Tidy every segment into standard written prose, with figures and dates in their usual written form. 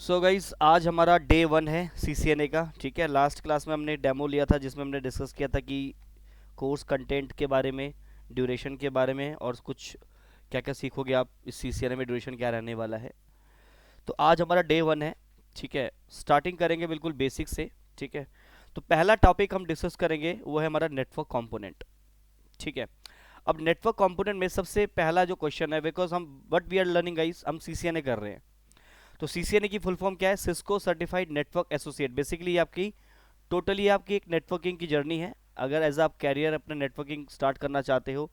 So guys आज हमारा day 1 है CCNA का। ठीक है, लास्ट क्लास में हमने डेमो लिया था जिसमें हमने डिस्कस किया था कि कोर्स कंटेंट के बारे में, ड्यूरेशन के बारे में और कुछ क्या क्या सीखोगे आप इस CCNA में, ड्यूरेशन क्या रहने वाला है। तो आज हमारा डे 1 है। ठीक है, स्टार्टिंग करेंगे बिल्कुल बेसिक से। ठीक है, तो पहला टॉपिक हम डिस्कस करेंगे वो है हमारा नेटवर्क कंपोनेंट। ठीक है, अब नेटवर्क कंपोनेंट में सबसे पहला जो क्वेश्चन है, बिकॉज हम what we are learning guys, हम CCNA कर रहे हैं। तो CCNA की फुल फॉर्म क्या है? Cisco certified network associate. Basically आपकी टोटली आपकी एक नेटवर्किंग की जर्नी है। अगर एज आप कैरियर अपने नेटवर्किंग स्टार्ट करना चाहते हो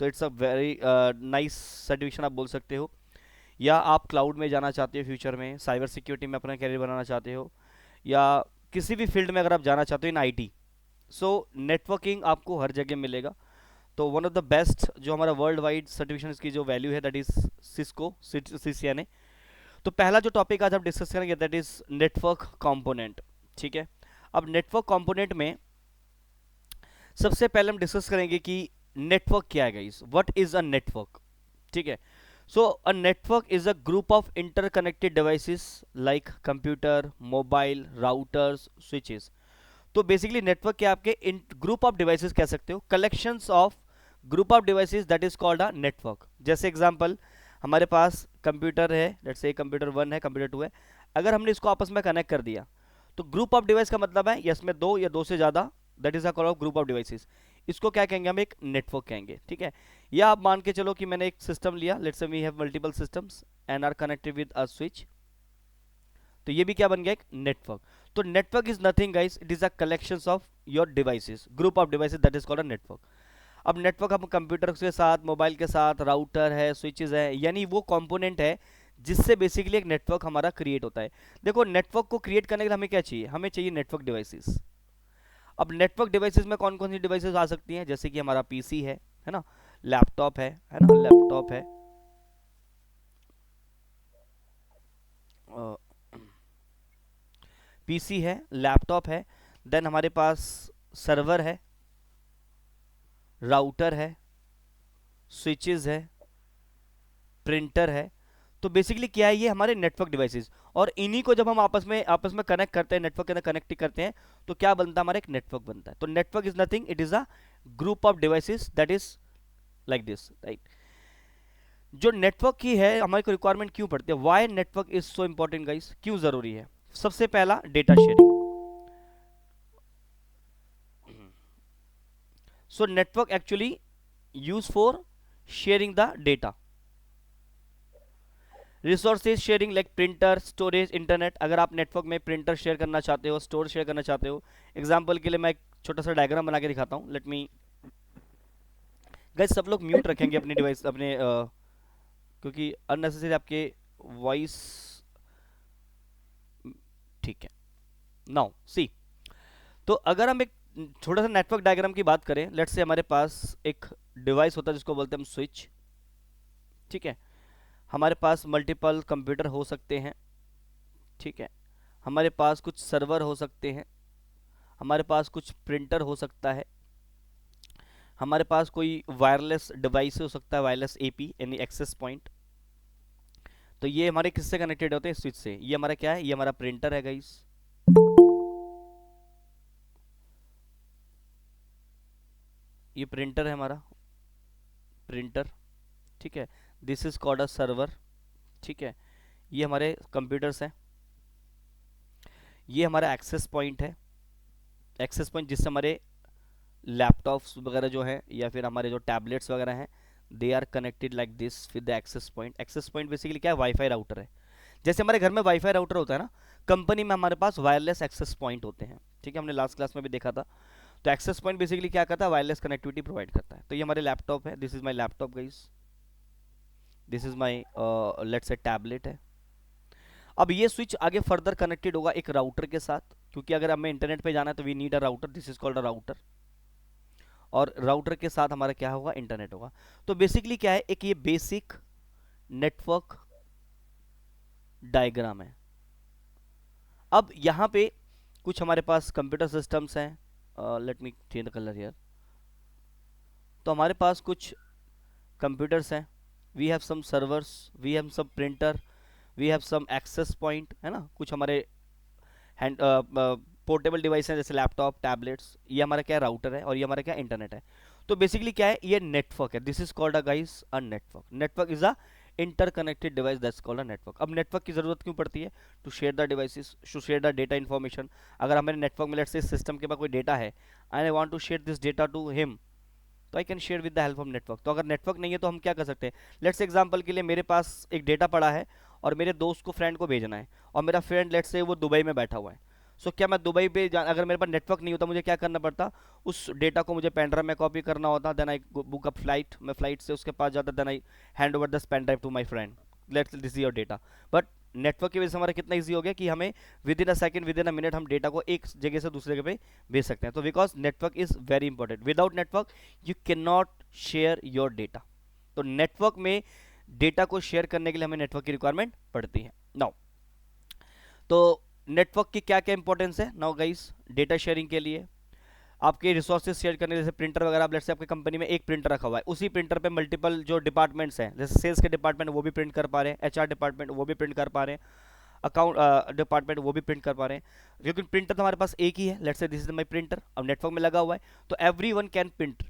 तो it's a very nice certification आप बोल सकते हो। या आप क्लाउड में जाना चाहते हो, फ्यूचर में साइबर सिक्योरिटी में अपना कैरियर बनाना चाहते हो, या किसी भी फील्ड में अगर आप जाना चाहते हो इन IT, सो नेटवर्किंग आपको हर जगह मिलेगा। तो वन ऑफ द बेस्ट जो हमारा वर्ल्ड वाइड सर्टिफिकेशन की जो वैल्यू है दैट इज सिस्को CCNA। तो पहला जो टॉपिक आज हम डिस्कस करेंगे दैट इज नेटवर्क कंपोनेंट। ठीक है, अब नेटवर्क कंपोनेंट में सबसे पहले हम डिस्कस करेंगे कि नेटवर्क क्या है guys, what is a network. ठीक है, so a network is a group of interconnected devices like computer, mobile, routers, switches. तो बेसिकली नेटवर्क क्या, आपके ग्रुप ऑफ डिवाइसेस कह सकते हो, collections of group of devices that is called a network. जैसे example, हमारे पास कंप्यूटर है, लेट्स से कंप्यूटर 1 है, कंप्यूटर 2 है। अगर हमने इसको आपस में कनेक्ट कर दिया तो ग्रुप ऑफ डिवाइस का मतलब है इसमें दो या दो से ज्यादा, that is a call of group of devices. इसको क्या कहेंगे, हम एक नेटवर्क कहेंगे। ठीक है, या आप मान के चलो कि मैंने एक सिस्टम लिया, let's say we have multiple systems and are connected with a switch. तो ये भी क्या बन गया, एक नेटवर्क। तो network is nothing guys, it is a collection of your devices, group of devices, that is called a network. अब network हम कंप्यूटर के साथ, मोबाइल के साथ, राउटर है, स्विचेस है, यानी वो कंपोनेंट है जिससे बेसिकली एक नेटवर्क हमारा क्रिएट होता है। देखो, नेटवर्क को क्रिएट करने के लिए हमें क्या चाहिए, हमें चाहिए नेटवर्क डिवाइसेस। अब नेटवर्क डिवाइसेस में कौन कौन सी डिवाइसेस आ सकती हैं, जैसे कि हमारा PC है ना, लैपटॉप है ना, लैपटॉप है, PC है, लैपटॉप है, देन हमारे पास सर्वर है, राउटर है, स्विचेस है, प्रिंटर है। तो बेसिकली क्या है, ये हमारे नेटवर्क डिवाइसेस। और इन्हीं को जब हम आपस में कनेक्ट करते हैं, नेटवर्क के अंदर कनेक्ट करते हैं, तो क्या बनता है, हमारा एक नेटवर्क बनता है। तो network is nothing, it is a group of devices that is like this, right. जो नेटवर्क की है हमारे को रिक्वायरमेंट क्यों पड़ती है, why network is so important guys, क्यों जरूरी है। सबसे पहला, data sharing. So network actually use for sharing the data. Resources sharing like printer, storage, internet. अगर आप नेटवर्क में प्रिंटर शेयर करना चाहते हो, स्टोर शेयर करना चाहते हो, एग्जांपल के लिए मैं एक छोटा सा डायग्राम बना के दिखाता हूँ, लेट मी। गाइस सब लोग म्यूट रखेंगे अपने डिवाइस, अपने क्योंकि अननेसेसरी आपके वॉइस। ठीक है, नाउ सी। तो अगर हम एक छोटा सा नेटवर्क डायग्राम की बात करें, लेट्स से हमारे पास एक डिवाइस होता है जिसको बोलते हैं हम स्विच। ठीक है, हमारे पास मल्टीपल कंप्यूटर हो सकते हैं। ठीक है, हमारे पास कुछ सर्वर हो सकते हैं, हमारे पास कुछ प्रिंटर हो सकता है, हमारे पास कोई वायरलेस डिवाइस हो सकता है, वायरलेस AP यानी एक्सेस पॉइंट। तो ये हमारे किससे कनेक्टेड होते हैं, स्विच से। ये हमारा क्या है, ये हमारा प्रिंटर है गाइस, ये प्रिंटर है हमारा, प्रिंटर। ठीक है, this is called a server. ठीक है, ये हमारे कंप्यूटर्स हैं, ये हमारा एक्सेस पॉइंट है, एक्सेस पॉइंट जिससे हमारे लैपटॉप्स वगैरह जो हैं या फिर हमारे जो टैबलेट्स वगैरह हैं, they are connected like this with the access point. Access point basically क्या है, वाईफाई राउटर है। जैसे हमारे घर में वाईफाई राउटर होता है ना, कंपनी में हमारे पास वायरलेस एक्सेस पॉइंट होते हैं। ठीक है, हमने लास्ट क्लास में भी देखा था। तो एक्सेस पॉइंट बेसिकली क्या करता है, वायरलेस कनेक्टिविटी प्रोवाइड करता है। तो ये हमारे लैपटॉप है, this is my laptop guys, this is my let's say tablet है। अब ये स्विच आगे फर्दर कनेक्टेड होगा एक राउटर के साथ, क्योंकि अगर हमें इंटरनेट पे जाना है तो we need a router, this is called a router. और राउटर के साथ हमारा क्या होगा, इंटरनेट होगा। तो बेसिकली क्या है, एक ये बेसिक नेटवर्क डायग्राम है। अब यहाँ पे कुछ हमारे पास कंप्यूटर सिस्टम्स हैं, let me change the colour here. तो हमारे पास कुछ कंप्यूटर्स हैं, we have some servers, we have some printer, we have some access point, है ना, कुछ हमारे हैंड पोर्टेबल डिवाइस हैं जैसे लैपटॉप, टैबलेट्स, ये हमारा क्या राउटर है और ये हमारा क्या इंटरनेट है। तो बेसिकली क्या है, ये नेटवर्क है, this is called a guys a network. Network is a interconnected device, that's called a network. अब नेटवर्क की जरूरत क्यों पड़ती है? To share the devices, to share the data information. अगर हमारे नेटवर्क में लेट्स से सिस्टम के पास कोई डेटा है, I want to share this data to him, तो I can share with the help of network. तो अगर नेटवर्क नहीं है तो हम क्या कर सकते हैं, लेट्स एग्जांपल के लिए मेरे पास एक डेटा पड़ा है और मेरे दोस्त को, फ्रेंड को भेजना है, और मेरा फ्रेंड लेट्स से वो दुबई में बैठा हुआ है। सो क्या मैं दुबई पे अगर मेरे पास नेटवर्क नहीं होता, मुझे क्या करना पड़ता, उस डेटा को मुझे पेन ड्राइव में कॉपी करना होता, then I book up flight, मैं फ्लाइट से उसके पास जाता, then I hand over this pen drive to my friend, let's this is your data. But network की वजह से हमारा कितना ईजी हो गया कि हमें with in a second, with in a minute हम डेटा को एक जगह से दूसरे जगह पे भेज सकते हैं। तो because network is very important, without network you can not share your data. तो नेटवर्क में डेटा को शेयर करने के लिए हमें नेटवर्क की रिक्वायरमेंट पड़ती है। नाउ तो नेटवर्क की क्या क्या इंपॉर्टेंस है नाउ गाइस, डेटा शेयरिंग के लिए, आपके रिसोर्सेज शेयर करने, जैसे प्रिंटर वगैरह, आप लेट्स से आपकी कंपनी में एक प्रिंटर रखा हुआ है, उसी प्रिंटर पे मल्टीपल जो डिपार्टमेंट्स हैं, जैसे सेल्स के डिपार्टमेंट वो भी प्रिंट कर पा रहे हैं, एचआर डिपार्टमेंट वो भी प्रिंट कर पा रहे हैं, अकाउंट डिपार्टमेंट वो भी प्रिंट कर पा रहे हैं। लेकिन प्रिंटर तो हमारे पास एक ही है, let's say this is my printer, अब नेटवर्क में लगा हुआ है, तो everyone can print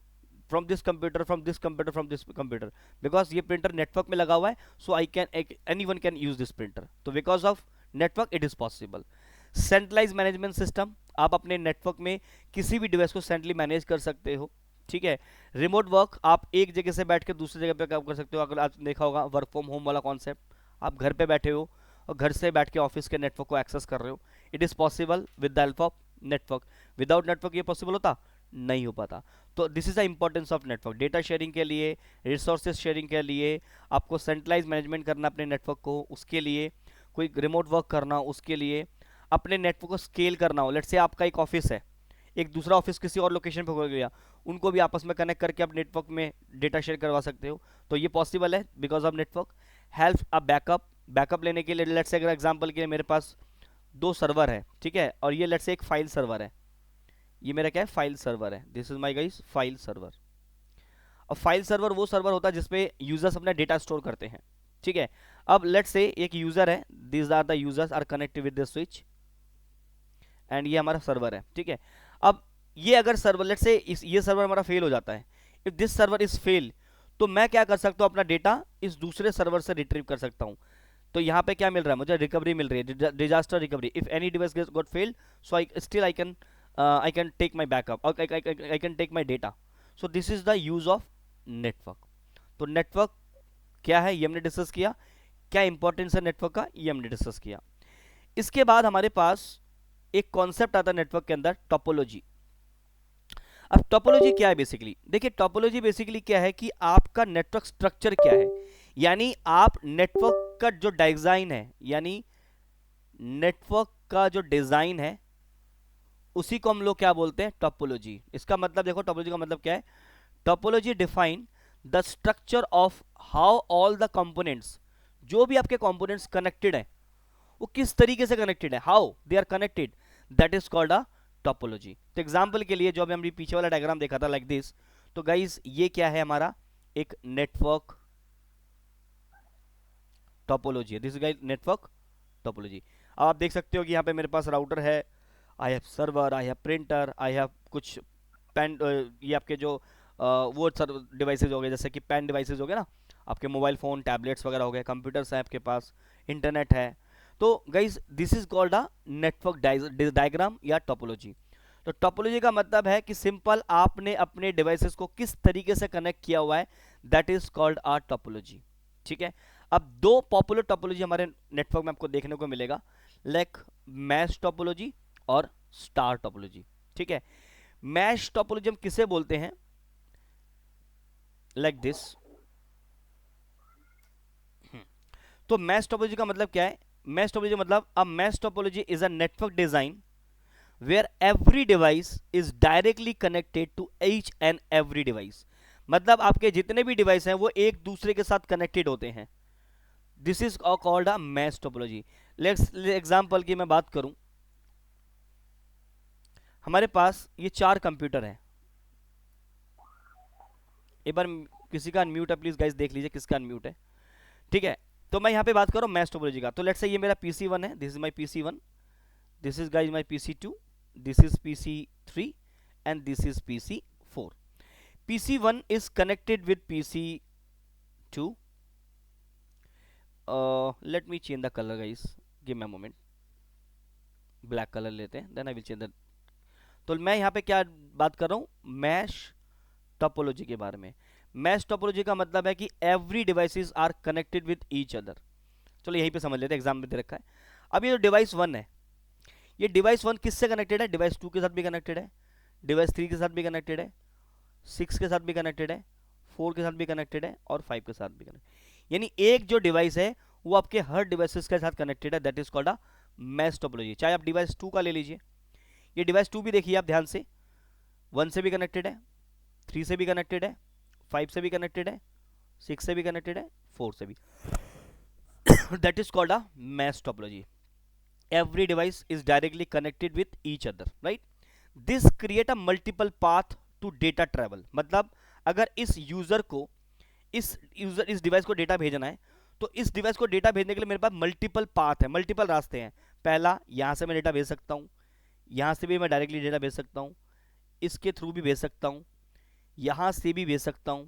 from this computer, from this computer, from this computer, because ये प्रिंटर नेटवर्क में लगा हुआ है, so I can, anyone can use this printer. तो because of network it is possible. Centralize management system, आप अपने network में किसी भी डिवाइस को सेंट्रली मैनेज कर सकते हो, ठीक है। रिमोट वर्क, आप एक जगह से बैठ के दूसरी जगह पे काम कर सकते हो। अगर आपने देखा होगा वर्क फ्रॉम होम वाला कॉन्सेप्ट, आप घर पे बैठे हो और घर से बैठ के ऑफिस के नेटवर्क को एक्सेस कर रहे हो, it is possible with the help of network. Without network ये पॉसिबल होता नहीं हो पाता। तो this is the importance of network, data sharing के लिए, रिसोर्सेज शेयरिंग के लिए, आपको सेंट्रलाइज मैनेजमेंट करना अपने नेटवर्क को, उसके लिए कोई रिमोट वर्क करना, उसके लिए अपने नेटवर्क को स्केल करना हो, लेट्स से आपका एक ऑफिस है, एक दूसरा ऑफिस किसी और लोकेशन पे हो गया, उनको भी आपस में कनेक्ट करके आप नेटवर्क में डेटा शेयर करवा सकते हो, तो ये पॉसिबल है because of network. Help a backup, backup लेने के लिए लेट्स से अगर एग्जांपल के लिए मेरे पास दो सर्वर है, ठीक है, और ये लेट्स से एक फाइल सर्वर है, ये मेरा क्या है, फाइल सर्वर है, this is my guys file server. और फाइल सर्वर वो सर्वर होता है जिसपे यूजर्स अपना डेटा स्टोर करते हैं, ठीक है। अब लेट्स से एक यूजर है, this are the users are connected with this switch, and ये हमारा सर्वर है, ठीक है। अब ये अगर सर्वर लेट्स से ये सर्वर हमारा फेल हो जाता है, if this server is fail, तो मैं क्या कर सकता हूं, अपना डेटा इस दूसरे सर्वर से रिट्रीव कर सकता हूं। तो यहाँ पे क्या मिल रहा है मुझे, रिकवरी मिल रही है, disaster recovery. If any device got failed, so I can take my backup, I can take my data. So this is the use of network. तो नेटवर्क क्या है ये हमने डिस्कस किया, क्या इंपॉर्टेंस है नेटवर्क का ये हमने डिस्कस किया। इसके बाद हमारे पास एक कॉन्सेप्ट आता है नेटवर्क के अंदर, टोपोलॉजी। अब टोपोलॉजी क्या है बेसिकली, देखिए टोपोलॉजी बेसिकली क्या है कि आपका नेटवर्क स्ट्रक्चर क्या है, यानी आप नेटवर्क का जो डिजाइन है, यानी नेटवर्क का जो डिजाइन है उसी को हम लोग क्या बोलते हैं, टोपोलॉजी। इसका मतलब देखो टोपोलॉजी का मतलब क्या है, topology define the structure of how all the components, जो भी आपके कंपोनेंट्स कनेक्टेड है वो किस तरीके से कनेक्टेड है, how they are connected, that is called a topology. तो एग्जांपल के लिए जो अभी हमने पीछे वाला डायग्राम देखा था लाइक दिस, तो गाइस ये क्या है हमारा, एक नेटवर्क टोपोलॉजी है, दिस गाइस नेटवर्क टोपोलॉजी। अब आप देख सकते हो कि यहाँ पे मेरे पास राउटर है, I have server, I have printer, I have कुछ पेन, ये आपके जो वो सर डिवाइसेज हो गए, जैसे कि पेन डिवाइसेज हो गए ना, आपके मोबाइल फोन, टैबलेट्स वगैरह हो गए, कंप्यूटर्स हैं आपके पास, इंटरनेट है। तो guys this is called a network diagram या टोपोलॉजी। तो टोपोलॉजी का मतलब है कि सिंपल आपने अपने डिवाइसेस को किस तरीके से कनेक्ट किया हुआ है, that is called a topology, ठीक है। अब दो पॉपुलर टोपोलॉजी हमारे नेटवर्क में आपको देखने को मिलेगा, लाइक मैश टोपोलॉजी और स्टार टोपोलॉजी, ठीक है। मैश टोपोलॉजी हम किसे बोलते हैं, लाइक दिस। तो मैश टोपोलॉजी का मतलब क्या है, मैश टोपोलॉजी मतलब a mesh topology is a network design where every device is directly connected to each and every device, मतलब आपके जितने भी डिवाइस हैं वो एक दूसरे के साथ कनेक्टेड होते हैं, this is called a mesh topology. Let's example की मैं बात करूं, हमारे पास ये 4 कंप्यूटर हैं, एक बार किसी का अनम्यूट है प्लीज गाइस, देख लीजिए किसका अनम्यूट है, ठीक है। तो मैं यहाँ पे बात कर रहा हूँ मैश टोपोलॉजी का। तो लेट्स से ये मेरा PC1 है, this is my PC1, this is guys my PC2, this is PC3 and this is PC4. PC1 is connected with PC2. Let me change the color guys, give me a moment. Black colour लेते हैं, then I will change the. तो मैं यहाँ पे क्या बात कर रहा हूँ, मैश टोपोलॉजी के बारे में. मैश टोपोलॉजी का मतलब है कि every devices are connected with each other. चलो यहीं पे समझ लेते हैं, एग्जाम में दे रखा है. अब ये जो डिवाइस 1 है, ये डिवाइस 1 किससे कनेक्टेड है, डिवाइस 2 के साथ भी कनेक्टेड है, डिवाइस 3 के साथ भी कनेक्टेड है, 6 के साथ भी कनेक्टेड है, 4 के साथ भी कनेक्टेड है और 5 के साथ भी कनेक्टेड. यानी एक जो डिवाइस है वो आपके हर डिवाइसेस के साथ कनेक्टेड है. That is called a mesh topology. चाहे आप डिवाइस 2 का ले लीजिए, ये डिवाइस 2 भी देखिए आप ध्यान से, 1 से भी कनेक्टेड है, 3 से भी कनेक्टेड है, 5 से भी कनेक्टेड है, 6 से भी कनेक्टेड है, 4 से भी. That is called a mesh topology. Every device is directly connected with each other, right? This create a multiple path to data travel. मतलब अगर इस यूजर को इस डिवाइस को डेटा भेजना है, तो इस डिवाइस को डेटा भेजने के लिए मेरे पास मल्टीपल पाथ है, मल्टीपल रास्ते हैं. पहला, यहां से मैं डेटा भेज सकता हूं, यहां से भी मैं डायरेक्टली डेटा भेज सकता हूं, इसके थ्रू भी भेज सकता हूं, यहां से भी भेज सकता हूं,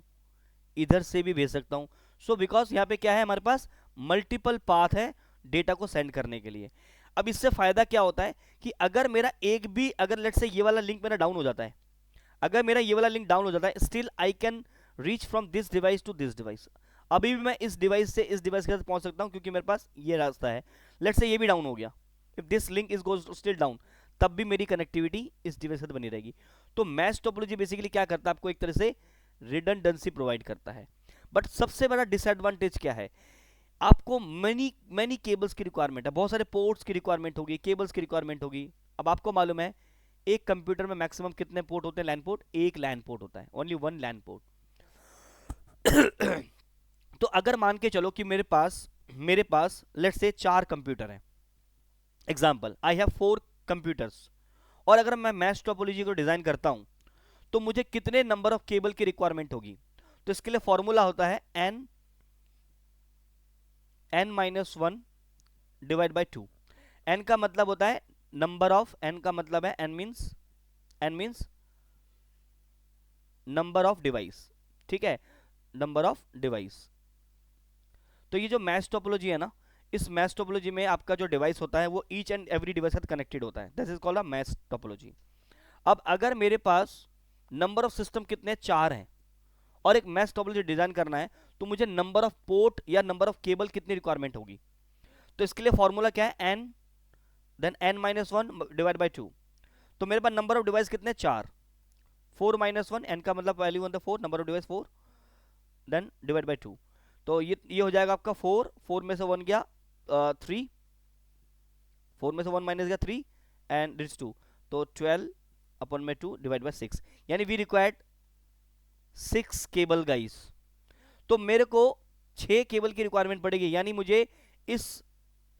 इधर से भी भेज सकता हूं. सो बिकॉज यहाँ पे क्या है, हमारे पास मल्टीपल पाथ है डेटा को सेंड करने के लिए. अब इससे फायदा क्या होता है कि अगर मेरा एक भी, अगर लेट्स से ये वाला लिंक मेरा डाउन हो जाता है, अगर मेरा ये वाला लिंक डाउन हो जाता है, still I can reach from this device to this device. अभी भी मैं इस डिवाइस से इस डिवाइस के साथ पहुंच सकता हूं क्योंकि मेरे पास ये रास्ता है. लेट्स से ये भी डाउन हो गया, if this link is goes still down, तब भी मेरी कनेक्टिविटी इस डिवाइस के साथ बनी रहेगी. तो मैश टोपोलॉजी बेसिकली क्या करता है, आपको एक तरह से रिडंडेंसी प्रोवाइड करता है. बट सबसे बड़ा डिसएडवांटेज क्या है, आपको मैनी केबल्स की रिक्वायरमेंट है, बहुत सारे पोर्ट्स की रिक्वायरमेंट होगी, केबल्स की रिक्वायरमेंट होगी. अब आपको मालूम है एक कंप्यूटर में मैक्सिमम कितने पोर्ट होते हैं, लैन पोर्ट, एक लैन पोर्ट होता है, ओनली वन लैन पोर्ट. तो अगर मान के चलो कि मेरे पास लेट्स से 4 कंप्यूटर हैं, एग्जांपल आई हैव 4 कंप्यूटर्स, और अगर मैं मैश टोपोलॉजी को डिजाइन करता हूं तो मुझे कितने नंबर ऑफ केबल की रिक्वायरमेंट होगी. तो इसके लिए फॉर्मूला होता है n-1 डिवाइड बाई 2. n का मतलब होता है नंबर ऑफ, n का मतलब है n means number of device, ठीक है, नंबर ऑफ डिवाइस. तो ये जो मैश टोपोलॉजी है ना, इस मैश टोपोलॉजी में आपका जो डिवाइस होता है वो ईच एंड एवरी डिवाइस के साथ कनेक्टेड होता है. This is called a mesh topology. अब अगर मेरे पास नंबर ऑफ सिस्टम कितने 4 हैं और एक मैश टोपोलॉजी डिजाइन करना है, तो मुझे नंबर ऑफ पोर्ट या नंबर ऑफ केबल कितनी रिक्वायरमेंट होगी. तो इसके लिए फॉर्मूला क्या है, n then n-1 divide by 2. तो मेरे पास नंबर ऑफ डिवाइस कितने 4, 4-1, n का मतलब value one 4, number of device 4, then divide by 2. तो ये हो जाएगा आपका 4 में से 1 गया 3, 4 में से 1 माइनस गया 3 एंड दिस 2, तो 12 अपन में 2 डिवाइड बाई 6, यानी वी रिक्वायर्ड 6 केबल गाइस. तो मेरे को 6 केबल की रिक्वायरमेंट पड़ेगी. यानी मुझे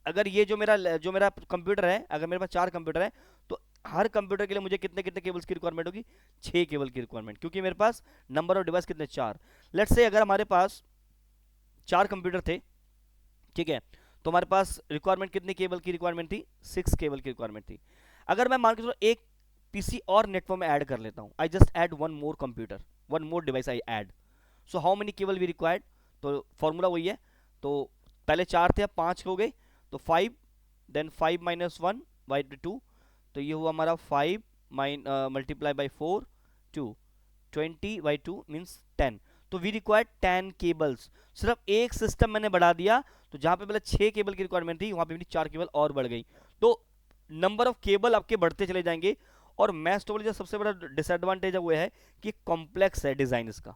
अगर ये जो मेरा कंप्यूटर है, अगर मेरे पास 4 कंप्यूटर है, तो हर कंप्यूटर के लिए मुझे कितने केबल्स की रिक्वायरमेंट होगी, 6 केबल की रिक्वायरमेंट, क्योंकि मेरे पास नंबर ऑफ डिवाइस कितने 4. लेट्स से अगर हमारे पास 4 कंप्यूटर थे, ठीक है, तो हमारे पास रिक्वायरमेंट कितने केबल की रिक्वायरमेंट थी, 6 केबल की रिक्वायरमेंट थी. अगर मैं मान के चलो एक पीसी और नेटवर्क में ऐड कर लेता हूं, I just add one more computer, one more device I add, so how many cable we required. तो फॉर्मूला वही है. तो पहले 4 थे, अब 5 हो गए, तो 5 देन 5 माइनस 1 बाई 2, तो ये हुआ हमारा 5 मल्टीप्लाई बाई 4 2, 20 बाई 2 मीन्स 10. तो वी रिक्वायर 10 केबल्स. सिर्फ एक सिस्टम मैंने बढ़ा दिया, तो जहां पे पहले 6 केबल की रिक्वायरमेंट थी, वहां पे मेरी 4 केबल और बढ़ गई. तो नंबर ऑफ केबल आपके बढ़ते चले जाएंगे. और मैश टोपोलॉजी का सबसे बड़ा डिसएडवांटेज है वो है कि कॉम्प्लेक्स है डिजाइन इसका,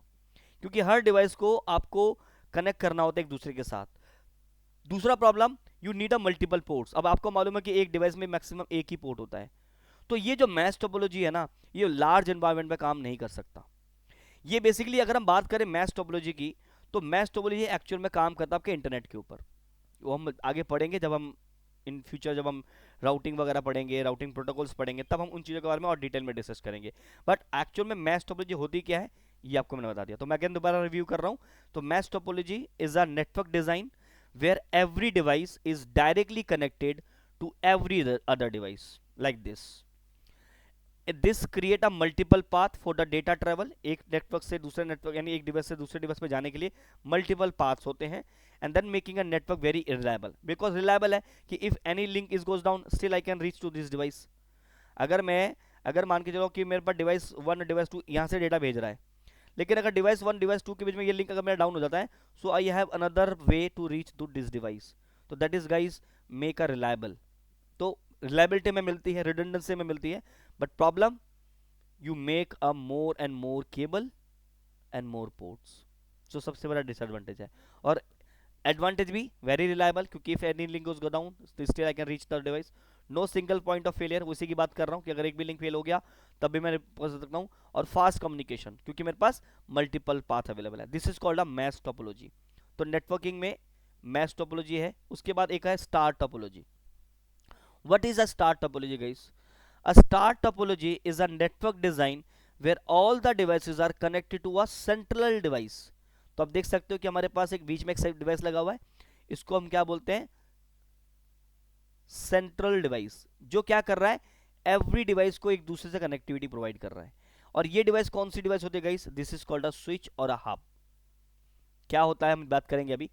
क्योंकि हर डिवाइस को आपको कनेक्ट करना होता है एक दूसरे के साथ. दूसरा problem, you need a multiple ports. अब आपको मालूम है कि एक डिवाइस में मैक्सिमम एक ही पोर्ट होता है. तो ये जो मैश टोपोलॉजी है ना, ये लार्ज एनवायरनमेंट में काम नहीं कर सकता. ये बेसिकली अगर हम बात करें मैश टोपोलॉजी की, तो मैश टोपोलॉजी एक्चुअल में काम करता है आपके इंटरनेट के ऊपर. वो हम आगे पढ़ेंगे जब हम इन फ्यूचर जब हम राउटिंग वगैरह पढ़ेंगे, राउटिंग प्रोटोकॉल्स पढ़ेंगे, तब हम उन चीज़ों के बारे में और डिटेल में डिस्कस करेंगे. बट एक्चुअल में मैश टोपोलॉजी होती क्या है, ये आपको मैंने बता दिया. तो मैं अगेन दोबारा रिव्यू कर रहा हूँ. तो mesh topology is a network design where every device is directly connected to every other device like this. This create a multiple path for the data travel. एक नेटवर्क से दूसरे नेटवर्क यानी एक डिवाइस से दूसरे डिवाइस पे जाने के लिए मल्टीपल पाथ्स होते हैं, and then making a network very reliable, because reliable है कि if any link is goes down still I can reach to this device. अगर मान के चलो कि मेरे पास डिवाइस 1 डिवाइस 2 यहाँ से डेटा भेज रहा है, लेकिन अगर डिवाइस 1 डिवाइस 2 के बीच में ये लिंक अगर मेरा डाउन हो जाता है, so I have another way to reach to this device. तो that is guys make a reliable. तो रिलायबिलिटी में मिलती है, रिडंडेंसी में मिलती है, but problem you make a more and more cable and more ports. जो सबसे बड़ा डिसएडवांटेज है. और एडवांटेज भी वेरी रिलायबल, क्योंकि if any link go down still I can reach the device. No single point of failure, उसी की बात कर रहा हूँ कि अगर एक भी लिंक फेल हो गया तब भी मैं पहुंच सकता हूँ. और फास्ट कम्युनिकेशन, क्योंकि मेरे पास मल्टीपल पाथ अवेलेबल है. This is called a mesh topology. तो नेटवर्किंग में मैश टोपोलॉजी है. उसके बाद एक है star topology. What is a star topology guys? A star topology is a network design where all the devices are connected to a central device. तो आप देख सकते हो कि हमारे पास एक बीच में एक डिवाइस लगा हुआ है, इसको हम क्या बोलते हैं? Central device. जो क्या कर रहा है? एवरी डिवाइस को एक दूसरे से कनेक्टिविटी प्रोवाइड कर रहा है. और ये डिवाइस कौन सी डिवाइस होती है guys? This is called a switch और अ हब. क्या होता है हम बात करेंगे अभी.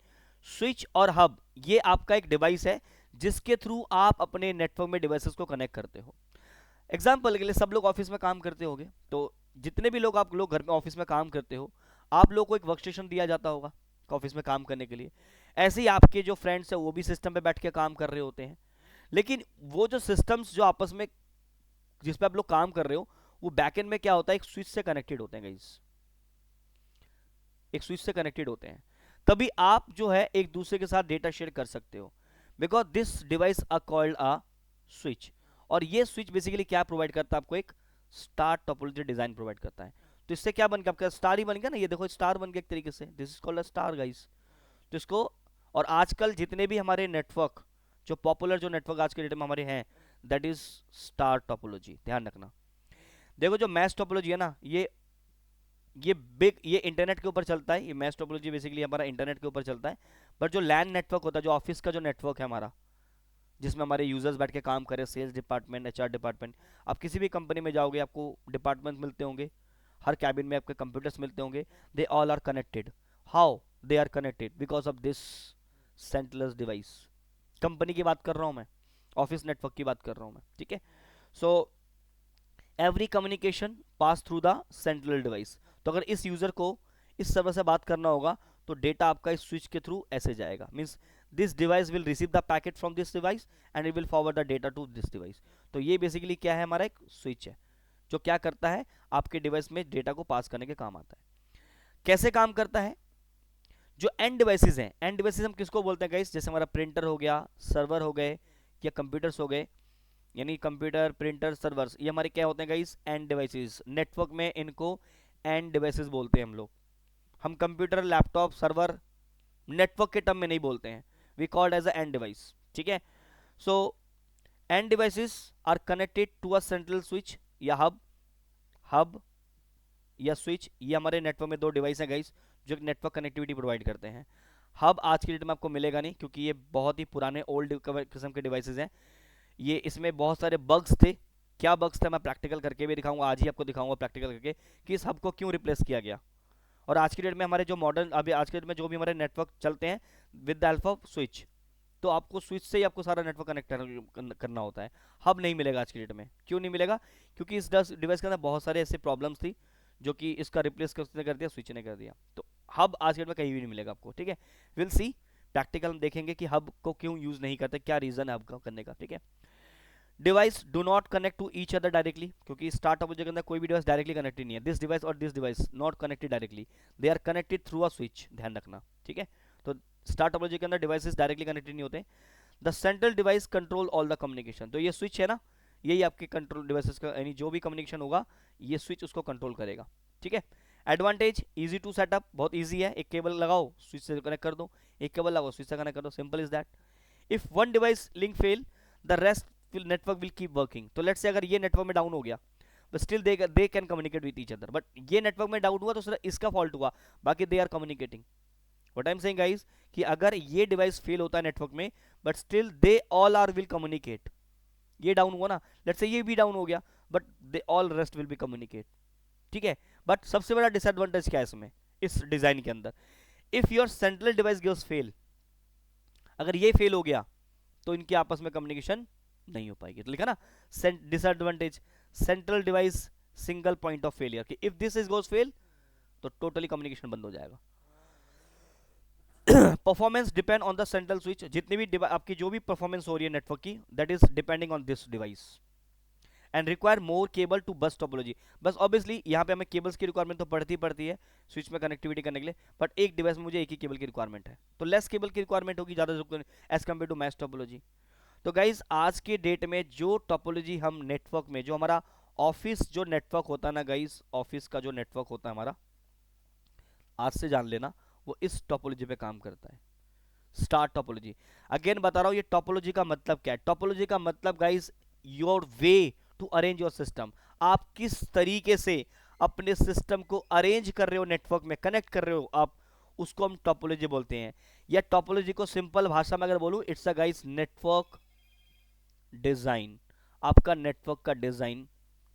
स्विच और हब ये आपका एक डिवाइस है जिसके थ्रू आप अपने नेटवर्क में डिवाइसेस को कनेक्ट करते हो. एग्जाम्पल के लिए सब लोग ऑफिस में काम करते होंगे, तो जितने भी लोग आप लोग घर में ऑफिस में काम करते हो, आप लोग को एक वर्क स्टेशन दिया जाता होगा ऑफिस में काम करने के लिए. ऐसे ही आपके जो फ्रेंड्स है वो भी सिस्टम पे बैठ के काम कर रहे होते हैं. लेकिन वो जो सिस्टम्स जो आपस में जिस पे आप लोग काम कर रहे हो, वो बैकएंड में क्या होता है? एक स्विच से कनेक्टेड होते हैं गाइस. एक स्विच से कनेक्टेड होते हैं, तभी आप जो है एक दूसरे के साथ डेटा शेयर कर सकते हो, because this device are called a switch. और ये स्विच बेसिकली क्या प्रोवाइड करता है? आपको एक स्टार टोपोलॉजी डिजाइन प्रोवाइड करता है. तो इससे क्या बन गया? आपका स्टार ही बन गया ना. ये देखो स्टार बन गया एक तरीके से. This is called a star guys. तो इसको, और आजकल जितने भी हमारे नेटवर्क जो पॉपुलर जो नेटवर्क आज के डेट में हमारे हैं, दैट इज स्टार टोपोलॉजी. ध्यान रखना. देखो जो मैश टोपोलॉजी है ना, ये इंटरनेट के ऊपर चलता है. ये मैश टोपोलॉजी बेसिकली हमारा इंटरनेट के ऊपर चलता है. बट जो लैन नेटवर्क होता है, जो ऑफिस का जो नेटवर्क है हमारा, जिसमें हमारे यूजर्स बैठ के काम करें, सेल्स डिपार्टमेंट, एचआर डिपार्टमेंट, आप किसी भी कंपनी में जाओगे आपको डिपार्टमेंट मिलते होंगे, हर कैबिन में आपके कंप्यूटर्स मिलते होंगे. They all are connected. How they are connected? Because of this central device. Company की बात कर रहा हूँ मैं, ऑफिस नेटवर्क की बात कर रहा हूँ मैं. ठीक है. So every communication pass through the central device. तो अगर इस यूजर को इस तरह से बात करना होगा तो डेटा आपका इस स्विच के थ्रू ऐसे जाएगा. Means this device will receive the packet from this device and it will forward the data to this device. तो ये बेसिकली क्या है? हमारा एक स्विच है जो क्या करता है? आपके डिवाइस में डेटा को पास करने के काम आता है. कैसे काम करता है? जो एंड डिवाइसेस हैं, एंड डिवाइसेस हम किसको बोलते हैं गाइस? जैसे हमारा प्रिंटर हो गया, सर्वर हो गए, या कंप्यूटर्स हो गए, यानी कंप्यूटर, प्रिंटर, सर्वर्स, ये हमारे क्या होते हैं गाइस? End devices. नेटवर्क में इनको एंड डिवाइसेस बोलते हैं हम लोग. हम कंप्यूटर, लैपटॉप, सर्वर नेटवर्क के टर्म में नहीं बोलते हैं. We called as a end device. ठीक है. So end devices are connected to a central switch या हब या स्विच. ये हमारे नेटवर्क में दो डिवाइस हैं गाइस जो नेटवर्क कनेक्टिविटी प्रोवाइड करते हैं. हब आज की डेट में आपको मिलेगा नहीं, क्योंकि ये बहुत ही पुराने ओल्ड किस्म के डिवाइसेस हैं. ये इसमें बहुत सारे बग्स थे. क्या बग्स थे मैं प्रैक्टिकल करके भी दिखाऊंगा, आज ही आपको दिखाऊंगा प्रैक्टिकल करके कि इस हब को क्यों रिप्लेस किया गया. और आज की डेट में हमारे जो मॉडर्न अभी आज के डेट में जो भी हमारे नेटवर्क चलते हैं with the help off switch, तो आपको स्विच से ही आपको सारा नेटवर्क कनेक्ट करना होता है. हब नहीं मिलेगा आज की डेट में. क्यों नहीं मिलेगा? क्योंकि इस डिवाइस के अंदर बहुत सारे ऐसे प्रॉब्लम्स थी जो कि इसका रिप्लेस किसने कर दिया? स्विच ने कर दिया. तो हब आज के डेट में कहीं भी नहीं मिलेगा आपको. ठीक है. विल सी प्रैक्टिकल हम देखेंगे कि हब को क्यों यूज नहीं करते, क्या रीजन है हब का करने का. ठीक है. Device do not connect to each other directly, क्योंकि स्टार्टअप के अंदर कोई भी डिवाइस डायरेक्टली कनेक्टेड नहीं है. दिस डिवाइस और this device not connected directly, they are connected through a switch. ध्यान रखना. ठीक है. तो स्टार्टअप के अंदर डिवाइसेस डायरेक्टली कनेक्टेड नहीं होते. The central device control all the communication. तो ये स्विच है ना, यही आपके कंट्रोल डिवाइसेस का, यानी जो भी कम्युनिकेशन होगा ये स्विच उसको कंट्रोल करेगा. ठीक है. एडवांटेज, इजी टू सेटअप, बहुत इजी है. एक केबल लगाओ, स्विच से कनेक्ट कर दो, एक केबल लगाओ, स्विच से कनेक्ट कर दो. Simple is that. If one device link fail, the rest network will keep working. तो लेट्स से अगर ये नेटवर्क में डाउन हो गया, but still they can communicate with each other. But ये नेटवर्क में डाउन हुआ तो सिर्फ इसका फॉल्ट हुआ, बाकी they are communicating. What I am saying guys, कि अगर ये डिवाइस फेल होता है नेटवर्क में, but still they all are will communicate. ये डाउन हुआ ना, लेट्स से ये भी डाउन हो गया, but they all rest will be communicate. ठीक है, बट सबसे बड़ा डिसएडवांटेज क्या है इसमें, इस डिजाइन के अंदर, if your central device gives fail, अगर ये फेल हो गया तो इनके आपस में कम्युनिकेशन नहीं हो पाएगी। तो लिखा ना disadvantage, central device single point of failure, कि if this is goes fail तो टोटली कम्युनिकेशन बंद हो जाएगा। Performance depend on the central switch, जितनी भी आपकी जो भी परफॉर्मेंस हो रही है नेटवर्क की, that is depending on this device, and require more cable to bus topology. बस ऑब्वियसली यहाँ पे हमें केबल्स की रिक्वायरमेंट तो पड़ती है स्विच में कनेक्टिविटी करने के लिए, बट एक डिवाइस में मुझे एक ही केबल की रिक्वायरमेंट है, तो लेस केबल की रिक्वायरमेंट होगी ज़्यादा as compare to mesh topology. तो गाइज आज के डेट में जो टोपोलॉजी हम नेटवर्क में, जो हमारा ऑफिस जो नेटवर्क होता है ना गाइज, ऑफिस का जो नेटवर्क होता है हमारा, आज से जान लेना, वो इस टोपोलॉजी पे काम करता है, स्टार टोपोलॉजी। अगेन बता रहा हूं ये टोपोलॉजी का मतलब क्या है। टोपोलॉजी का मतलब guys your way to arrange your system, आप किस तरीके से अपने सिस्टम को अरेंज कर रहे हो, नेटवर्क में कनेक्ट कर रहे हो आप, उसको हम टोपोलॉजी बोलते हैं। या टोपोलॉजी को सिंपल भाषा में अगर बोलूं, it's a guys network design. आपका नेटवर्क का डिजाइन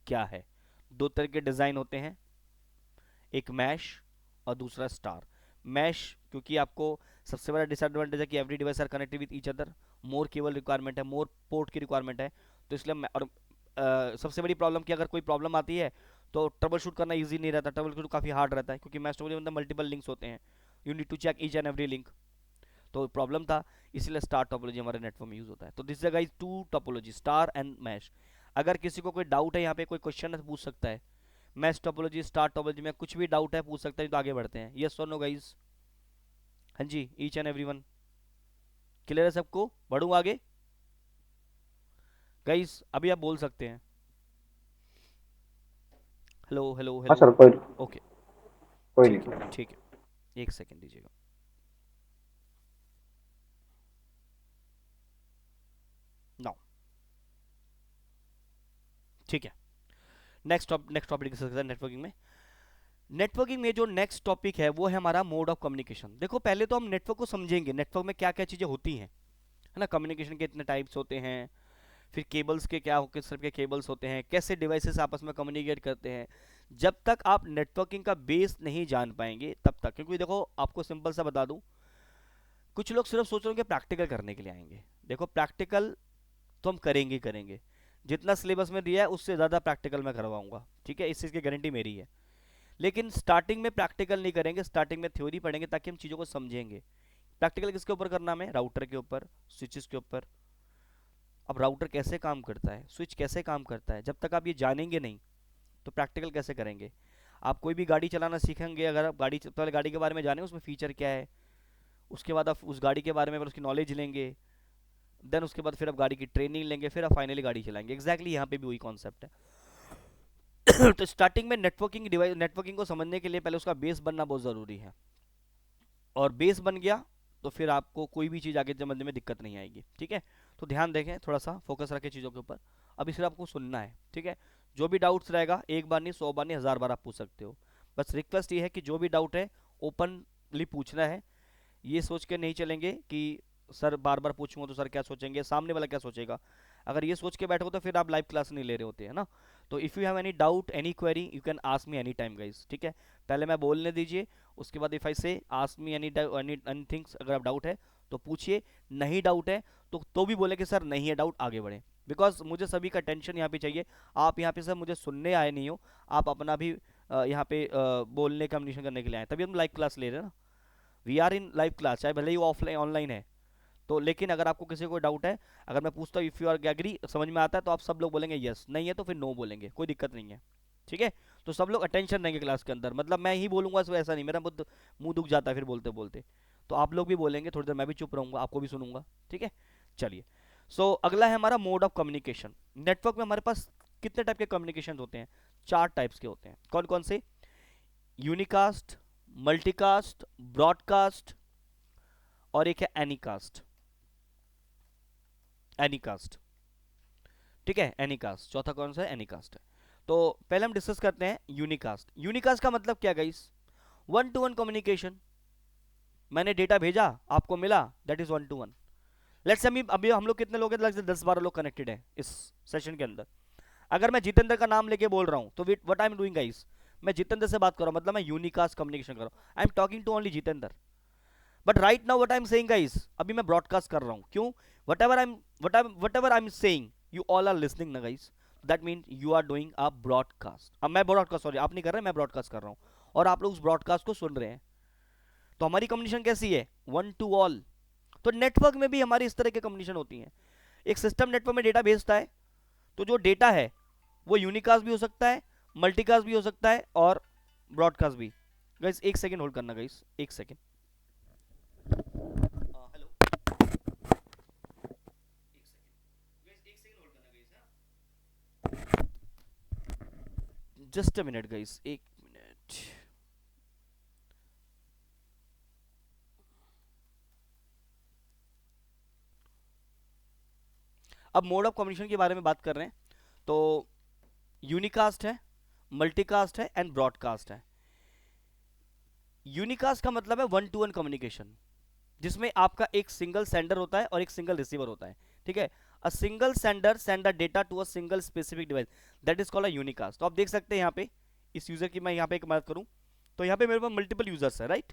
क्या है? दो तरह के डिजाइन होते हैं, एक मैश और दूसरा स्टार। मैश क्योंकि आपको सबसे बड़ा डिसएडवांटेज है कि every device are connected with each other, more cable requirement है, मोर पोर्ट की रिक्वायरमेंट है, तो इसलिए और सबसे बड़ी प्रॉब्लम की अगर कोई प्रॉब्लम आती है तो ट्रबल शूट करना इजी नहीं रहता, ट्रबल शूट काफ़ी हार्ड रहता है, क्योंकि मैश टोपोलॉजी में मल्टीपल लिंक्स होते हैं, you need to check each and every link, तो प्रॉब्लम था, इसलिए स्टार टोपोलॉजी हमारे नेटवर्क में यूज होता है। तो this is guys two topology, star and mesh. अगर किसी को कोई डाउट है यहाँ पे, कोई क्वेश्चन है तो पूछ सकता है, मैश टोपोलॉजी स्टार टोपोलॉजी में कुछ भी डाउट है पूछ सकता है, तो आगे बढ़ते हैं। यस और नो गाइस? हाँ जी, ईच एंड एवरीवन क्लियर है सबको? बढ़ूँ आगे गाइस? अभी आप बोल सकते हैं। हेलो हेलो हाँ हेलो। सर, ओके, कोई ठीक है नहीं। ठीक है, एक सेकंड दीजिएगा। नाउ ठीक है, नेक्स्ट टॉपिक डिस्कस करते हैं नेटवर्किंग में। नेटवर्किंग में जो नेक्स्ट टॉपिक है वो है हमारा मोड ऑफ कम्युनिकेशन। देखो पहले तो हम नेटवर्क को समझेंगे, नेटवर्क में क्या क्या चीज़ें होती हैं, है ना, कम्युनिकेशन के इतने टाइप्स होते हैं, फिर केबल्स के क्या, किस तरह के केबल्स होते हैं, कैसे डिवाइसेस आपस में कम्युनिकेट करते हैं। जब तक आप नेटवर्किंग का बेस नहीं जान पाएंगे तब तक, क्योंकि देखो आपको सिंपल सा बता दूं, कुछ लोग सिर्फ सोच रहे हो कि प्रैक्टिकल करने के लिए आएंगे। देखो प्रैक्टिकल तो हम करेंगे ही करेंगे, जितना सिलेबस में दिया है उससे ज़्यादा प्रैक्टिकल मैं करवाऊंगा, ठीक है, इस चीज़ की गारंटी मेरी है। लेकिन स्टार्टिंग में प्रैक्टिकल नहीं करेंगे, स्टार्टिंग में थ्योरी पढ़ेंगे ताकि हम चीज़ों को समझेंगे। प्रैक्टिकल किसके ऊपर करना हमें? राउटर के ऊपर, स्विचेस के ऊपर। अब राउटर कैसे काम करता है, स्विच कैसे काम करता है, जब तक आप ये जानेंगे नहीं तो प्रैक्टिकल कैसे करेंगे? आप कोई भी गाड़ी चलाना सीखेंगे, अगर आप पहले गाड़ी के बारे में जाने उसमें फीचर क्या है, उसके बाद आप उस गाड़ी के बारे में उसकी नॉलेज लेंगे, देन उसके बाद फिर आप गाड़ी की ट्रेनिंग लेंगे, फिर आप फाइनली गाड़ी चलाएंगे। एग्जैक्टली यहाँ पे भी वही कॉन्सेप्ट है। तो स्टार्टिंग में नेटवर्किंग डिवाइस, नेटवर्किंग को समझने के लिए पहले उसका बेस बनना बहुत ज़रूरी है, और बेस बन गया तो फिर आपको कोई भी चीज़ आगे समझने में दिक्कत नहीं आएगी। ठीक है, तो ध्यान देखें, थोड़ा सा फोकस रखें चीज़ों के ऊपर। अभी सिर्फ आपको सुनना है, ठीक है? जो भी डाउट्स रहेगा, एक बार नहीं, 100 बार नहीं, 1000 बार आप पूछ सकते हो। बस रिक्वेस्ट ये है कि जो भी डाउट है ओपनली पूछना है, ये सोच के नहीं चलेंगे कि सर बार बार पूछूंगा तो सर क्या सोचेंगे, सामने वाला क्या सोचेगा। अगर ये सोच के बैठो तो फिर आप लाइव क्लास नहीं ले रहे होते, है ना? तो if you have any doubt, any query, you can ask me any time guys, ठीक है? पहले मैं बोलने दीजिए, उसके बाद इफ़ आई से ask me any any things, अगर आप डाउट है तो पूछिए, नहीं डाउट है तो भी बोले कि सर नहीं है डाउट, आगे बढ़े। बिकॉज मुझे सभी का टेंशन यहाँ पे चाहिए। आप यहाँ पे सर मुझे सुनने आए नहीं हो, आप अपना भी यहाँ पे बोलने का कम्युनिकेशन करने के लिए आए, तभी हम लाइव क्लास ले रहे हैं ना। We are in live class, चाहे भले ही वो ऑफलाइन ऑनलाइन है। तो लेकिन अगर आपको किसी को डाउट है, अगर मैं पूछता हूँ इफ़ यू आर एग्री, समझ में आता है, तो आप सब लोग बोलेंगे यस, नहीं है तो फिर नो बोलेंगे, कोई दिक्कत नहीं है, ठीक है? तो सब लोग अटेंशन देंगे क्लास के अंदर, मतलब मैं ही बोलूंगा सो ऐसा नहीं, मेरा मुंह दुख जाता है फिर बोलते बोलते। तो आप लोग भी बोलेंगे, थोड़ी देर मैं भी चुप रहूंगा, आपको भी सुनूंगा, ठीक है? चलिए, सो अगला है हमारा मोड ऑफ कम्युनिकेशन। नेटवर्क में हमारे पास कितने टाइप के कम्युनिकेशन होते हैं? 4 टाइप्स के होते हैं। कौन कौन से? यूनिकास्ट, मल्टीकास्ट, ब्रॉडकास्ट, और एक है एनीकास्ट। एनीकास्ट, ठीक है, एनीकास्ट। चौथा कौन सा है? एनीकास्ट है। तो पहले हम डिस्कस करते हैं यूनिकास्ट। यूनिकास्ट का मतलब क्या guys? One two one communication. मैंने डेटा भेजा, आपको मिला, that is 1 to 1। Let's say अभी हम लोग कितने लोग हैं, लगभग 10-12 लोग कनेक्टेड हैं इस सेशन के अंदर। अगर मैं जितेंद्र का नाम लेके बोल रहा हूँ तो what I am doing guys, मैं जितेंद्र से बात कर रहा हूँ, मतलब मैं यूनिकास्ट कम्युनिकेशन कर रहा हूँ, I am talking to only Jitendra. But right now what I am saying guys, अभी मैं ब्रॉडकास्ट कर रहा हूँ, क्यों? Whatever I am saying you all are listening ना guys, that mean you are doing a broadcast. अब मैं broadcast, sorry आप नहीं कर रहे, मैं ब्रॉडकास्ट कर रहा हूँ और आप लोग उस ब्रॉडकास्ट को सुन रहे हैं। तो हमारी कम्युनिकेशन कैसी है? 1 to all। तो नेटवर्क में भी हमारी इस तरह की कम्युनिकेशन होती है। एक सिस्टम नेटवर्क में डेटा भेजता है, तो जो डेटा है वो यूनिकास्ट भी हो सकता है, मल्टीकास्ट भी हो सकता है और ब्रॉडकास्ट भी। गाइस एक सेकंड होल्ड करना गाइस, एक सेकंड। हेलो, एक सेकंड गाइस, एक सेकंड होल्ड करना guys, just a minute guys, एक मिनट। अब मोड ऑफ कम्युनिकेशन के बारे में बात कर रहे हैं, तो यूनिकास्ट है, मल्टीकास्ट है एंड ब्रॉडकास्ट है। यूनिकास्ट का मतलब है 1 to 1 कम्युनिकेशन, जिसमें आपका एक सिंगल सेंडर होता है और एक सिंगल रिसीवर होता है, ठीक है। A single sender send the data to a single specific device, that is called a unicast. तो आप देख सकते हैं यहाँ पे इस यूजर की मैं यहाँ पे एक बात करूँ, तो यहाँ पे मेरे पास मल्टीपल यूजर्स है, राइट।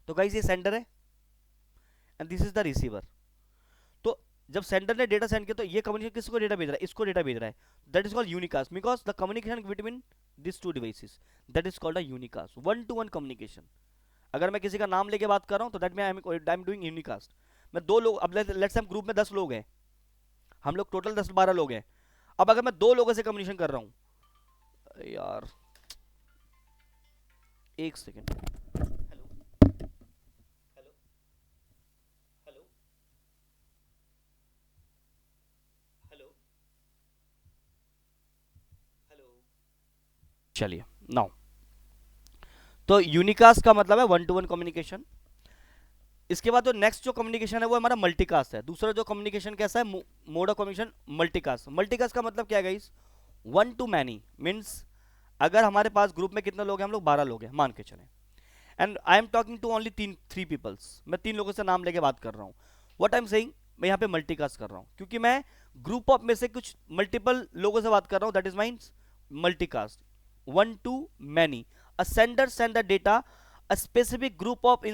तो गाइस ये सेंडर है and this is the receiver. तो जब सेंडर ने डेटा सेंड किया तो ये कम्युनिकेशन किसको डेटा भेज रहा है? इसको डेटा भेज रहा है, that is called unicast, because the communication between this two devices, that is called a unicast, 1 to 1 communication. अगर मैं किसी का नाम लेके बात कर रहा हूँ तो that mean I am doing unicast. मैं दो लोग, अब लेट्स हम ग्रुप में 10 लोग हैं, हम लोग टोटल 10-12 लोग हैं। अब अगर मैं दो लोगों से कम्युनिकेशन कर रहा हूँ, यार एक second, hello hello hello hello hello, चलिए नाउ, तो यूनिकास्ट का मतलब है 1 to 1 कम्युनिकेशन। इसके बाद जो नेक्स्ट जो कम्युनिकेशन है वो हमारा मल्टीकास्ट है। दूसरा जो कम्युनिकेशन कैसा है, mode of communication multicast. Multicast का मतलब क्या है गाइस? 1 to many मीन्स अगर हमारे पास ग्रुप में कितने लोग हैं, हम लोग 12 लोग हैं मान के चलें, and I am talking to only 3 peoples, मैं 3 लोगों से नाम लेके बात कर रहा हूँ। व्हाट आई एम सेइंग, मैं यहाँ पे मल्टीकास्ट कर रहा हूँ क्योंकि मैं ग्रुप ऑफ में से कुछ मल्टीपल लोगों से बात कर रहा हूँ, that is means multicast. 1 to many, a sender send the data a specific group of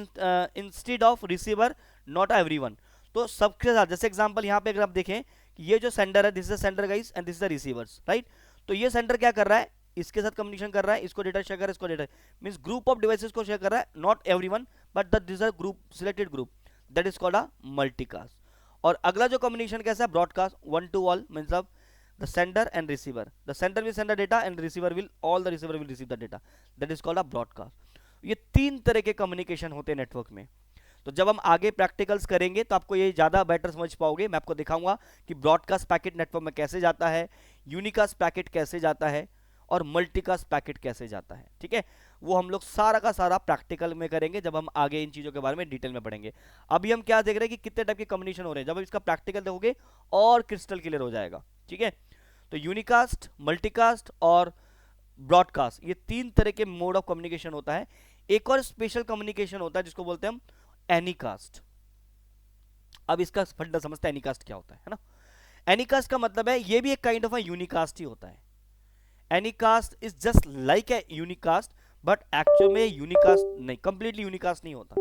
instead of receiver, not everyone। तो सबके साथ, जैसे एग्जांपल यहाँ पे अगर आप देखें कि ये जो सेंडर है, this is the sender guys and this is the receivers, right. तो ये सेंडर क्या कर रहा है, इसके साथ कम्युनिकेशन कर रहा है, इसको डेटा शेयर कर रहा है, इसको data means group of devices को शेयर कर रहा है, not everyone but the this group, selected group, that is called a multicast. और अगला जो कम्युनिकेशन कैसा है, broadcast, 1 to all means of the sender and receiver, the sender will send the data and receiver will, all the receiver will receive the data, that is called a broadcast। ये 3 तरह के communication होते हैं network में। तो जब हम आगे प्रैक्टिकल्स करेंगे तो आपको ये ज़्यादा बेटर समझ पाओगे। मैं आपको दिखाऊंगा कि ब्रॉडकास्ट पैकेट नेटवर्क में कैसे जाता है, यूनिकास्ट पैकेट कैसे जाता है और मल्टीकास्ट पैकेट कैसे जाता है, ठीक है। वो हम लोग सारा का सारा प्रैक्टिकल में करेंगे जब हम आगे इन चीज़ों के बारे में डिटेल में पढ़ेंगे। अभी हम क्या देख रहे हैं कि कितने टाइप के कम्युनिकेशन हो रहे हैं, जब इसका प्रैक्टिकल देखोगे और क्रिस्टल क्लियर हो जाएगा, ठीक है। तो यूनिकास्ट, मल्टीकास्ट और ब्रॉडकास्ट, ये 3 तरह के मोड ऑफ कम्युनिकेशन होता है। एक और स्पेशल कम्युनिकेशन होता है जिसको बोलते हैं हम एनीकास्ट। अब इसका फंडा समझते हैं एनीकास्ट क्या होता है ना। एनीकास्ट का मतलब है ये भी एक काइंड ऑफ अ यूनिकास्ट ही होता है। Anycast is just like a unicast but actual में यूनिकास्ट नहीं, कंप्लीटली यूनिकास्ट नहीं होता।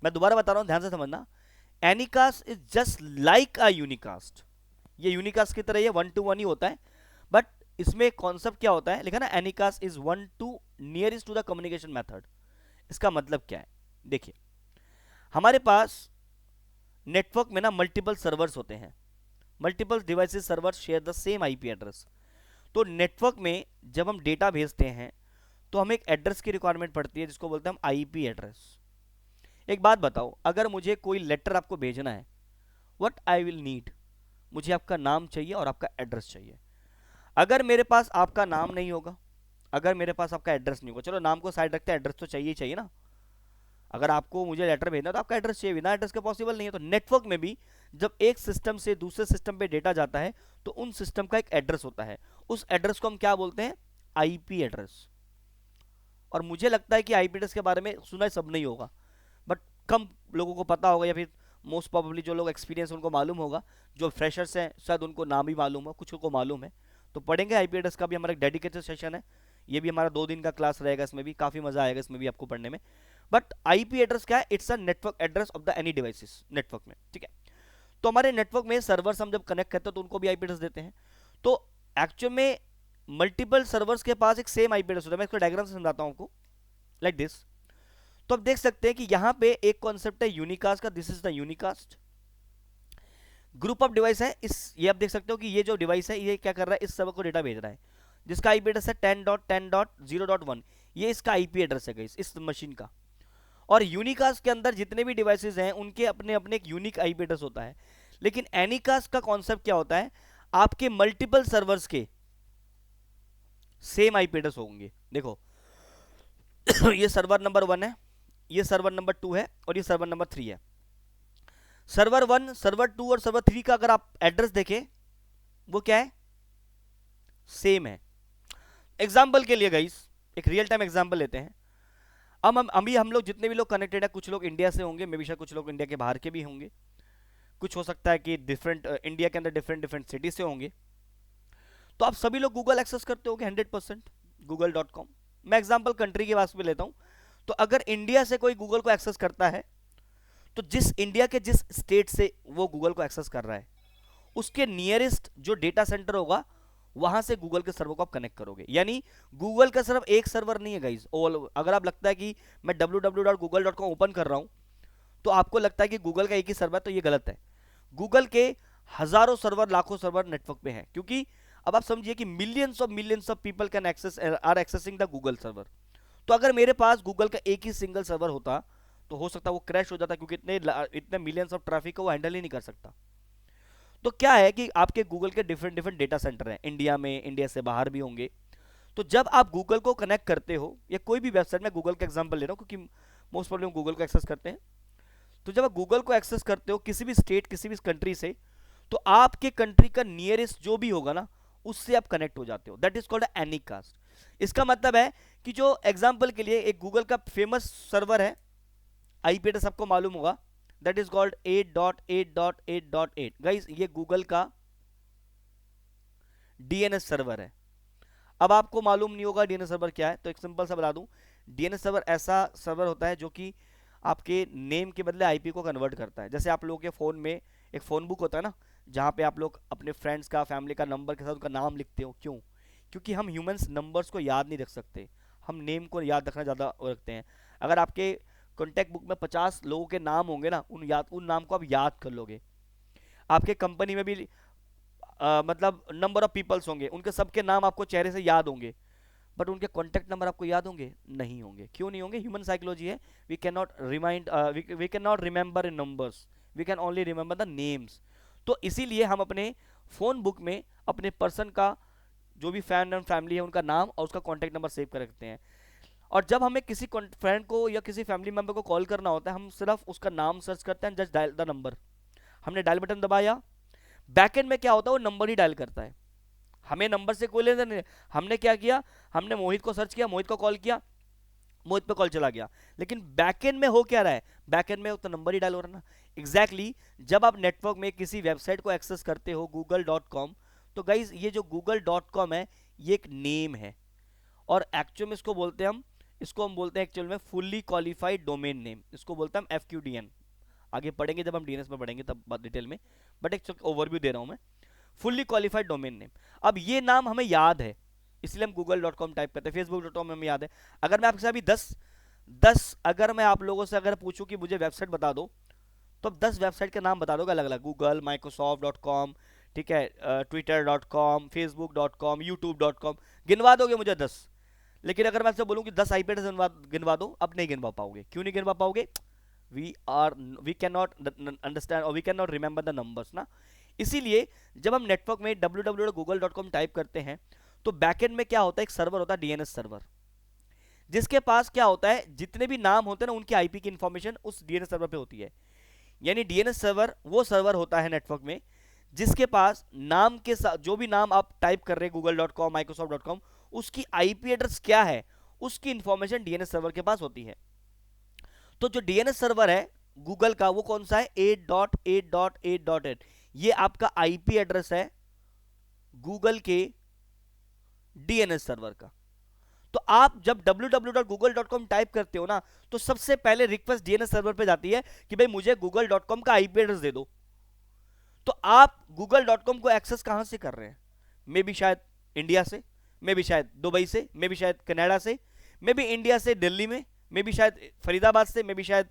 मैं दोबारा बता रहा हूं, ध्यान से समझना। Anycast is just like a unicast, ये यूनिकास्ट की तरह ये 1 to 1 ही होता है, बट इसमें कॉन्सेप्ट क्या होता है, लिखा ना anycast is 1 to nearest to the communication method. इसका मतलब क्या है, देखिए हमारे पास नेटवर्क में ना मल्टीपल सर्वर्स होते हैं, multiple devices servers share the same IP address. तो नेटवर्क में जब हम डेटा भेजते हैं तो हमें एक एड्रेस की रिक्वायरमेंट पड़ती है जिसको बोलते हैं हम आईपी एड्रेस। एक बात बताओ, अगर मुझे कोई लेटर आपको भेजना है, व्हाट आई विल नीड, मुझे आपका नाम चाहिए और आपका एड्रेस चाहिए। अगर मेरे पास आपका नाम नहीं होगा, अगर मेरे पास आपका एड्रेस नहीं होगा, चलो नाम को साइड रखते हैं, एड्रेस तो चाहिए ही चाहिए ना। अगर आपको मुझे लेटर भेजना है तो आपका एड्रेस चाहिए, बिना एड्रेस के पॉसिबल नहीं है। तो नेटवर्क में भी जब एक सिस्टम से दूसरे सिस्टम पे डेटा जाता है तो उन सिस्टम का एक एड्रेस होता है, उस एड्रेस को हम क्या बोलते हैं, आईपी एड्रेस। और मुझे लगता है कि आईपी एड्रेस के बारे में सुना सब नहीं होगा, बट कम लोगों को पता होगा, या फिर मोस्ट प्रोबेबली जो लोग एक्सपीरियंस उनको मालूम होगा, जो फ्रेशर्स हैं शायद उनको नाम ही मालूम हो, कुछ को मालूम है। तो पढ़ेंगे आईपी एड्रेस का भी, हमारा एक डेडिकेटेड सेशन है, ये भी हमारा 2 दिन का क्लास रहेगा, इसमें भी काफ़ी मजा आएगा इसमें भी आपको पढ़ने में। बट आईपी एड्रेस क्या है, it's a network address of the any devices network में, ठीक है। तो हमारे नेटवर्क में सर्वर्स हम जब कनेक्ट करते हैं तो उनको भी आईपी एड्रेस देते हैं। तो एक्चुअल में मल्टीपल सर्वर्स के पास एक सेम आईपी एड्रेस होता है। मैं इसको डायग्राम से समझाता हूं आपको, लाइक दिस। तो आप देख सकते हैं कि यहां पे एक कॉन्सेप्ट है यूनिकास्ट का, this is the unicast group of device है। इस ये आप देख सकते हो कि ये जो डिवाइस है ये क्या कर रहा है, इस सर्वर को डेटा भेज रहा है, जिसका आईपी एड्रेस है 10.10.0.1। ये इसका आईपी एड्रेस है गाइस, इस मशीन का। और यूनिकास्ट के अंदर जितने भी डिवाइसेस हैं उनके अपने अपने एक यूनिक आईपी एड्रेस होता है। लेकिन एनीकास्ट का कॉन्सेप्ट क्या होता है, आपके मल्टीपल सर्वर्स के सेम आईपी एड्रेस होंगे। देखो ये सर्वर नंबर 1 है, ये सर्वर नंबर 2 है, और ये सर्वर नंबर 3 है। सर्वर 1, सर्वर 2 और सर्वर 3 का अगर आप एड्रेस देखें, वो क्या है, सेम है। एग्जाम्पल के लिए गाइस एक रियल टाइम एग्जाम्पल लेते हैं। अब अभी हम लोग जितने भी लोग कनेक्टेड है, कुछ लोग इंडिया से होंगे, मे बी शायद कुछ लोग इंडिया के बाहर के भी होंगे, कुछ हो सकता है कि डिफरेंट इंडिया के अंदर डिफरेंट डिफरेंट सिटी से होंगे। तो आप सभी लोग गूगल एक्सेस करते होंगे 100% google.com। मैं एग्जांपल कंट्री के वास्ते लेता हूं। तो अगर इंडिया से कोई गूगल को एक्सेस करता है, तो जिस इंडिया के जिस स्टेट से वो गूगल को एक्सेस कर रहा है, उसके नियरेस्ट जो डेटा सेंटर होगा, वहां से गूगल के सर्वर को आप कनेक्ट करोगे। यानी गूगल का सिर्फ एक सर्वर नहीं है गाइस। अगर आप लगता है कि मैं www.google.com ओपन कर रहा हूं तो आपको लगता है कि गूगल का एक ही सर्वर, तो ये गलत है। गूगल के हजारों सर्वर, लाखों सर्वर नेटवर्क पे हैं, क्योंकि अब आप समझिए कि millions of people can access are accessing the Google server. तो अगर मेरे पास गूगल का एक ही सिंगल सर्वर होता तो हो सकता है वो क्रैश हो जाता, क्योंकि इतने मिलियंस ऑफ ट्रैफिक को वो हैंडल ही नहीं कर सकता। तो क्या है कि आपके गूगल के डिफरेंट डिफरेंट डेटा सेंटर हैं इंडिया में, इंडिया से बाहर भी होंगे। तो जब आप गूगल को कनेक्ट करते हो, या कोई भी वेबसाइट में, गूगल का एग्जांपल ले रहा हूं क्योंकि मोस्ट प्रॉब्लम गूगल को एक्सेस करते हैं। तो जब आप गूगल को एक्सेस करते हो किसी भी स्टेट, किसी भी कंट्री से, तो आपके कंट्री का नियरेस्ट जो भी होगा ना, उससे आप कनेक्ट हो जाते हो। That is called Anycast. इसका मतलब है कि जो एग्जांपल के लिए एक गूगल का फेमस सर्वर है, आईपी एड्रेस आपको मालूम होगा, दैट इज कॉल्ड 8.8.8.8। गाइस ये गूगल का डीएनएस सर्वर है। अब आपको मालूम नहीं होगा डीएनएस सर्वर क्या है, तो एक सिंपल सा बता दूं, डीएनएस सर्वर ऐसा सर्वर होता है जो कि आपके नेम के बदले आईपी को कन्वर्ट करता है। जैसे आप लोगों के फ़ोन में एक फ़ोन बुक होता है ना, जहाँ पे आप लोग अपने फ्रेंड्स का, फैमिली का नंबर के साथ उनका नाम लिखते हो। क्यों? क्योंकि हम ह्यूमंस नंबर्स को याद नहीं रख सकते, हम नेम को याद रखना ज़्यादा रखते हैं। अगर आपके कॉन्टैक्ट बुक में 50 लोगों के नाम होंगे ना, उन नाम को आप याद कर लोगे। आपके कंपनी में भी मतलब नंबर ऑफ पीपल्स होंगे, उनके सबके नाम आपको चेहरे से याद होंगे, बट उनके कॉन्टैक्ट नंबर आपको याद होंगे? नहीं होंगे। क्यों नहीं होंगे? ह्यूमन साइकोलॉजी है, we can not remind, we can not remember in numbers, we can only remember the names. तो इसीलिए हम अपने फोन बुक में अपने पर्सन का, जो भी फैन एंड फैमिली है, उनका नाम और उसका कॉन्टैक्ट नंबर सेव कर रखते हैं। और जब हमें किसी फ्रेंड को या किसी फैमिली मेंबर को कॉल करना होता है, हम सिर्फ उसका नाम सर्च करते हैं, जस्ट डायल द नंबर। हमने डायल बटन दबाया, बैकएंड में क्या होता है, वो नंबर ही डायल करता है, हमें नंबर से कोई लेना नहीं। हमने क्या किया, हमने मोहित को सर्च किया, मोहित को कॉल किया, मोहित पे कॉल चला गया। लेकिन बैकएंड में हो क्या रहा है, बैकएंड में तो नंबर ही डायल हो रहा है ना। एग्जैक्टली जब आप नेटवर्क में किसी वेबसाइट को एक्सेस करते हो google.com, तो गाइज ये जो google.com है, ये एक नेम है, और एक्चुअल में इसको हम बोलते हैं एक्चुअल में फुल्ली क्वालिफाइड डोमेन नेम। इसको बोलते हैं हम FQDN। आगे पढ़ेंगे जब हम डीएनएस में पढ़ेंगे तब डिटेल में, बट एक ओवरव्यू दे रहा हूं मैं। Fully qualified domain name. अब ये नाम हमें याद है, इसलिए हम google.com टाइप करते हैं, facebook.com में हमें याद है। अगर मैं आपसे अभी 10 अगर मैं आप लोगों से अगर पूछूं कि मुझे वेबसाइट बता दो, तो अब 10 वेबसाइट के नाम बता दोगे अलग अलग, गूगल, माइक्रोसॉफ्ट.com, ठीक है, twitter.com, facebook.com, youtube.com, गिनवा दोगे मुझे 10। लेकिन अगर मैं आपसे बोलूं कि 10 आईपी एड्रेस गिनवा दो, अब नहीं गिनवा पाओगे। क्यों नहीं गिनवा पाओगे? वी कैन नॉट अंडरस्टैंड और we can not remember the numbers ना। इसीलिए जब हम नेटवर्क में www.google.com टाइप करते हैं, तो बैकएंड में क्या होता है, एक सर्वर होता है डीएनएस सर्वर, जिसके पास क्या होता है, जितने भी नाम होते हैं ना, उनकी आईपी की इंफॉर्मेशन उस डीएनएस सर्वर पे होती है। यानी डीएनएस सर्वर वो सर्वर होता है नेटवर्क में, जिसके पास नाम के साथ जो भी नाम आप टाइप कर रहे हैं google.com, microsoft.com, उसकी आईपी एड्रेस क्या है, उसकी इंफॉर्मेशन डीएनएस सर्वर के पास होती है। तो जो डीएनएस सर्वर है गूगल का वो कौन सा है, 8.8.8.8, ये आपका आईपी एड्रेस है गूगल के डीएनएस सर्वर का। तो आप जब www.google.com टाइप करते हो ना, तो सबसे पहले रिक्वेस्ट डीएनएस सर्वर पे जाती है कि भाई मुझे google.com का आईपी एड्रेस दे दो। तो आप google.com को एक्सेस कहां से कर रहे हैं, मे भी शायद इंडिया से, मे भी शायद दुबई से, मे भी शायद कनाडा से, मे भी इंडिया से दिल्ली में, मे भी शायद फरीदाबाद से, मे भी शायद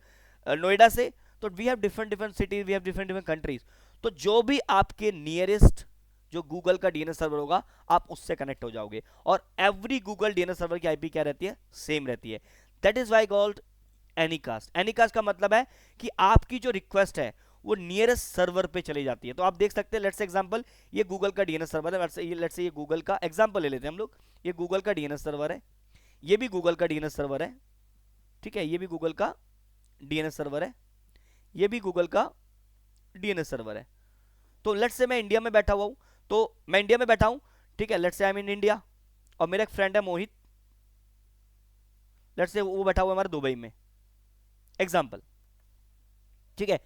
नोएडा से। तो we have different different cities, we have different different countries. तो जो भी आपके नियरेस्ट जो गूगल का डीएनएस सर्वर होगा आप उससे कनेक्ट हो जाओगे, और एवरी गूगल डीएनएस सर्वर की आईपी क्या रहती है, सेम रहती है। That is why called anycast. Anycast का मतलब है कि आपकी जो रिक्वेस्ट है वो नियरेस्ट सर्वर पे चली जाती है। तो आप देख सकते हैं, लेट्स एग्जांपल ये गूगल का डीएनएस सर्वर है, लेट्स से ये गूगल का एग्जांपल ले लेते हैं हम लोग। ये गूगल का डीएनएस सर्वर है, ये भी गूगल का डीएनएस सर्वर है, ठीक है, ये भी गूगल का डीएनएस सर्वर है, ये भी गूगल का डीएनएस सर्वर है। तो लेट्स से मैं इंडिया में बैठा हुआ हूं, तो मैं इंडिया में बैठा हूं, ठीक है, let's say I M in India, और मेरा एक फ्रेंड है मोहित, लेट्स से वो बैठा हुआ हमारा दुबई में, एग्जांपल, ठीक है।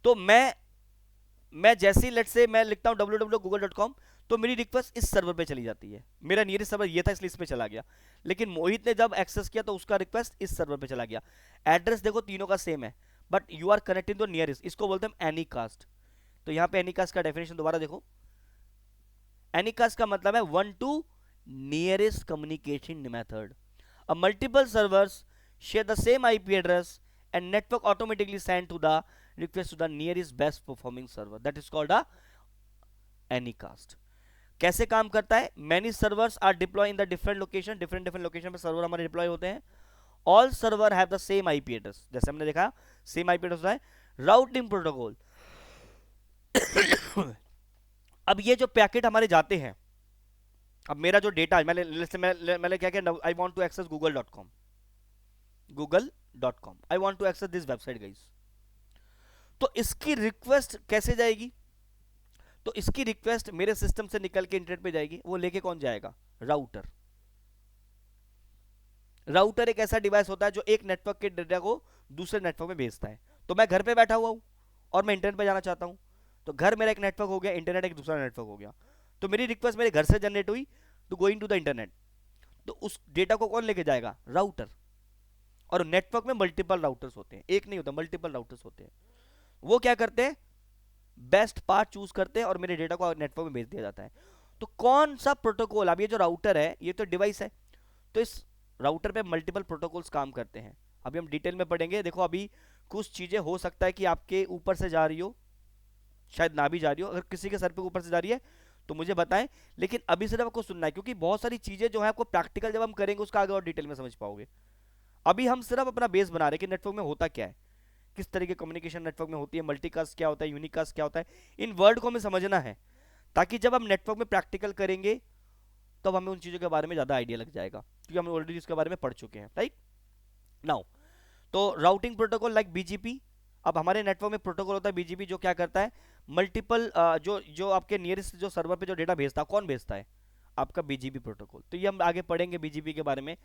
तो मैं जैसे ही लेट्स से मैं लिखता हूं www.google.com, तो मेरी रिक्वेस्ट इस सर्वर पे चली जाती है। मेरा नियरेस्ट सर्वर ये था इसलिए इस पे चला गया, लेकिन मोहित ने जब एक्सेस किया तो उसका रिक्वेस्ट इस सर्वर पे चला गया। एड्रेस देखो तीनों का सेम है, but you are connecting the nearest, इसको बोलते हैं एनीकास्ट। तो यहां पे एनीकास्ट का डेफिनेशन दोबारा देखो, एनीकास्ट का मतलब है one to nearest communication method. A multiple servers share the same IP address and network automatically send to the request to the nearest best performing server. That is called a Anycast. कैसे काम करता है, many servers are deployed in the different location, different location पे server हमारे deploy होते हैं। All server have the same IP address, जैसे हमने देखा same IP address होता है। Routing protocol, अब ये जो पैकेट हमारे जाते हैं, अब मेरा जो डेटा है, मैंने क्या किया, I want to access google.com, I want to access this website guys. तो इसकी रिक्वेस्ट कैसे जाएगी, तो इसकी रिक्वेस्ट मेरे सिस्टम से निकल के इंटरनेट पे जाएगी। वो लेके कौन जाएगा, राउटर। राउटर एक ऐसा डिवाइस होता है जो एक नेटवर्क के डेटा को दूसरे नेटवर्क में भेजता है। तो मैं घर पे बैठा हुआ हूं और मैं इंटरनेट पे जाना चाहता हूं, तो घर मेरा एक नेटवर्क हो गया, इंटरनेट एक दूसरा नेटवर्क हो गया। तो मेरी रिक्वेस्ट मेरे घर से जनरेट हुई to going to the internet, तो उस डेटा को कौन लेके जाएगा, राउटर। और नेटवर्क में मल्टीपल राउटर्स होते हैं, एक नहीं होता, मल्टीपल राउटर्स होते हैं। वो क्या करते हैं, बेस्ट पार्ट चूज करते हैं और मेरे डेटा को नेटवर्क में भेज दिया जाता है। तो कौन सा प्रोटोकॉल, अब ये जो राउटर है ये तो डिवाइस है, तो इस राउटर पे मल्टीपल प्रोटोकॉल्स काम करते हैं। अभी हम डिटेल में पढ़ेंगे। देखो अभी कुछ चीजें हो सकता है कि आपके ऊपर से जा रही हो, शायद ना भी जा रही हो। अगर किसी के सर पे ऊपर से जा रही है तो मुझे बताएं, लेकिन अभी सिर्फ आपको सुनना है, क्योंकि बहुत सारी चीजें जो है आपको प्रैक्टिकल जब हम करेंगे उसका आगे और डिटेल में समझ पाओगे। अभी हम सिर्फ अपना बेस बना रहे हैं कि नेटवर्क में होता क्या है, किस तरीके कम्युनिकेशन नेटवर्क में होती है, मल्टीकास्ट क्या होता है, यूनिकास्ट क्या होता है, इन वर्ड को हमें समझना है, ताकि जब हम नेटवर्क में प्रैक्टिकल करेंगे तब तो हमें उन चीजों के बारे में ज्यादा आइडिया लग जाएगा, क्योंकि हम ऑलरेडी इसके बारे में पढ़ चुके हैं, राइट। नाउ तो राउटिंग प्रोटोकॉल लाइक बीजीपी, अब हमारे नेटवर्क में प्रोटोकॉल होता है बीजीपी, जो क्या करता है, मल्टीपल जो जो आपके नियरेस्ट जो सर्वर पे जो डेटा भेजता है, कौन भेजता है, आपका बीजीपी प्रोटोकॉल। तो ये हम आगे पढ़ेंगे बीजीपी के बारे में।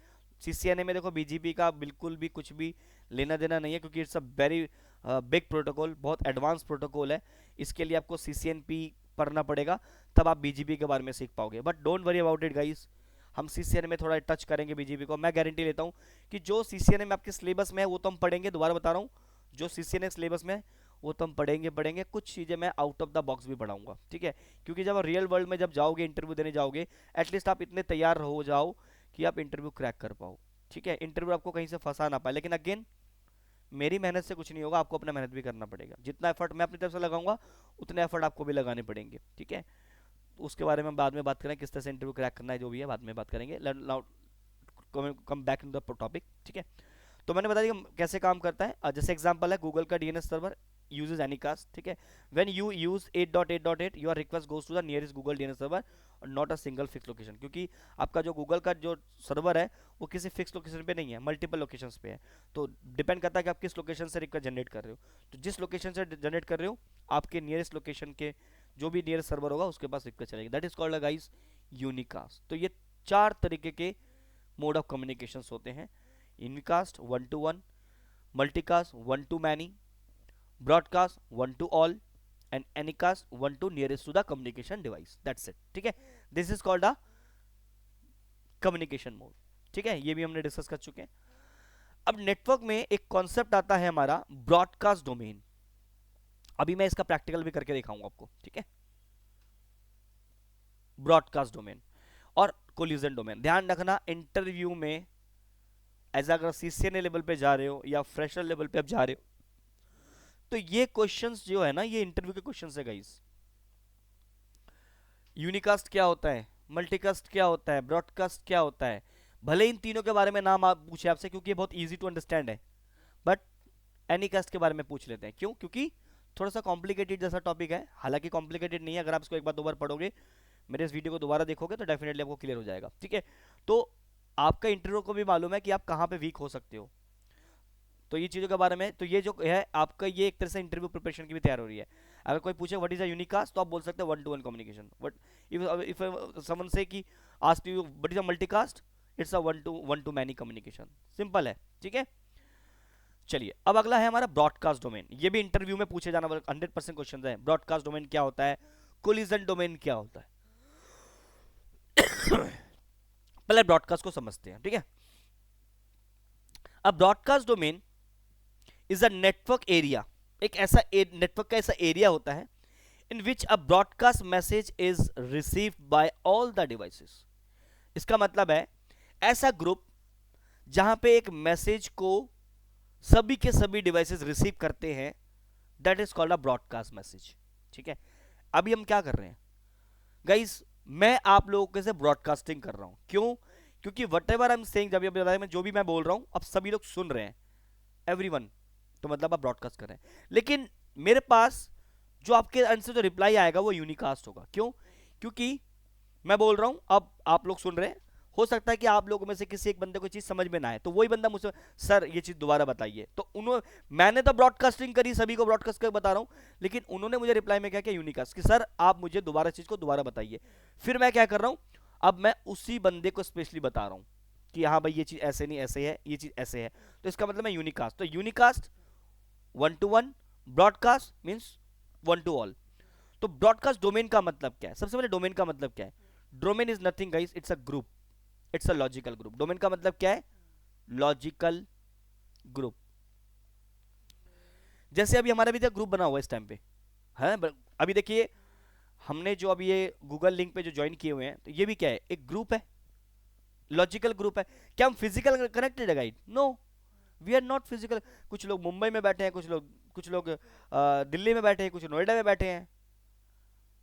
सीसीएनए में देखो बीजीपी का बिल्कुल भी कुछ भी लेना देना नहीं है, क्योंकि it's a very big protocol, बहुत एडवांस प्रोटोकॉल है। इसके लिए आपको सीसीएनपी पढ़ना पड़ेगा, तब आप बीजीपी के बारे में सीख पाओगे। But don't worry about it guys, हम सीसीएनए में थोड़ा टच करेंगे बीजीपी को। मैं गारंटी लेता हूँ कि जो सीसीएनए में आपके सिलेबस में है वो तो हम पढ़ेंगे, दोबारा बता रहा हूँ, जो सीसीएनए सिलेबस में वो तो हम पढ़ेंगे। कुछ चीज़ें मैं आउट ऑफ द बॉक्स भी पढ़ाऊंगा, ठीक है, क्योंकि जब रियल वर्ल्ड में जब जाओगे, इंटरव्यू देने जाओगे, एटलीस्ट आप इतने तैयार हो जाओ कि आप इंटरव्यू क्रैक कर पाओ, ठीक है। इंटरव्यू आपको कहीं से फंसा ना पाए। लेकिन अगेन मेरी मेहनत से कुछ नहीं होगा, आपको अपना मेहनत भी करना पड़ेगा। जितना एफर्ट मैं अपनी तरफ से लगाऊंगा उतने एफर्ट आपको भी लगाने पड़ेंगे, ठीक है। उसके बारे में बाद में बात करें, किस तरह से इंटरव्यू क्रैक करना है, जो भी है बाद में बात करेंगे। Come back in the topic, ठीक है। तो मैंने बता दिया कैसे काम करता है। जैसे एग्जांपल है गूगल का डीएनएस सर्वर uses Anycast, ठीक है। When you use 8.8.8 your request goes to the nearest Google DNS server और not a single fixed location, क्योंकि आपका जो गूगल का जो सर्वर है वो किसी फिक्स लोकेशन पे नहीं है, मल्टीपल लोकेशंस पे है। तो डिपेंड करता है कि आप किस लोकेशन से रिक्वेस्ट जनरेट कर रहे हो। तो जिस लोकेशन से जनरेट कर रहे हो आपके नियरेस्ट लोकेशन के जो भी नियरेस्ट सर्वर होगा उसके पास रिक्वेस्ट चलेगी। That is called guys unicast. तो ये 4 तरीके के मोड ऑफ कम्युनिकेशन होते हैं। Unicast 1 to 1, multicast one to many, broadcast one to all, and anycast one to nearest to the communication device, that's it. ठीक है, this is called a communication mode. ठीक है, ये भी हमने डिस्कस कर चुके हैं। अब नेटवर्क में एक कॉन्सेप्ट आता है हमारा ब्रॉडकास्ट डोमेन। अभी मैं इसका प्रैक्टिकल भी करके दिखाऊंगा आपको। ठीक है, ब्रॉडकास्ट डोमेन और कोलिजन डोमेन। ध्यान रखना, इंटरव्यू में एज अगर सीसीएनए लेवल पे जा रहे हो या फ्रेशर लेवल पे आप जा रहे हो तो ये क्वेश्चंस जो है ना, ये इंटरव्यू के क्वेश्चंस है गाइस। यूनिकास्ट क्या होता है, मल्टीकास्ट क्या होता है, ब्रॉडकास्ट क्या होता है, भले इन तीनों के बारे में नाम आप पूछे आपसे, क्योंकि ये बहुत इजी टू अंडरस्टैंड है, बट एनीकास्ट के बारे में पूछ लेते हैं। क्यों? क्योंकि थोड़ा सा कॉम्प्लिकेटेड जैसा टॉपिक है। हालांकि कॉम्प्लिकेटेड नहीं है, अगर आप इसको एक बार दो बार पढ़ोगे, मेरे इस वीडियो को दोबारा देखोगे तो डेफिनेटली आपको क्लियर हो जाएगा। ठीक है, तो आपका इंटरव्यू को भी मालूम है कि आप कहाँ पे वीक हो सकते हो, तो ये चीज़ों के बारे में, तो ये जो है आपका, ये एक तरह से इंटरव्यू प्रिपरेशन की भी तैयार हो रही है। अगर कोई पूछे व्हाट इज अ यूनिकास्ट, तो आप बोल सकते हैं one two one communication. But if someone से कि ask you what is a multicast, it's a one to many communication. Simple है। ठीक है, चलिए अब अगला है हमारा ब्रॉडकास्ट डोमेन। ये भी इंटरव्यू में पूछे जाने वाले 100% क्वेश्चन है। ब्रॉडकास्ट डोमेन क्या होता है, कोलिजन डोमेन क्या होता है। पहले ब्रॉडकास्ट को समझते हैं। ठीक है, अब broadcast domain is a network area, एक ऐसा नेटवर्क का ऐसा एरिया होता है in which a broadcast message is received by all the devices. इसका मतलब है ऐसा ग्रुप जहां पे एक मैसेज को सभी के सभी डिवाइसेस रिसीव करते हैं, that is called a broadcast message. ठीक है, अभी हम क्या कर रहे हैं गाइस, मैं आप लोगों के से ब्रॉडकास्टिंग कर रहा हूं। क्यों? क्योंकि what ever I am saying, जब बताया मैं जो भी मैं बोल रहा हूं अब सभी लोग सुन रहे हैं, एवरीवन, तो मतलब आप ब्रॉडकास्ट कर रहे हैं। लेकिन मेरे पास जो आपके आंसर जो रिप्लाई आएगा वो यूनिकास्ट होगा। क्यों? क्योंकि मैं बोल रहा हूं, अब आप लोग सुन रहे हैं, हो सकता है कि आप लोगों में से किसी एक बंदे को चीज समझ में ना आए, तो वही बंदा मुझसे सर ये चीज दोबारा बताइए, तो उन्होंने, मैंने तो ब्रॉडकास्टिंग करी, सभी को ब्रॉडकास्ट कर बता रहा हूं, लेकिन उन्होंने मुझे रिप्लाई में क्या किया, यूनिकास्ट, कि सर आप मुझे दोबारा चीज को दोबारा बताइए। फिर मैं क्या कर रहा हूं, अब मैं उसी बंदे को स्पेशली बता रहा हूं कि हाँ भाई ये चीज ऐसे नहीं ऐसे है, ये चीज ऐसे है, तो इसका मतलब मैं यूनिकास्ट। तो unicast one two one, broadcast means one to all. तो ब्रॉडकास्ट डोमेन का मतलब क्या है? सबसे पहले डोमेन का मतलब क्या है? Domain is nothing guys, it's a group, it's a logical group. Domain का मतलब क्या है? Logical group. जैसे अभी हमारा भी ग्रुप बना हुआ है इस टाइम पे है, अभी देखिए हमने जो अभी ये गूगल लिंक पे जो ज्वाइन किए हुए हैं, तो ये भी क्या है, एक ग्रुप है, लॉजिकल ग्रुप है। क्या हम फिजिकल कनेक्टेड है guys? No, we are not physical. कुछ लोग मुंबई में बैठे हैं, कुछ लोग दिल्ली में बैठे हैं, कुछ नोएडा में बैठे हैं,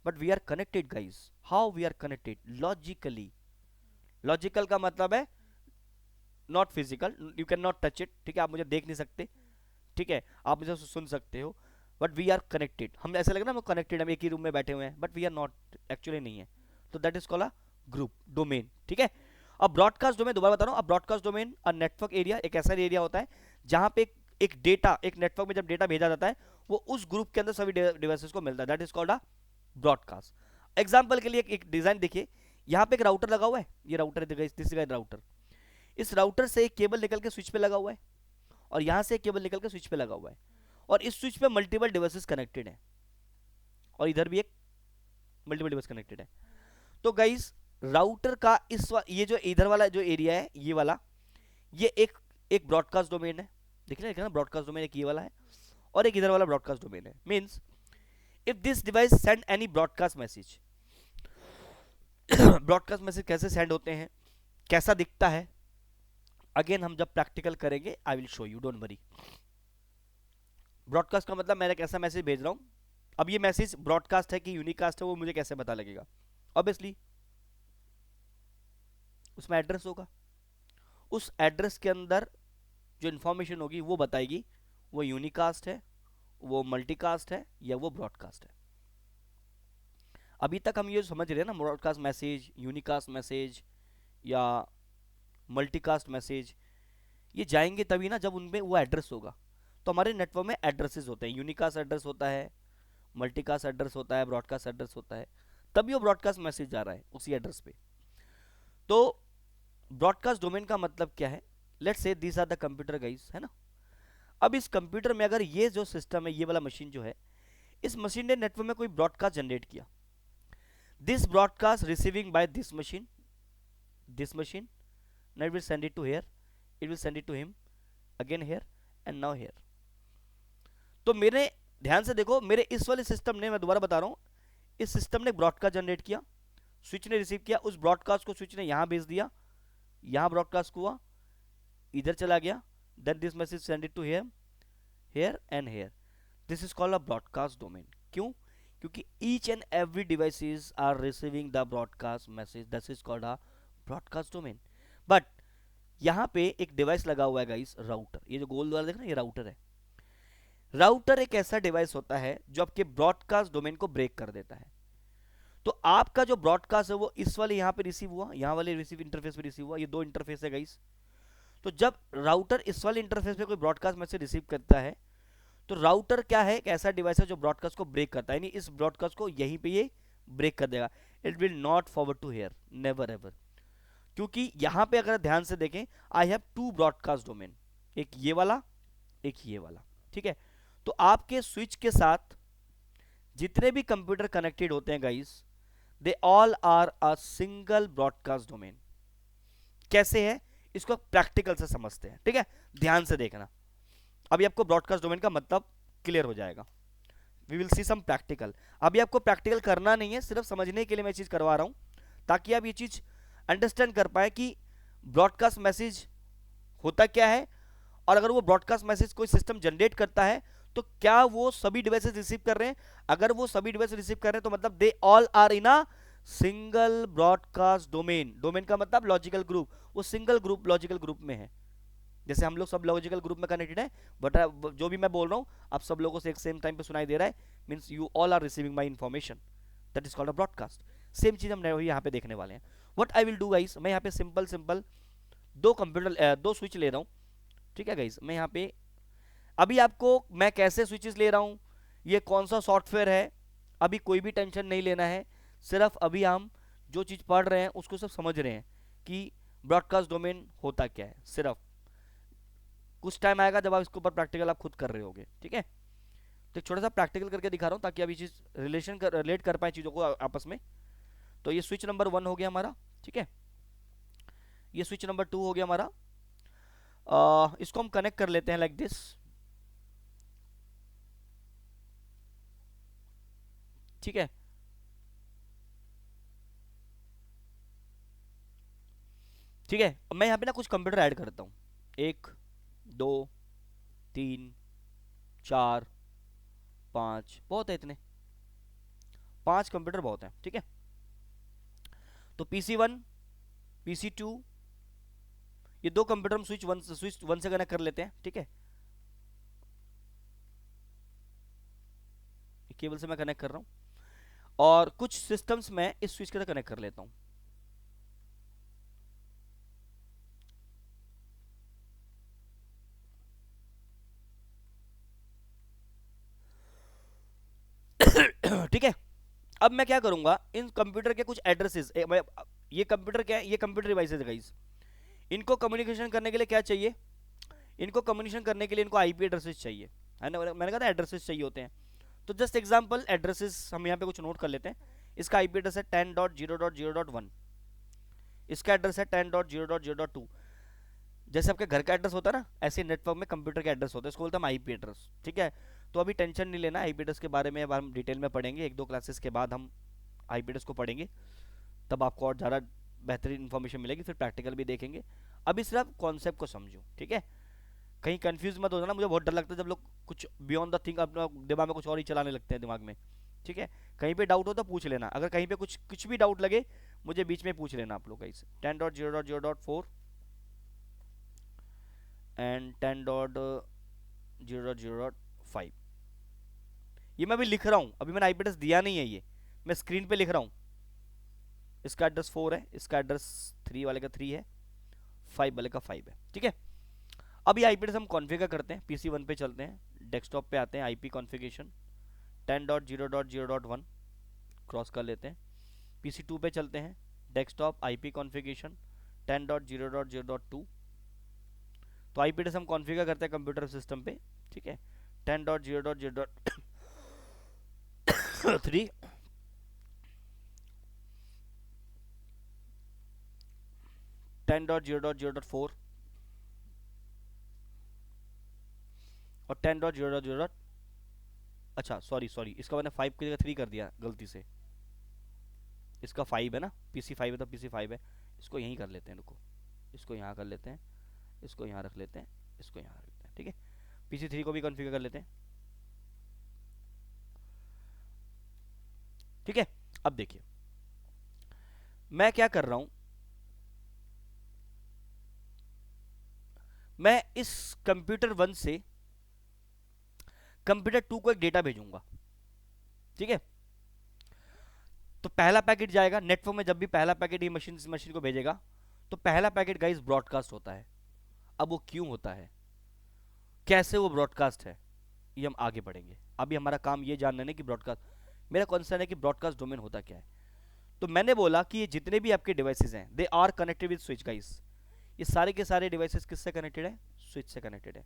but we are connected guys. How we are connected? Logically. Logical का मतलब है not physical, you can not touch it. ठीक है, आप मुझे देख नहीं सकते, ठीक है, आप मुझे सुन सकते हो, बट वी आर कनेक्टेड। हम ऐसा लगे ना हम कनेक्टेड, हम एक ही रूम में बैठे हुए हैं, but we are not, actually नहीं है। तो that is called a group domain. ठीक है, अब ब्रॉडकास्ट डोमेन दोबारा बता रहा हूं, अब ब्रॉडकास्ट डोमेन अ नेटवर्क एरिया, एक ऐसा एरिया होता है जहां पे एक डेटा, एक नेटवर्क में जब डेटा भेजा जाता है वो उस ग्रुप के अंदर सभी डिवाइसेस को मिलता है, that is called a broadcast. Example के लिए एक डिजाइन देखिए, यहां पे एक राउटर लगा हुआ है, ये राउटर दिस राउटर, इस राउटर से एक केबल निकल के स्विच पे लगा हुआ है, और यहां से एक केबल निकल के स्विच पे लगा हुआ है, और इस स्विच पे मल्टीपल डिवाइसेस कनेक्टेड है, और इधर भी एक मल्टीपल डिवाइस कनेक्टेड है। तो गाइस राउटर का ये जो इधर वाला जो एरिया है, ये वाला, ये एक ब्रॉडकास्ट डोमेन है। देखिए ना, ब्रॉडकास्ट डोमेन एक ये वाला है, और एक इधर वाला ब्रॉडकास्ट डोमेन है। Means if this device send any broadcast message, broadcast message कैसे सेंड होते हैं, कैसा दिखता है, अगेन हम जब प्रैक्टिकल करेंगे I will show you, don't worry. Broadcast का मतलब मैं एक ऐसा मैसेज भेज रहा हूं, अब ये मैसेज ब्रॉडकास्ट है कि यूनिकास्ट है वो मुझे कैसे पता लगेगा? ऑब्वियसली उसमें एड्रेस होगा, उस एड्रेस के अंदर जो इंफॉर्मेशन होगी वो बताएगी वो यूनिकास्ट है, वो मल्टीकास्ट है, या वो ब्रॉडकास्ट है। अभी तक हम ये समझ रहे हैं ना, ब्रॉडकास्ट मैसेज, यूनिकास्ट मैसेज या मल्टीकास्ट मैसेज, ये जाएंगे तभी ना जब उनमें वो एड्रेस होगा। तो हमारे नेटवर्क में एड्रेसेस होते हैं, यूनिकास्ट एड्रेस होता है, मल्टीकास्ट एड्रेस होता है, ब्रॉडकास्ट एड्रेस होता है, तभी वो ब्रॉडकास्ट मैसेज जा रहा है उसी एड्रेस पे। तो ब्रॉडकास्ट डोमेन का मतलब क्या है? Let's say these are the computer guys, है ना। अब इस कंप्यूटर में अगर ये जो सिस्टम है, ये वाला मशीन जो है, इस मशीन ने नेटवर्क में कोई ब्रॉडकास्ट जनरेट किया, this broadcast receiving by this machine, now it will send it to here, it will send it to him again here and now here. तो मेरे ध्यान से देखो, मेरे इस वाले सिस्टम ने, मैं दोबारा बता रहा हूँ, इस सिस्टम ने ब्रॉडकास्ट जनरेट किया, स्विच ने रिसीव किया, उस ब्रॉडकास्ट को स्विच ने यहाँ भेज दिया, यहाँ ब्रॉडकास्ट हुआ, इधर चला गया, then this message send it to here, here and here. This is called a broadcast domain. क्यों? क्योंकि each and every devices are receiving the broadcast message, this is called a broadcast domain. But यहाँ पे एक device लगा हुआ है guys, router. ये जो गोल वाला देख रहे हैं, ये राउटर है. राउटर एक ऐसा डिवाइस होता है जो आपके ब्रॉडकास्ट डोमेन को ब्रेक कर देता है. तो आपका जो ब्रॉडकास्ट है वो इस वाले यहाँ पे रिसीव हुआ, यहाँ वाले रिसीव इंटरफेस पे रिसीव हुआ, ये दो इंटरफेस है गाइस. तो जब राउटर इस वाले इंटरफेस पे कोई ब्रॉडकास्ट मैसेज रिसीव करता है, तो राउटर क्या है, एक ऐसा डिवाइस है जो ब्रॉडकास्ट को ब्रेक करता है, यानी इस ब्रॉडकास्ट को यहीं पे ये ब्रेक कर देगा. It will not forward to here, never ever. क्योंकि यहां पे अगर ध्यान से देखें, I have two broadcast domain, एक ये वाला, एक ये वाला. ठीक है. तो आपके स्विच के साथ जितने भी कंप्यूटर कनेक्टेड होते हैं guys, they all are a single broadcast domain. कैसे है इसको प्रैक्टिकल से समझते हैं. ठीक है, ध्यान से देखना, अभी आपको ब्रॉडकास्ट डोमेन का मतलब क्लियर हो जाएगा. We will see some practical. अभी आपको प्रैक्टिकल करना नहीं है, सिर्फ समझने के लिए मैं चीज करवा रहा हूं, ताकि आप ये चीज अंडरस्टैंड कर पाए कि ब्रॉडकास्ट मैसेज होता क्या है, और अगर वो ब्रॉडकास्ट मैसेज कोई सिस्टम जनरेट करता है तो क्या वो सभी डिवाइसेस रिसीव कर रहे हैं. अगर वो सभी डिवाइस रिसीव कर रहे हैं तो मतलब they all are in a single broadcast domain. Domain का मतलब लॉजिकल ग्रुप, वो सिंगल ग्रुप लॉजिकल ग्रुप में है. जैसे हम लोग सब लॉजिकल ग्रुप में कनेक्टेड है, बट जो भी मैं बोल रहा हूं आप सब लोगों से एक सेम टाइम पे सुनाई दे रहा है, means you all are receiving my information, that is called a broadcast. Same चीज हम यहाँ पे देखने वाले हैं. What I will do guys, मैं यहाँ पे सिंपल दो स्विच ले रहा हूँ. ठीक है गाइस, मैं यहाँ पे अभी आपको मैं कैसे स्विचेस ले रहा हूँ, ये कौन सा सॉफ्टवेयर है, अभी कोई भी टेंशन नहीं लेना है. सिर्फ अभी हम जो चीज़ पढ़ रहे हैं उसको सब समझ रहे हैं कि ब्रॉडकास्ट डोमेन होता क्या है. सिर्फ कुछ टाइम आएगा जब आप इसके ऊपर प्रैक्टिकल आप खुद कर रहे होगे. ठीक है, तो एक छोटा सा प्रैक्टिकल करके दिखा रहा हूँ ताकि आप ये चीज़ रिलेट कर पाए चीज़ों को आपस में. तो ये स्विच नंबर 1 हो गया हमारा. ठीक है, ये स्विच नंबर 2 हो गया हमारा. इसको हम कनेक्ट कर लेते हैं लाइक दिस. ठीक है, ठीक है. अब मैं यहाँ पे ना कुछ कंप्यूटर ऐड करता हूँ. 1 2 3 4 5, बहुत है इतने, 5 कंप्यूटर बहुत है. ठीक है, तो PC1 PC2, ये दो कंप्यूटर हम स्विच वन से कनेक्ट कर लेते हैं. ठीक है, केबल से मैं कनेक्ट कर रहा हूँ, और कुछ सिस्टम्स मैं इस स्विच के साथ कनेक्ट कर लेता हूँ. ठीक है, अब मैं क्या करूंगा, इन कंप्यूटर के कुछ एड्रेसेस, ये कंप्यूटर क्या है, ये कंप्यूटर डिवाइसेस है गाइस. इनको कम्युनिकेशन करने के लिए क्या चाहिए, इनको कम्युनिकेशन करने के लिए इनको आईपी एड्रेसेस चाहिए, है ना. मैंने कहा था एड्रेसेस चाहिए होते हैं. तो जस्ट एग्जांपल एड्रेसेस हम यहाँ पे कुछ नोट कर लेते हैं. इसका आईपी एड्रेस है 10.0.0.1, इसका एड्रेस है 10.0.0.2. जैसे आपके घर का एड्रेस होता है ना, ऐसे नेटवर्क में कंप्यूटर का एड्रेस होता है, इसको बोलते हैं आईपी एड्रेस. ठीक है, तो अभी टेंशन नहीं लेना, आईपी एड्रेस के बारे में अब हम डिटेल में पढ़ेंगे, 1-2 क्लासेस के बाद हम आईपी एड्रेस को पढ़ेंगे, तब आपको और ज़्यादा बेहतरीन इन्फॉर्मेशन मिलेगी, फिर प्रैक्टिकल भी देखेंगे. अभी सिर्फ कॉन्सेप्ट को समझो. ठीक है, कहीं कंफ्यूज मत हो जाना. मुझे बहुत डर लगता है जब लोग कुछ बियॉन्ड द थिंग अपना दिमाग में कुछ और ही चलाने लगते हैं दिमाग में. ठीक है, कहीं पे डाउट हो तो पूछ लेना, अगर कहीं पे कुछ भी डाउट लगे मुझे बीच में पूछ लेना आप लोग. गाइस 10.0.0.4 एंड 10.0.0.5, ये मैं अभी लिख रहा हूँ, अभी मैंने आईपी एड्रेस दिया नहीं है, ये मैं स्क्रीन पे लिख रहा हूँ. इसका एड्रेस 4 है, इसका एड्रेस 3 वाले का 3 है, 5 वाले का 5 है. ठीक है, अब ये आईपी एड्रेस हम कॉन्फ़िगर करते हैं. PC1 पे चलते हैं, डेस्कटॉप पे आते हैं, आईपी कॉन्फ़िगरेशन 10.0.0.1 क्रॉस कर लेते हैं. PC2 पे चलते हैं, डेस्कटॉप आईपी कॉन्फ़िगरेशन 10.0.0.2. तो आईपी एड्रेस हम कॉन्फ़िगर करते हैं कंप्यूटर सिस्टम पे, ठीक है। 10.0.0.3, 10.0.0.4 और 10.0.0, अच्छा सॉरी इसका मैंने 5 की जगह 3 कर दिया गलती से, इसका 5 है ना, PC5 है तो PC5 है, इसको यहीं कर लेते हैं, रुको, इसको यहाँ कर लेते हैं, इसको यहाँ रख लेते हैं, इसको यहाँ रख लेते हैं, ठीक है। PC3 को भी कॉन्फ़िगर कर लेते हैं, ठीक है। अब देखिए मैं क्या कर रहा हूं, मैं इस कंप्यूटर 1 से कंप्यूटर 2 को एक डेटा भेजूंगा, ठीक है। तो पहला पैकेट जाएगा नेटवर्क में, जब भी पहला पैकेट ये मशीन से मशीन को भेजेगा तो पहला पैकेट गाइस ब्रॉडकास्ट होता है। अब वो क्यों होता है, कैसे वो ब्रॉडकास्ट है, ये हम आगे बढ़ेंगे। अभी हमारा काम ये जानना है कि ब्रॉडकास्ट, मेरा कंसर्न है कि ब्रॉडकास्ट डोमेन होता क्या है। तो मैंने बोला कि ये जितने भी आपके डिवाइसेस हैं they are connected with switch guys, ये सारे के सारे डिवाइसेस किससे कनेक्टेड है, स्विच से कनेक्टेड है।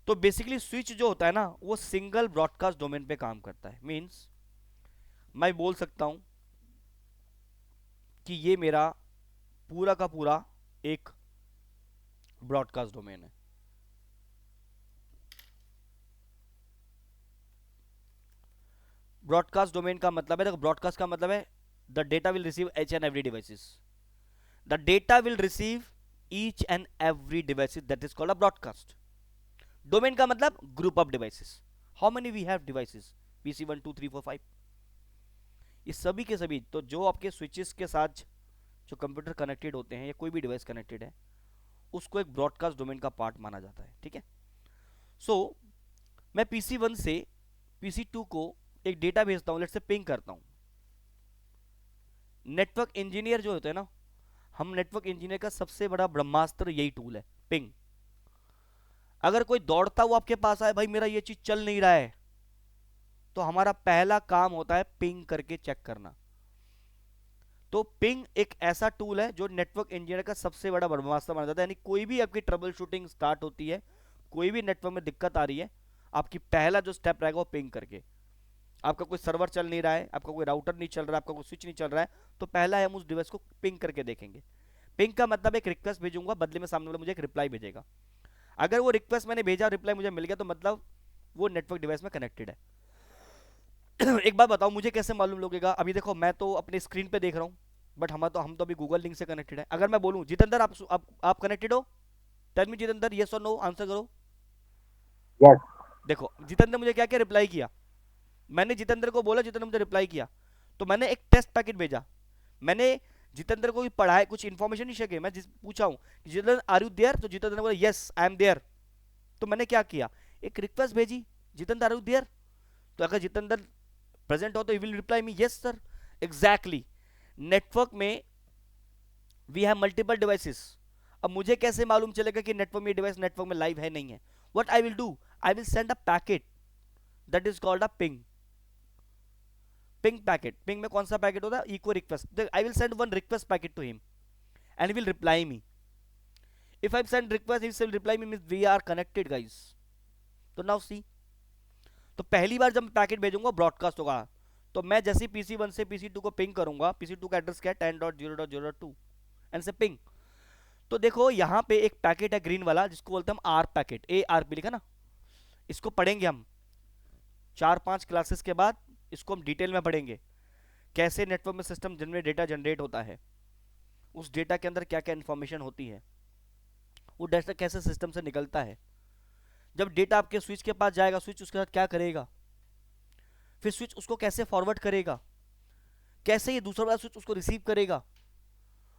तो बेसिकली स्विच जो होता है ना वो सिंगल ब्रॉडकास्ट डोमेन पे काम करता है। मींस मैं बोल सकता हूं कि ये मेरा पूरा का पूरा एक ब्रॉडकास्ट डोमेन है। ब्रॉडकास्ट डोमेन का मतलब है, देखो ब्रॉडकास्ट का मतलब है the data will receive each and every devices, the data will receive each and every devices, that is called a broadcast. Domain का मतलब group of devices, how many we have devices, PC 1 2 3 4 5, ये सभी के सभी। तो जो आपके switches के साथ जो कंप्यूटर कनेक्टेड होते हैं या कोई भी डिवाइस कनेक्टेड है उसको एक ब्रॉडकास्ट डोमेन का पार्ट माना जाता है, ठीक है। सो मैं PC 1 से PC 2 को एक डेटा भेजता हूं, लेट्स से पिंग करता हूं। नेटवर्क इंजीनियर जो होते हैं ना, हम नेटवर्क इंजीनियर का सबसे बड़ा ब्रह्मास्त्र यही टूल है, पिंग। अगर कोई दौड़ता हुआ आपके पास आए, भाई मेरा ये चीज चल नहीं रहा है, तो हमारा पहला काम होता है पिंग करके चेक करना। तो पिंग एक ऐसा टूल है जो नेटवर्क इंजीनियर का सबसे बड़ा ब्रह्मास्त्र माना जाता है। यानी कोई भी आपकी ट्रबल शूटिंग स्टार्ट होती है, कोई भी नेटवर्क में दिक्कत आ रही है, आपकी पहला जो स्टेप रहेगा वो पिंग करके। आपका कोई सर्वर चल नहीं रहा है, आपका कोई राउटर नहीं चल रहा है, आपका कोई स्विच नहीं चल रहा है, तो पहला है हम उस डिवाइस को पिंग करके देखेंगे। पिंग का मतलब एक रिक्वेस्ट भेजूंगा, बदले में सामने वाला मुझे एक रिप्लाई भेजेगा। अगर वो रिक्वेस्ट मैंने भेजा, रिप्लाई मुझे मिल गया, तो मतलब वो नेटवर्क डिवाइस में कनेक्टेड है। एक बात बताओ, मुझे कैसे मालूम लगेगा? अभी देखो मैं तो अपने स्क्रीन पे देख रहा हूँ, बट हम तो अभी गूगल लिंक से कनेक्टेड है। अगर मैं बोलूँ जितेंद्र आप कनेक्टेड हो, टेल मी जितेंद्र, यस और नो आंसर करो। यस। देखो जितेंद्र मुझे क्या क्या रिप्लाई किया, मैंने जितेंद्र को बोला, जितेंद्र मुझे रिप्लाई किया, तो मैंने एक टेस्ट पैकेट भेजा। मैंने जितेंद्र को पढ़ाया, कुछ इन्फॉर्मेशन नहीं चाहिए, मैं पूछा हूँ जितेंद्र आर यू देयर, तो जितेंद्र ने बोला यस आई एम देयर। तो मैंने क्या किया, एक रिक्वेस्ट भेजी, जितेंद्र आर यू देयर। तो अगर जितेंद्र प्रेजेंट हो तो you will reply me yes sir. Exactly, network में वी हैव मल्टीपल डिवाइसेस। अब मुझे कैसे मालूम चलेगा कि नेटवर्क में डिवाइस नेटवर्क में लाइव है नहीं है? What I will do, I will send a packet that is called a ping. Ping packet, ping में कौन सा पैकेट होता है, echo request. I will send one request packet to him and he will reply me. If I send request, he will reply me, means we are connected guys. तो now see, तो पहली बार जब मैं packet भेजूंगा broadcast होगा। तो मैं जैसे PC 1 से PC 2 को पिंग करूंगा, PC 2 का एड्रेस क्या है 10.0.0.2 एंड से पिंग। तो देखो यहाँ पे एक पैकेट है ग्रीन वाला जिसको बोलते हैं हम आर पैकेट, ARP लिखा ना। इसको पढ़ेंगे हम 4-5 क्लासेस के बाद, इसको हम डिटेल में पढ़ेंगे कैसे नेटवर्क में सिस्टम जिनमें डेटा जनरेट होता है, उस डेटा के अंदर क्या क्या इन्फॉर्मेशन होती है, वो डेटा कैसे सिस्टम से निकलता है। जब डेटा आपके स्विच के पास जाएगा, स्विच उसके साथ क्या करेगा, फिर स्विच उसको कैसे फॉरवर्ड करेगा, कैसे ये दूसरा वाला स्विच उसको रिसीव करेगा,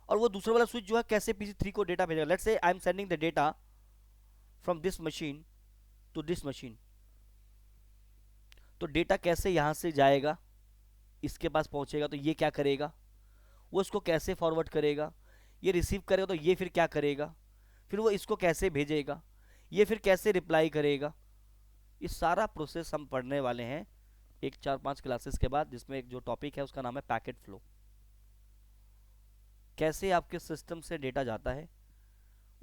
और वो दूसरा वाला स्विच जो है कैसे PC3 को डेटा भेजेगा। Let's say I am sending the data from this machine to this machine, तो डेटा कैसे यहां से जाएगा, इसके पास पहुंचेगा, तो ये क्या करेगा, वो इसको कैसे फॉरवर्ड करेगा, ये रिसीव करेगा तो ये फिर क्या करेगा, फिर वो इसको कैसे भेजेगा, ये फिर कैसे रिप्लाई करेगा। ये सारा प्रोसेस हम पढ़ने वाले हैं एक 4-5 क्लासेस के बाद, जिसमें एक जो टॉपिक है उसका नाम है पैकेट फ्लो। कैसे आपके सिस्टम से डेटा जाता है,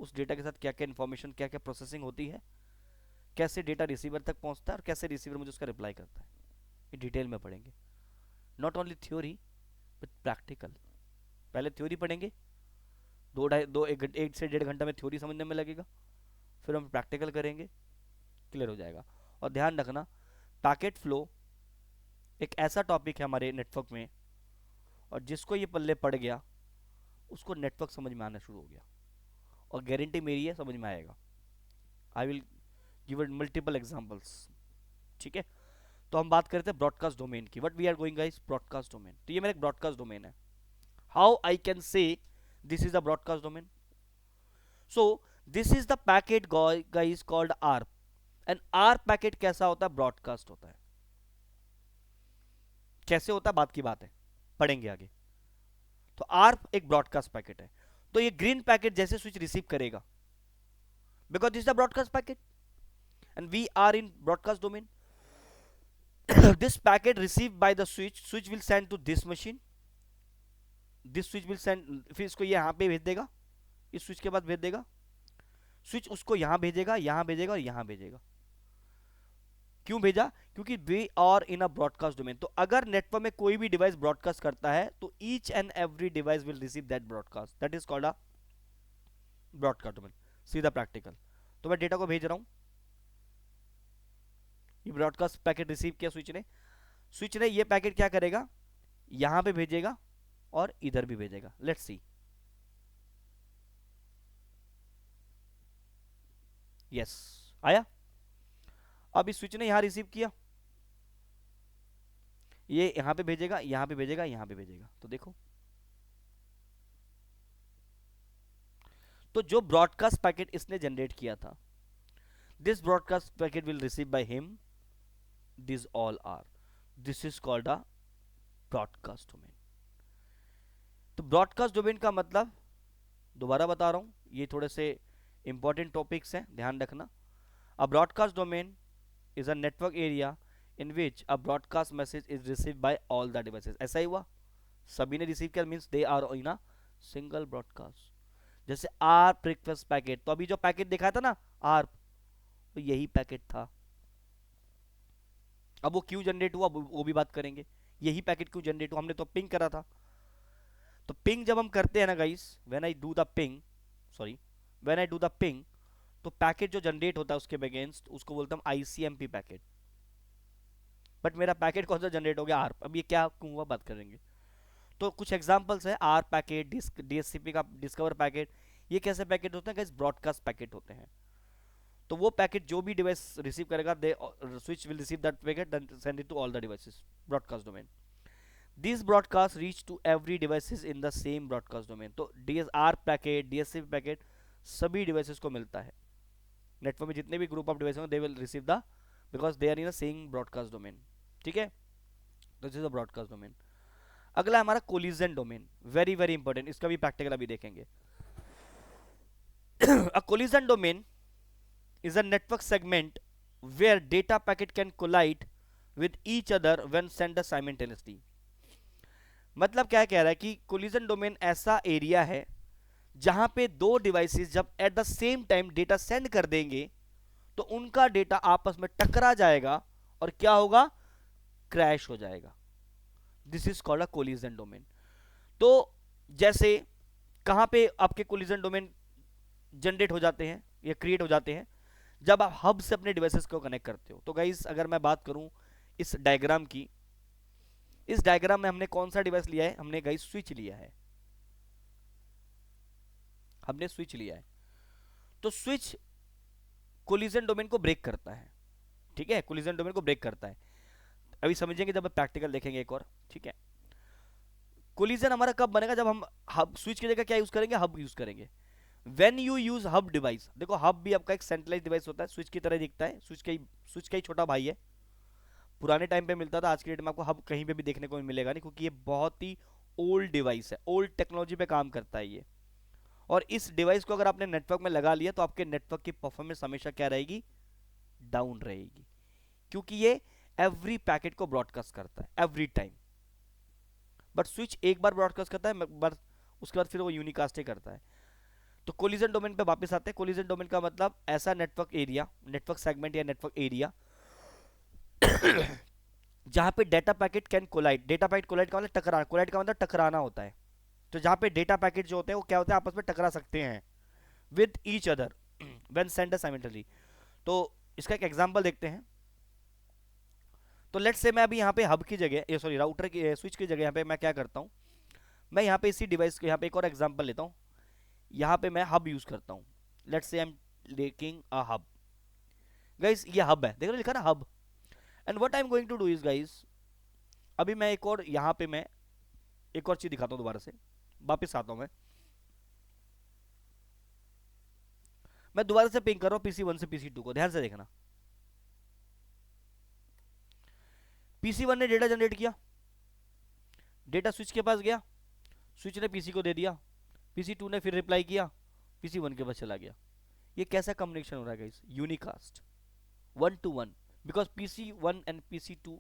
उस डेटा के साथ क्या क्या इन्फॉर्मेशन, क्या क्या प्रोसेसिंग होती है, कैसे डेटा रिसीवर तक पहुंचता है और कैसे रिसीवर मुझे उसका रिप्लाई करता है, ये डिटेल में पढ़ेंगे। Not only theory but practical. पहले थ्योरी पढ़ेंगे, दो ढाई दो एक से 1.5 घंटा में थ्योरी समझने में लगेगा, फिर हम प्रैक्टिकल करेंगे, क्लियर हो जाएगा। और ध्यान रखना, पैकेट फ्लो एक ऐसा टॉपिक है हमारे नेटवर्क में, और जिसको ये पल्ले पड़ गया उसको नेटवर्क समझ में आना शुरू हो गया, और गारंटी मेरी है समझ में आएगा। I will give multiple examples, ठीक है। तो हम बात करते हैं ब्रॉडकास्ट डोमेन की। What we are going guys, broadcast domain. तो ये मेरा एक ब्रॉडकास्ट डोमेन है। How I can say this is a broadcast domain? So this is the packet guys called ARP, and ARP packet कैसा होता है? Broadcast होता है। कैसे होता है बात की बात है, पढ़ेंगे आगे। तो आर्प एक ब्रॉडकास्ट पैकेट है। तो ये ग्रीन पैकेट जैसे स्विच रिसीव करेगा, because this is the broadcast packet and we are in broadcast domain, this packet received by the switch will send to this machine, this switch will send, फिर इसको ये यहाँ पे भेज देगा, इस स्विच के बाद भेज देगा, स्विच उसको यहाँ भेजेगा, यहाँ भेजेगा और यहाँ भेजेगा। क्यों भेजा? क्योंकि we are in a broadcast domain. तो अगर नेटवर्क में कोई भी डिवाइस ब्रॉडकास्ट करता है तो each and every device will receive that broadcast, that is called a broadcast domain. सीधा प्रैक्टिकल। तो मैं डेटा को भेज रहा हूं, ये ब्रॉडकास्ट पैकेट रिसीव किया स्विच ने ये पैकेट क्या करेगा, यहां पे भेजेगा और इधर भी भेजेगा। लेट्स सी, यस आया। अब इस स्विच ने यहां रिसीव किया, ये यहां पे भेजेगा, यहां पे भेजेगा, यहां पे भेजेगा। तो देखो, तो जो ब्रॉडकास्ट पैकेट इसने जनरेट किया था, this broadcast packet will receive by him, this all are, this is called a broadcast domain. तो ब्रॉडकास्ट डोमेन का मतलब, दोबारा बता रहा हूं, ये थोड़े से इंपॉर्टेंट टॉपिक्स हैं, ध्यान रखना। अ broadcast domain is a network area in which a broadcast message is received by all the devices। ऐसा ही हुआ, सभी ने रिसीव किया, means they are in a single broadcast. जैसे आर्प रिक्वेस्ट पैकेट, तो अभी जो पैकेट दिखाया था ना आर्प, तो यही पैकेट था। अब वो क्यों जनरेट हुआ वो भी बात करेंगे, यही पैकेट क्यों जनरेट हुआ, हमने तो पिंग करा था। तो पिंग जब हम करते हैं ना guys, when I do the ping, sorry when I do the ping, तो पैकेट जो जनरेट होता है उसके अगेंस्ट, उसको बोलते हैं आईसीएमपी पैकेट। बट मेरा पैकेट कौन सा जनरेट हो गया? आर्प। अब ये क्या क्यों हुआ बात करेंगे। तो कुछ एग्जांपल्स है, आर्प पैकेट, डीएससीपी का डिस्कवर पैकेट। ये कैसे पैकेट होते हैं गाइस? ब्रॉडकास्ट पैकेट होते हैं। तो वो पैकेट जो भी डिवाइस रिसीव करेगा, they switch will receive that packet, then send it to all the devices, broadcast domain. This broadcast reach to every devices in the same broadcast domain. तो ARP packet, DSCP packet सभी devices को मिलता है। Network में जितने भी group of device होंगे, they will receive the, because they are in a same broadcast domain, ठीक है। तो this is a broadcast domain. अगला है हमारा collision domain, very very important, इसका भी प्रैक्टिकल अभी देखेंगे। A collision domain is a network segment where data packet can collide with each other when sent simultaneously। मतलब क्या कह रहा है कि कोलिजन डोमेन ऐसा एरिया है जहां पे दो डिवाइसेस जब eight the same time data send कर देंगे तो उनका डेटा आपस में टकरा जाएगा और क्या होगा? क्रैश हो जाएगा। This is called a collision domain. तो जैसे कहां पे आपके कोलिजन डोमेन जनरेट हो जाते हैं या क्रिएट हो जाते हैं? जब आप हब से अपने डिवाइसेस को कनेक्ट करते हो। तो गाइस अगर मैं बात करूं इस डायग्राम की, इस डायग्राम में हमने कौन सा डिवाइस लिया है? हमने गाइस स्विच लिया है, हमने स्विच लिया है। तो स्विच कोलिजन डोमेन को ब्रेक करता है, ठीक है, कोलिजन डोमेन को ब्रेक करता है। अभी समझेंगे जब प्रैक्टिकल देखेंगे एक और, ठीक है। कोलिजन हमारा कब बनेगा? जब हम हब, स्विच की जगह क्या यूज करेंगे? हब यूज करेंगे। When you use hub device, देखो हब भी आपका एक सेंट्रलाइज डिवाइस होता है, स्विच की तरह दिखता है, स्विच का ही छोटा भाई है। पुराने टाइम पे मिलता था, आज के डेट में आपको हब कहीं पे भी देखने को मिलेगा नहीं, क्योंकि ये बहुत ही ओल्ड डिवाइस है, ओल्ड टेक्नोलॉजी पे काम करता है ये। और इस डिवाइस को अगर आपने नेटवर्क में लगा लिया तो आपके नेटवर्क की परफॉर्मेंस हमेशा क्या रहेगी? डाउन रहेगी, क्योंकि ये एवरी पैकेट को ब्रॉडकास्ट करता है एवरी टाइम। बट स्विच एक बार ब्रॉडकास्ट करता है, बट उसके बाद फिर वो यूनिकास्ट ही करता है। तो कोलिजन डोमेन पे वापस आते हैं। कोलिजन डोमेन का मतलब ऐसा नेटवर्क एरिया, नेटवर्क सेगमेंट या नेटवर्क एरिया जहां पे data packet can collide. Data packet collide का मतलब टकराना, कोलाइड का मतलब टकराना होता है। तो जहां पे डेटा पैकेट जो होते हैं वो क्या होते हैं, आपस में टकरा सकते हैं with each other when send simultaneously. तो इसका एक एग्जांपल देखते हैं। तो लेट्स से मैं अभी यहाँ पे हब की जगह, ये सॉरी राउटर की स्विच की जगह यहाँ पे मैं क्या करता हूँ, मैं यहाँ पे इसी डिवाइस को यहाँ पे एक और एग्जांपल लेता हूँ। यहाँ पे मैं हब यूज करता हूँ। Let's say I am taking a hub. Guys ये हब है, देख रहे हो लिखा ना hub. And what I am going to do is guys, अभी मैं एक और यहाँ पे मैं एक और चीज दिखाता हूँ दोबारा से, वापस आता हूँ मैं दोबारा से पिंग कर रहा हूँ PC1 से PC2 को, ध्यान से देखना। PC1 ने डेटा जनरेट किया, डेटा स्विच के पास गया, स्विच ने पीसी को दे दिया, PC2 ने फिर रिप्लाई किया, PC1 के पास चला गया। ये कैसा कम्युनिकेशन हो रहा है guys, unicast, 1 to 1, because PC1 and PC2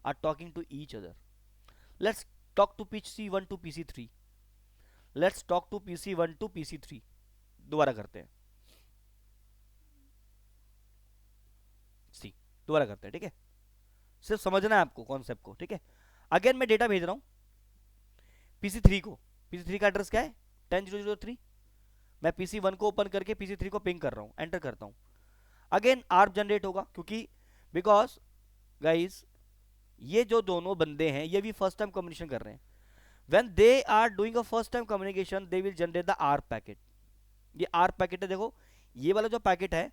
are talking to each other. Let's talk to PC1 to PC3, let's talk to PC1 to PC3। दोबारा करते हैं, सी दोबारा करते हैं, ठीक है। सिर्फ समझना है आपको कॉन्सेप्ट को, ठीक है। अगेन मैं डेटा भेज रहा हूँ PC3 को। PC3 का एड्रेस क्या है, 10.0.0.3। मैं PC1 को ओपन करके PC3 को पिंग कर रहा हूँ, एंटर करता हूँ। अगेन आर्प जनरेट होगा, क्योंकि बिकॉज गाइस ये जो दोनों बंदे हैं ये भी फर्स्ट टाइम कम्युनिकेशन कर रहे हैं। When they are doing a first time communication they will generate the ARP packet. ये आर्प पैकेट है, देखो ये वाला जो पैकेट है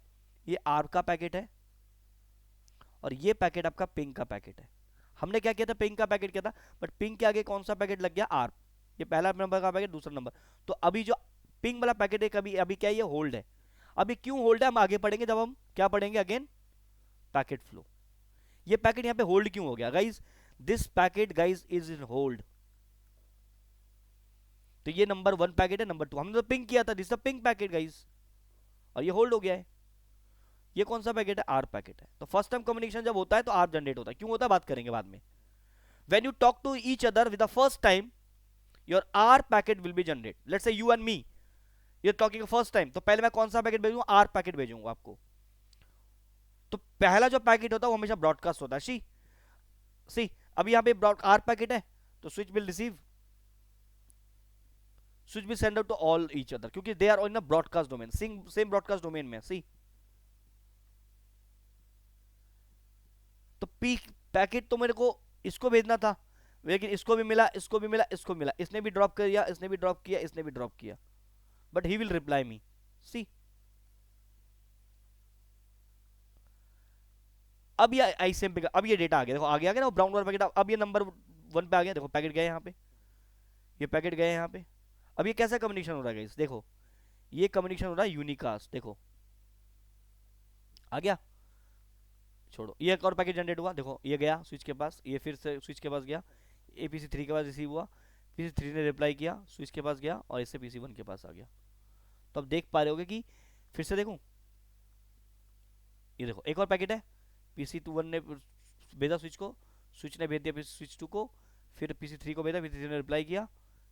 ये आर्प का पैकेट है, और ये पैकेट आपका पिंग का पैकेट है। हमने क्या किया था, पिंग का पैकेट किया था, बट पिंग के आगे कौन सा पैकेट लग गया, आर्प। ये पहला नंबर का पैकेट, दूसरा नंबर। तो अभी जो पिंग वाला पैकेट है अभी अभी क्या है, ये होल्ड है। अभी क्यों होल्ड है हम आगे पढ़ेंगे, जब हम क्या पढ़ेंगे अगेन, पैकेट फ्लो। ये पैकेट यहाँ पे होल्ड क्यों हो गया guys, this packet guys is in hold. तो ये नंबर 1 पैकेट है, नंबर 2 हमने तो पिंग किया था, दिस पिंग पैकेट गाइज, और ये होल्ड हो गया है। ये कौन सा पैकेट है, आर्प पैकेट है। तो फर्स्ट टाइम कम्युनिकेशन जब होता है तो आर्प जनरेट होता है, क्यों होता है बात करेंगे बाद में। When you talk to each other with the first time your ARP packet will be generate. Let's say you and me you are talking first time, तो पहले मैं कौन सा पैकेट भेजूंगा, आर्प पैकेट भेजूंगा आपको। तो पहला जो पैकेट होता है वो हमेशा ब्रॉडकास्ट होता है। सी सी अभी यहाँ पे आर्प पैकेट है, तो switch will receive, switch will send out to all each other, क्योंकि they are in a broadcast domain, same broadcast domain में। सी तो पी पैकेट तो मेरे को इसको भेजना था, लेकिन इसको भी मिला, इसको भी मिला, इसको मिला, इसने भी ड्रॉप कर दिया, इसने भी ड्रॉप किया, इसने भी ड्रॉप किया, but he will reply me. See अब ये आईसीएम पे, अब ये डेटा आ गया, देखो आ गया ना ब्राउन वाला पैकेट, अब ये नंबर 1 पे आ गया, देखो पैकेट गए यहाँ पे, ये पैकेट गए यहाँ पे। अब ये कैसा कम्युनिकेशन हो रहा है, देखो ये कम्युनिकेशन हो रहा है यूनिकास्ट, देखो आ गया। छोड़ो, ये एक और पैकेट जनरेट हुआ, देखो ये गया स्विच के पास, ये फिर से स्विच के पास गया, ये PC3 के पास रिसीव हुआ, PC3 ने रिप्लाई किया, स्विच के पास गया, और इससे PC1 के पास आ गया। तो अब देख पा रहे होगे कि, फिर से देखूं, ये देखो एक और पैकेट है, PC1 ने भेजा स्विच को, स्विच ने भेज दिया स्विच 2 को, फिर PC3 को भेजा, PC3 ने रिप्लाई किया,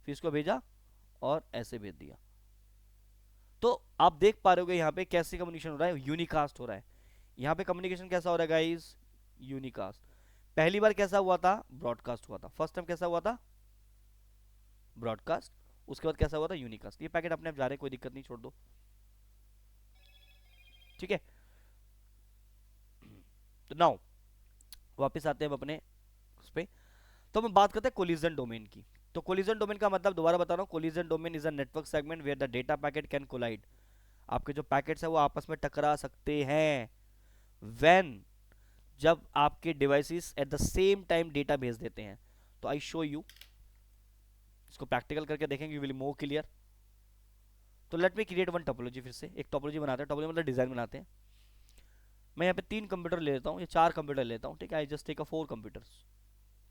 फिर इसको भेजा, और ऐसे भेज दिया। तो आप देख पा रहे होगे यहाँ पे कैसे कम्युनिकेशन हो रहा है, यूनिकास्ट हो रहा है। यहाँ पे कम्युनिकेशन कैसा हो रहा है गाइस, यूनिकास्ट। पहली बार कैसा हुआ था, ब्रॉडकास्ट हुआ था, फर्स्ट टाइम कैसा हुआ था, ब्रॉडकास्ट, उसके बाद कैसा हुआ था, यूनिकास्ट। ये पैकेट अपने आप जा रहे हैं, कोई दिक्कत नहीं, छोड़ दो, ठीक है। तो नाउ वापस आते हैं हम अपने उस पे। तो हम बात करते हैं कोलिजन डोमेन की। तो कोलिजन डोमेन का मतलब दोबारा बता रहा हूँ, collision domain is a network segment where the data packet can collide. आपके जो पैकेट्स है वो आपस में टकरा सकते हैं व्हेन, जब आपके devices eight the same time data भेज देते हैं। तो आई शो यू, इसको प्रैक्टिकल करके देखेंगे, यू विल मोर क्लियर। तो let me create one topology, फिर से एक टोपोलॉजी बनाते हैं, टोपोलॉजी मतलब डिजाइन बनाते हैं। मैं यहाँ पे 3 कंप्यूटर ले लेता हूँ या 4 कंप्यूटर लेता हूँ, ठीक है। I just take a 4 computers,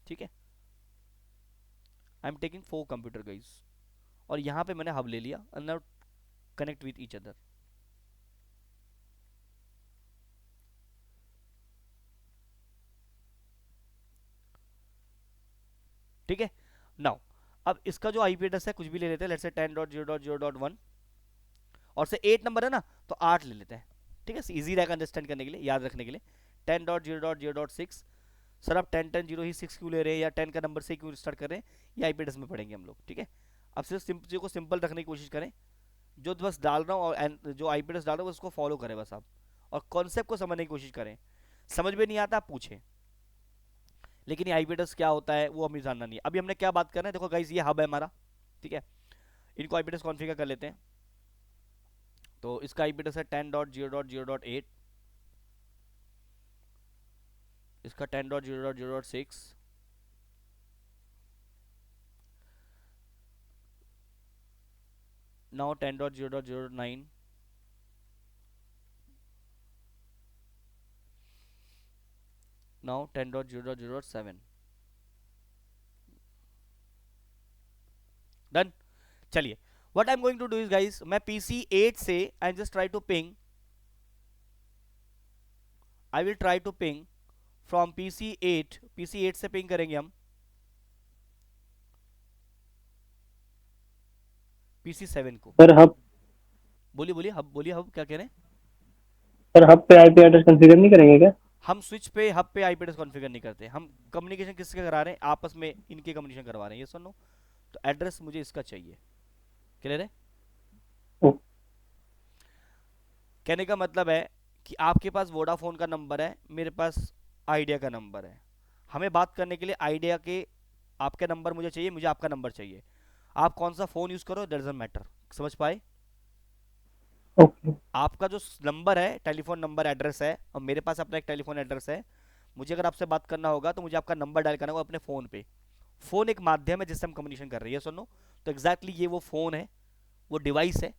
ठीक है। I am taking 4 computer guys, और यहाँ पे मैंने हब ले लिया, and now connect with each other. ठीक है। नाउ अब इसका जो आईपी एड्रेस है कुछ भी ले लेते हैं, लेट्स से 10.0.0.1, और से 8 नंबर है ना, तो 8 ले लेते हैं, ठीक है, इजी रहेगा अंडरस्टैंड करने के लिए, याद रखने के लिए। 10.0.0.6, सर आप 10.10.0 ही 6 क्यों ले रहे हैं, या 10 का नंबर से क्यों स्टार्ट कर रहे हैं, ये आईपी एड्रेस में पढ़ेंगे हम लोग, ठीक है। अब सिर्फ चीज़ों को सिंपल रखने की कोशिश करें, जो बस डाल रहा हूँ और जो आईपी एड्रेस डाल रहा हूँ उसको फॉलो करें बस आप, और कॉन्सेप्ट को समझने की कोशिश करें। समझ में नहीं आता आप पूछें, लेकिन ये आईपी एड्रेस क्या होता है वो हमें जानना नहीं है। अभी हमने क्या बात करना है, देखो गाइस ये हब है हमारा, ठीक है, इनको आईपी एड्रेस कॉन्फ़िगर कर लेते हैं। तो इसका आईपी एड्रेस है 10.0.0.8, इसका 10.0.0.6, now 10.0.0.9, now 10.0.0.7, डन। चलिए, what I am going to do is guys, मैं पीसी 8 से I just try to ping, I will try to ping from PC 8 से पिंग करेंगे हम पीसी 7 को। सर हब बोलिए बोलिए, हब बोलिए, हब क्या कह रहे हैं। सर हब पे आईपी एड्रेस कॉन्फ़िगर नहीं करेंगे क्या? हम स्विच पे हब पे आईपी एड्रेस कॉन्फ़िगर नहीं करते, हम कम्युनिकेशन किसके करा रहे हैं, आपस में इनके कम्युनिकेशन करवा रहे हैं, ये सुनो। तो एड्रेस मुझे इसका चाहिए, क्लियर है। ओ, कहने का मतलब है कि आपके पास वोडाफोन का नंबर है, मेरे पास आइडिया का नंबर है, हमें बात करने के लिए आइडिया के आपका नंबर मुझे चाहिए, मुझे आपका नंबर चाहिए। आप कौन सा फ़ोन यूज़ करो डजंट मैटर, समझ पाए। ओके। आपका जो नंबर है टेलीफोन नंबर एड्रेस है, और मेरे पास अपना एक टेलीफोन एड्रेस है। मुझे अगर आपसे बात करना होगा तो मुझे आपका नंबर डायल करना होगा अपने फ़ोन पे। फ़ोन एक माध्यम है जिससे हम कम्युनिकेशन कर रहे हैं, सुनो। तो एग्जैक्टली ये वो फ़ोन है, वो डिवाइस है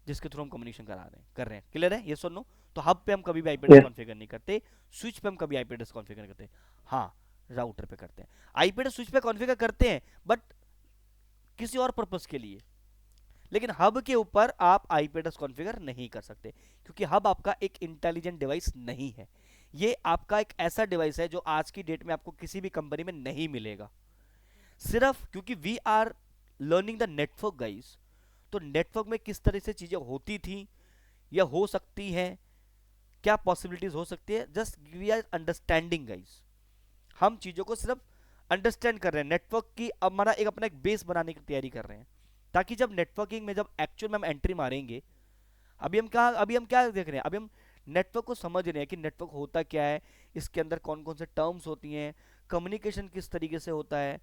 जिसके थ्रू हम कम्युनिकेशन कर रहे हैं, क्लियर है, ये सुनो। तो हब पे हम कभी भी आईपी एड्रेस यस। कॉन्फ़िगर नहीं करते, स्विच पे हम कभी आईपी एड्रेस कॉन्फ़िगर नहीं करते, हाँ राउटर पे करते हैं। आईपी एड्रेस स्विच पे कॉन्फ़िगर करते हैं बट किसी और पर्पस के लिए, लेकिन हब के ऊपर आप आईपी एड्रेस कॉन्फ़िगर नहीं कर सकते, क्योंकि हब आपका एक इंटेलिजेंट डिवाइस नहीं है। ये आपका एक ऐसा डिवाइस है जो आज की डेट में आपको किसी भी कंपनी में नहीं मिलेगा, सिर्फ क्योंकि we are learning the network guys. तो नेटवर्क में किस तरह से चीजें होती थी या हो सकती हैं, क्या पॉसिबिलिटीज हो सकती है, just we are understanding guys. हम चीजों को सिर्फ अंडरस्टैंड कर रहे हैं, नेटवर्क की अब हमारा एक अपना एक बेस बनाने की तैयारी कर रहे हैं, ताकि जब नेटवर्किंग में जब एक्चुअल में हम एंट्री मारेंगे। अभी हम क्या देख रहे हैं, अभी हम नेटवर्क को समझ रहे हैं कि नेटवर्क होता क्या है, इसके अंदर कौन कौन से टर्म्स होती हैं, कम्युनिकेशन किस तरीके से होता है,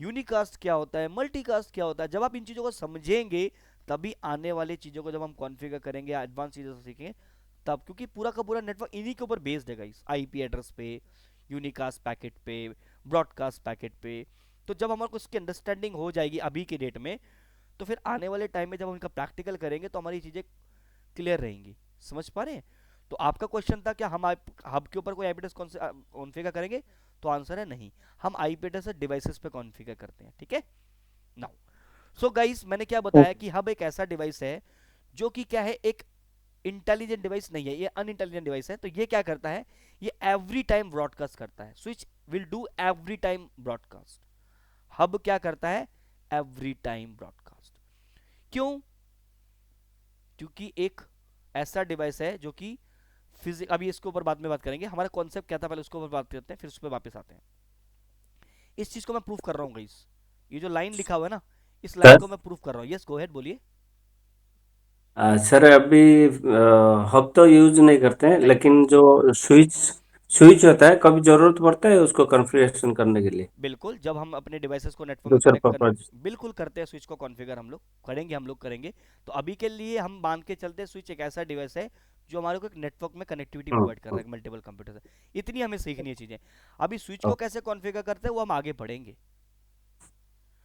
यूनिकास्ट क्या होता है, मल्टीकास्ट क्या होता है। जब आप इन चीज़ों को समझेंगे तभी आने वाली चीज़ों को जब हम कॉन्फ़िगर करेंगे, एडवांस चीज़ों से सीखेंगे तब, क्योंकि पूरा का पूरा नेटवर्क इन्हीं के ऊपर बेस्ड है गाइस, आईपी एड्रेस पे, यूनिकास्ट पैकेट पे, ब्रॉडकास्ट पैकेट पे। तो जब हमारे को इसकी अंडरस्टैंडिंग हो जाएगी अभी के डेट में, तो फिर आने वाले टाइम में जब हम इनका प्रैक्टिकल करेंगे तो हमारी चीज़ें क्लियर रहेंगी, समझ पा रहे हैं। तो आपका क्वेश्चन था क्या हम हब के ऊपर कोई आईपी एड्रेस कॉन्फ़िगर करेंगे, तो आंसर है नहीं, हम आईपी एड्रेस डिवाइसेस पे कॉन्फ़िगर करते हैं, ठीक है। नाउ सो गाइस, मैंने क्या बताया ओके। कि हब एक ऐसा डिवाइस है जो कि क्या है, एक इंटेलिजेंट डिवाइस नहीं है, ये अनइंटेलिजेंट डिवाइस है। तो ये क्या करता है, ये एवरी टाइम ब्रॉडकास्ट करता है, switch will do every time broadcast. Hub क्या करता है, एवरी टाइम ब्रॉडकास्ट। क्यों, क्योंकि एक ऐसा डिवाइस है जो कि फिजिक, अभी इसके ऊपर बाद में बात करेंगे, हमारा कॉन्सेप्ट क्या था पहले उसके ऊपर बात करते हैं, फिर उस पर वापस आते हैं। इस चीज को मैं प्रूफ कर रहा हूँ गाइस, ये जो लाइन लिखा हुआ है ना, इस लाइन सर को मैं प्रूफ कर रहा हूँ। यस गो अहेड, बोलिए। सर अभी हब तो यूज नहीं करते हैं, नहीं, लेकिन जो स्विच स्विच होता है कभी जरूरत पड़ता है उसको कॉन्फ़िगरेशन करने के लिए, बिल्कुल, जब हम अपने डिवाइसेस को नेटवर्क में दूसरा कनेक्ट कर, पर्पज। बिल्कुल करते हैं, स्विच को कॉन्फ़िगर हम लोग करेंगे। तो अभी के लिए हम मान के चलते हैं स्विच एक ऐसा डिवाइस है जो हमारे को एक नेटवर्क में कनेक्टिविटी प्रोवाइड कर रहा है मल्टीपल कंप्यूटर से। इतनी हमें सीखनी है चीज़ें। अभी स्विच को कैसे कॉन्फ़िगर करते हैं वो हम आगे पढ़ेंगे।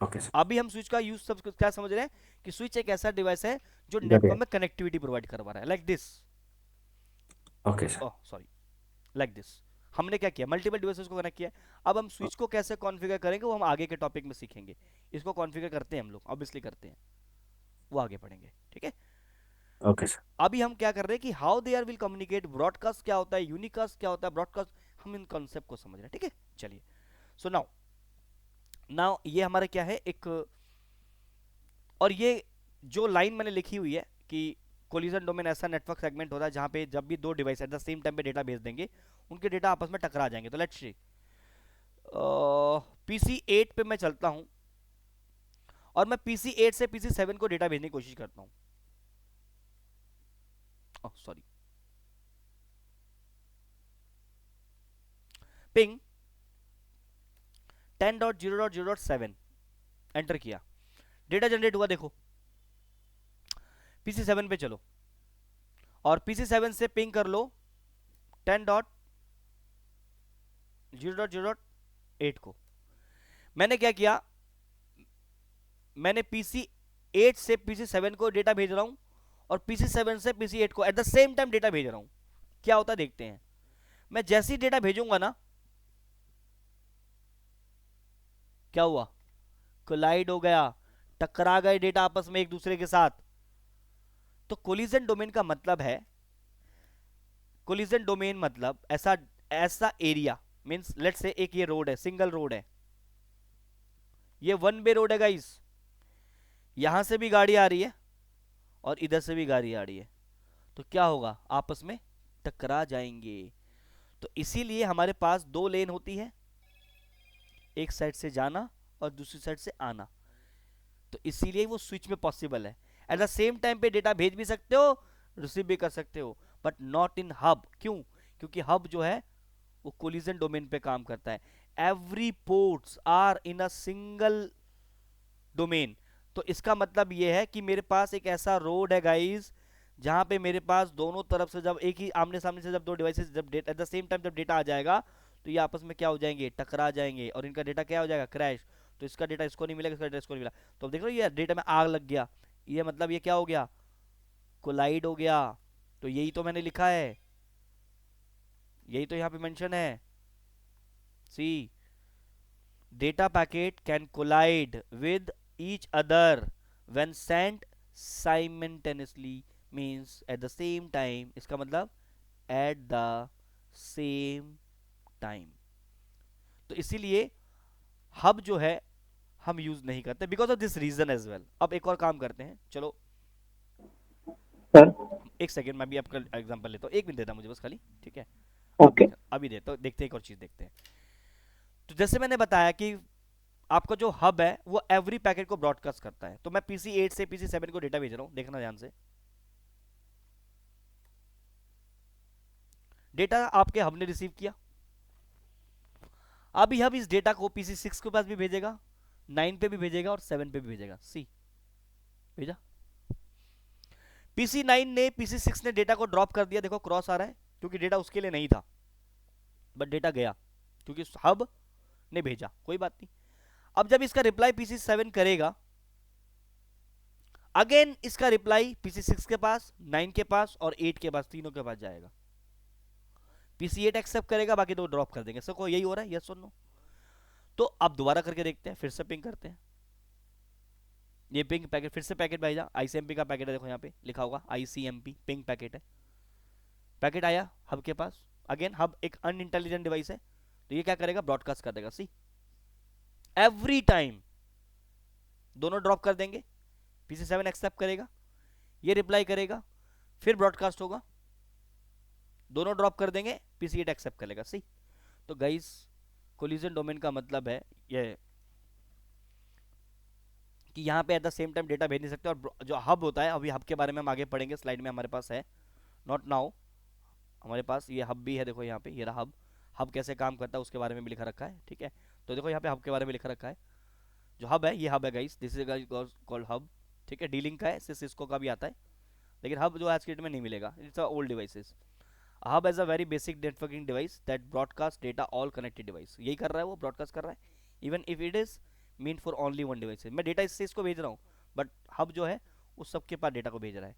Okay sir. अभी हम स्विच का यूज सब क्या समझ रहे हैं, कि स्विच एक ऐसा डिवाइस है जो बढ़िया। नेटवर्क में कनेक्टिविटी प्रोवाइड करवा रहा है, like this. Okay sir. Oh sorry, like this. हमने क्या किया, मल्टीपल डिवाइसेस को कनेक्ट किया। अब हम स्विच को कैसे कॉन्फ़िगर करेंगे वो हम आगे के टॉपिक में सीखेंगे। इसको कॉन्फ़िगर करते हैं हम लोग, ऑब्वियसली करते हैं, वो आगे पढ़ेंगे, ठीक है। Okay sir. अभी हम क्या कर रहे हैं कि how they are will communicate, broadcast क्या होता है, यूनिकास्ट क्या होता है, ब्रॉडकास्ट, हम इन कॉन्सेप्ट को समझ रहे हैं, ठीक है। चलिए, सो नाउ नाउ ये हमारा क्या है एक, और ये जो लाइन मैंने लिखी हुई है कि कोलिजन डोमेन ऐसा नेटवर्क सेगमेंट होता है जहां पे जब भी दो device at the same time पे डेटा भेज देंगे, उनके डेटा आपस में टकरा जाएंगे। तो लेट्स सी, पीसी 8 पे मैं चलता हूं और मैं पीसी 8 से पीसी 7 को डेटा भेजने की कोशिश करता हूं। सॉरी, पिंग 10.0.0.7 एंटर किया, डेटा जनरेट हुआ। देखो पीसी 7 पे चलो और पीसी 7 से पिंग कर लो 10.0.0.8 को। मैंने क्या किया, मैंने पीसी 8 से पीसी 7 को डेटा भेज रहा हूं और पीसी 7 से पीसी 8 को eight the same time data भेज रहा हूं। क्या होता है देखते हैं। मैं जैसे ही डेटा भेजूंगा ना, क्या हुआ, कोलाइड हो गया, टकरा गए डेटा आपस में एक दूसरे के साथ। तो कोलिजन डोमेन का मतलब है, कोलिजन डोमेन मतलब ऐसा ऐसा एरिया, मींस लेट्स से एक ये रोड है, सिंगल रोड है, ये वन वे रोड है गाइस, यहां से भी गाड़ी आ रही है और इधर से भी गाड़ी आ रही है, तो क्या होगा, आपस में टकरा जाएंगे। तो इसीलिए हमारे पास दो लेन होती है, एक साइड से जाना और दूसरी साइड से आना। तो इसीलिए वो स्विच में पॉसिबल है। एट द सेम टाइम पे डेटा भेज भी सकते हो, रिसीव भी कर सकते हो, बट नॉट इन हब। क्यों? क्योंकि हब जो है वो कोलिजन डोमेन पे काम करता है। Every ports are in a single domain. तो इसका मतलब ये है कि मेरे पास एक ऐसा रोड है गाइस, जहां पे मेरे पास दोनों तरफ से जब एक ही आमने सामने से जब दो डिवाइसेस जब data eight the same time जब डेटा आ जाएगा, तो ये आपस में क्या हो जाएंगे, टकरा जाएंगे और इनका डेटा क्या हो जाएगा, क्रैश। तो इसका डेटा इसको नहीं मिलेगा, इसका डेटा इसको नहीं मिला। तो अब देख रहे हो ये डेटा में आग लग गया, ये मतलब ये क्या हो गया, कोलाइड हो गया। तो यही तो मैंने लिखा है, यही तो यहाँ पे मेंशन है। सी, data packet can collide with each other when sent simultaneously, means at the same time, इसका मतलब at the same time। तो इसीलिए हब जो है हम यूज नहीं करते because of this reason as well. अब एक और काम करते हैं, चलो सर। एक सेकेंड, मैं भी आपका एग्जांपल लेता हूँ, एक मिनट देता मुझे बस खाली, ठीक है। अब ओके। देख, अभी देता हूँ, देखते हैं एक और चीज देखते हैं। तो जैसे मैंने बताया कि आपका जो हब है वो एवरी पैकेट को ब्रॉडकास्ट करता है। तो मैं पीसी 8 से पीसी 7 को डेटा भेज रहा हूं, देखना ध्यान से। डेटा आपके हब ने रिसीव किया, अभी हब इस डेटा को पीसी 6 के पास भी भेजेगा, 9 पे भी भेजेगा और 7 पे भी भेजेगा। सी, भेजा। पीसी 9 ने पीसी 6 ने डेटा को ड्रॉप कर दिया, देखो क्रॉस आ रहा है, क्योंकि डेटा उसके लिए नहीं था, बट डेटा गया क्योंकि हब ने भेजा, कोई बात नहीं। अब जब इसका रिप्लाई पीसी 7 करेगा, अगेन इसका रिप्लाई पीसी 6 के पास, 9 के पास और 8 के पास, तीनों के पास जाएगा। पीसी 8 एक्सेप्ट करेगा, बाकी दो ड्रॉप कर देंगे। सबको यही हो रहा है, यस और नो? तो अब दोबारा करके देखते हैं, फिर से पिंग करते हैं। ये पिंग पैकेट फिर से पैकेट भेजा, आईसीएमपी का पैकेट है, देखो यहाँ पे लिखा होगा आईसीएमपी, पिंग पैकेट है। पैकेट आया हब के पास, अगेन हब एक अनइंटेलिजेंट डिवाइस है, तो ये क्या करेगा, ब्रॉडकास्ट कर देगा। सी, एवरी टाइम दोनों ड्रॉप कर देंगे, पीसी 7 एक्सेप्ट करेगा, ये रिप्लाई करेगा, फिर ब्रॉडकास्ट होगा, दोनों ड्रॉप कर देंगे, पीसी 8 एक्सेप्ट करेगा। सी, तो गाइस कोलिजन डोमेन का मतलब है ये कि यहाँ पे eight the same time data भेज नहीं सकते। और जो हब होता है, अभी हब के बारे में हम आगे पढ़ेंगे, स्लाइड में हमारे पास है, नॉट नाउ। हमारे पास ये हब भी है, देखो यहाँ पे ये रहा हब। हब कैसे काम करता है उसके बारे में भी लिखा रखा है, ठीक है। तो देखो यहाँ पे हब के बारे में लिखा रखा है, जो हब है ये हब है guys, this is called hub, ठीक है। डीलिंग का है, सिस्को का भी आता है, लेकिन हब जो आज के डेट में नहीं मिलेगा, it's a old devices. Hub as a very basic networking device that broadcast data all connected device, यही कर रहा है वो, ब्रॉडकास्ट कर रहा है, even if it is mean for only one device. मैं डेटा इससे इसको भेज रहा हूँ, बट हब जो है वो सबके पास डेटा को भेज रहा है।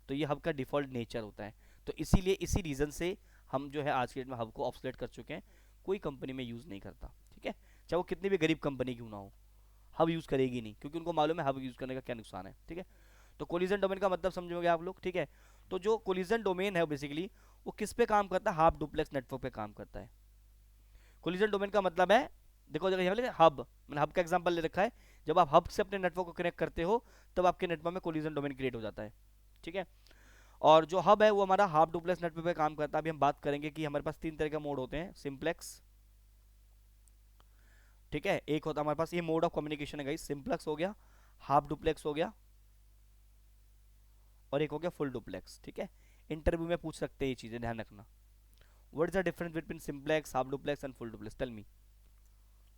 तो ये हब का डिफॉल्ट नेचर होता है। तो इसीलिए इसी रीज़न से हम जो है आज के डेट में हब को ऑब्सोलेट कर चुके हैं, कोई कंपनी में यूज़ नहीं करता, ठीक है। चाहे वो कितनी भी गरीब कंपनी क्यों ना हो, हब यूज़ करेगी नहीं, क्योंकि उनको मालूम है हब यूज़ करने का क्या नुकसान है, ठीक है। तो कोलिजन डोमेन का मतलब समझोगे आप लोग, ठीक है। तो जो कोलिजन डोमेन है बेसिकली वो किस पे काम करता है, हाफ डुप्लेक्स नेटवर्क पे काम करता है। कोलिजन डोमेन का मतलब है देखो देखो यहाँ हब, मैंने हब का एग्जांपल ले रखा है। जब आप हब से अपने नेटवर्क को कनेक्ट करते हो तब आपके नेटवर्क में कोलिजन डोमेन क्रिएट हो जाता है, ठीक है। और जो हब है वो हमारा हाफ डुप्लेक्स नेटवर्क पे काम करता है। अभी हम बात करेंगे कि हमारे पास तीन तरह का मोड होते हैं, सिंप्लेक्स, ठीक है। एक होता है हमारे पास, ये मोड ऑफ कम्युनिकेशन है गाइस, सिंप्लेक्स हो गया, हाफ डुप्लेक्स हो गया, और एक हो गया फुल डुप्लेक्स, ठीक है। इंटरव्यू में पूछ सकते हैं ये चीजें, ध्यान रखना। What is the difference between simplex, half duplex and full duplex, tell me.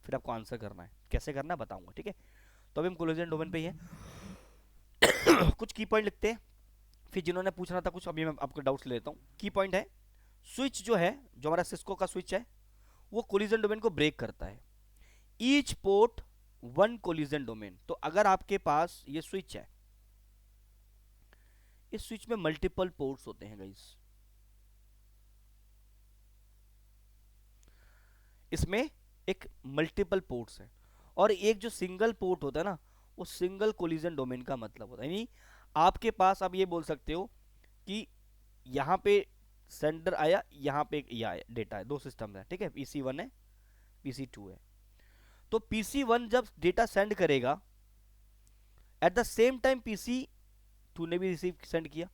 फिर आपको आंसर करना है, कैसे करना है बताऊंगा, ठीक है। तो अभी हम कोलिजन डोमेन पे ही हैं। कुछ की पॉइंट लिखते हैं, फिर जिन्होंने पूछना था कुछ, अभी मैं आपको डाउट्स ले लेता हूँ। की पॉइंट है, स्विच जो है, जो हमारा सिस्को का स्विच है, वो कोलिजन डोमेन को ब्रेक करता है। Each port one collision domain. तो अगर आपके पास ये स्विच है, इस स्विच में मल्टीपल पोर्ट्स होते हैं गाइस, इसमें एक मल्टीपल पोर्ट्स है, और एक जो सिंगल पोर्ट होता है ना, वो सिंगल कोलिजन डोमेन का मतलब होता है। यानी आपके पास आप ये बोल सकते हो कि यहाँ पे सेंडर आया, यहाँ पे ये आया, डेटा है, दो सिस्टम है, ठीक है, पीसी वन है, पीसी टू है। तो पीसी वन जब डेटा सेंड करेगा, at the same time PC two ने भी रिसीव सेंड किया,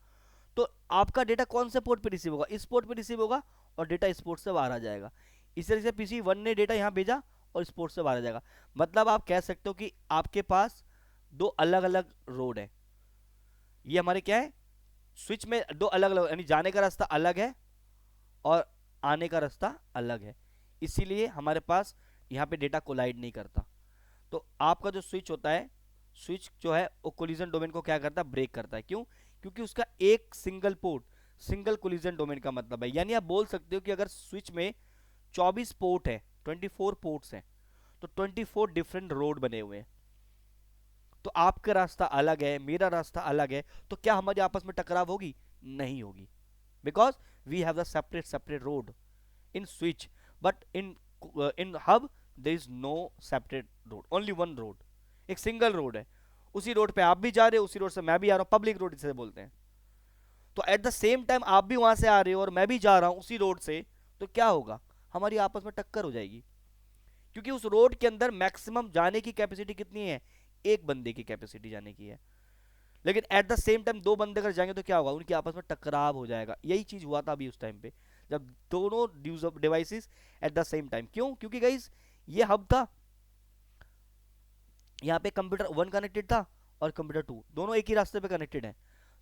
तो आपका डेटा कौन से पोर्ट पे रिसीव होगा, इस पोर्ट पे रिसीव होगा, और डेटा इस पोर्ट से बाहर आ जाएगा। इस तरह से पीसी वन ने डेटा यहाँ भेजा और इस पोर्ट से बाहर आ जाएगा। मतलब आप कह सकते हो कि आपके पास दो अलग अलग रोड है। ये हमारे क्या है, स्विच में दो अलग अलग, यानी जाने का रास्ता अलग है और आने का रास्ता अलग है, इसीलिए हमारे पास यहाँ पे डेटा कोलाइड नहीं करता। तो आपका जो स्विच होता है, स्विच जो है वो कोलिजन डोमेन को क्या करता है, ब्रेक करता है। क्यों? क्योंकि उसका एक single port, single collision domain का मतलब है। यानी आप बोल सकते हो कि अगर स्विच में 24 पोर्ट है, 24 पोर्ट्स हैं, तो 24 डिफरेंट रोड बने हुए हैं। तो आपका रास्ता अलग है, मेरा रास्ता अलग है, तो क्या हमारी आपस में टकराव होगी? नहीं होगी, because we have the separate separate road in switch, but in hub there is no separate road, only one road, एक सिंगल रोड है। उसी रोड पे आप भी जा रहे हो, उसी रोड से मैं भी आ रहा हूं, पब्लिक रोड इसे बोलते हैं। तो एट द सेम टाइम आप भी वहां से आ रहे हो और मैं भी जा रहा हूं उसी रोड से, तो क्या होगा, हमारी आपस में टक्कर हो जाएगी। क्योंकि उस रोड के अंदर मैक्सिमम जाने की कैपेसिटी कितनी है, एक बंदे की कैपेसिटी जाने की है। लेकिन एट द सेम टाइम दो बंदे अगर जाएंगे तो क्या होगा, उनकी आपस में टकराव हो जाएगा। यही चीज हुआ था अभी उस टाइम पे, जब दोनों devices eight the same time. क्यों? क्योंकि गाइस ये हब था, यहाँ पे कंप्यूटर वन कनेक्टेड था और कंप्यूटर टू, दोनों एक ही रास्ते पे कनेक्टेड है।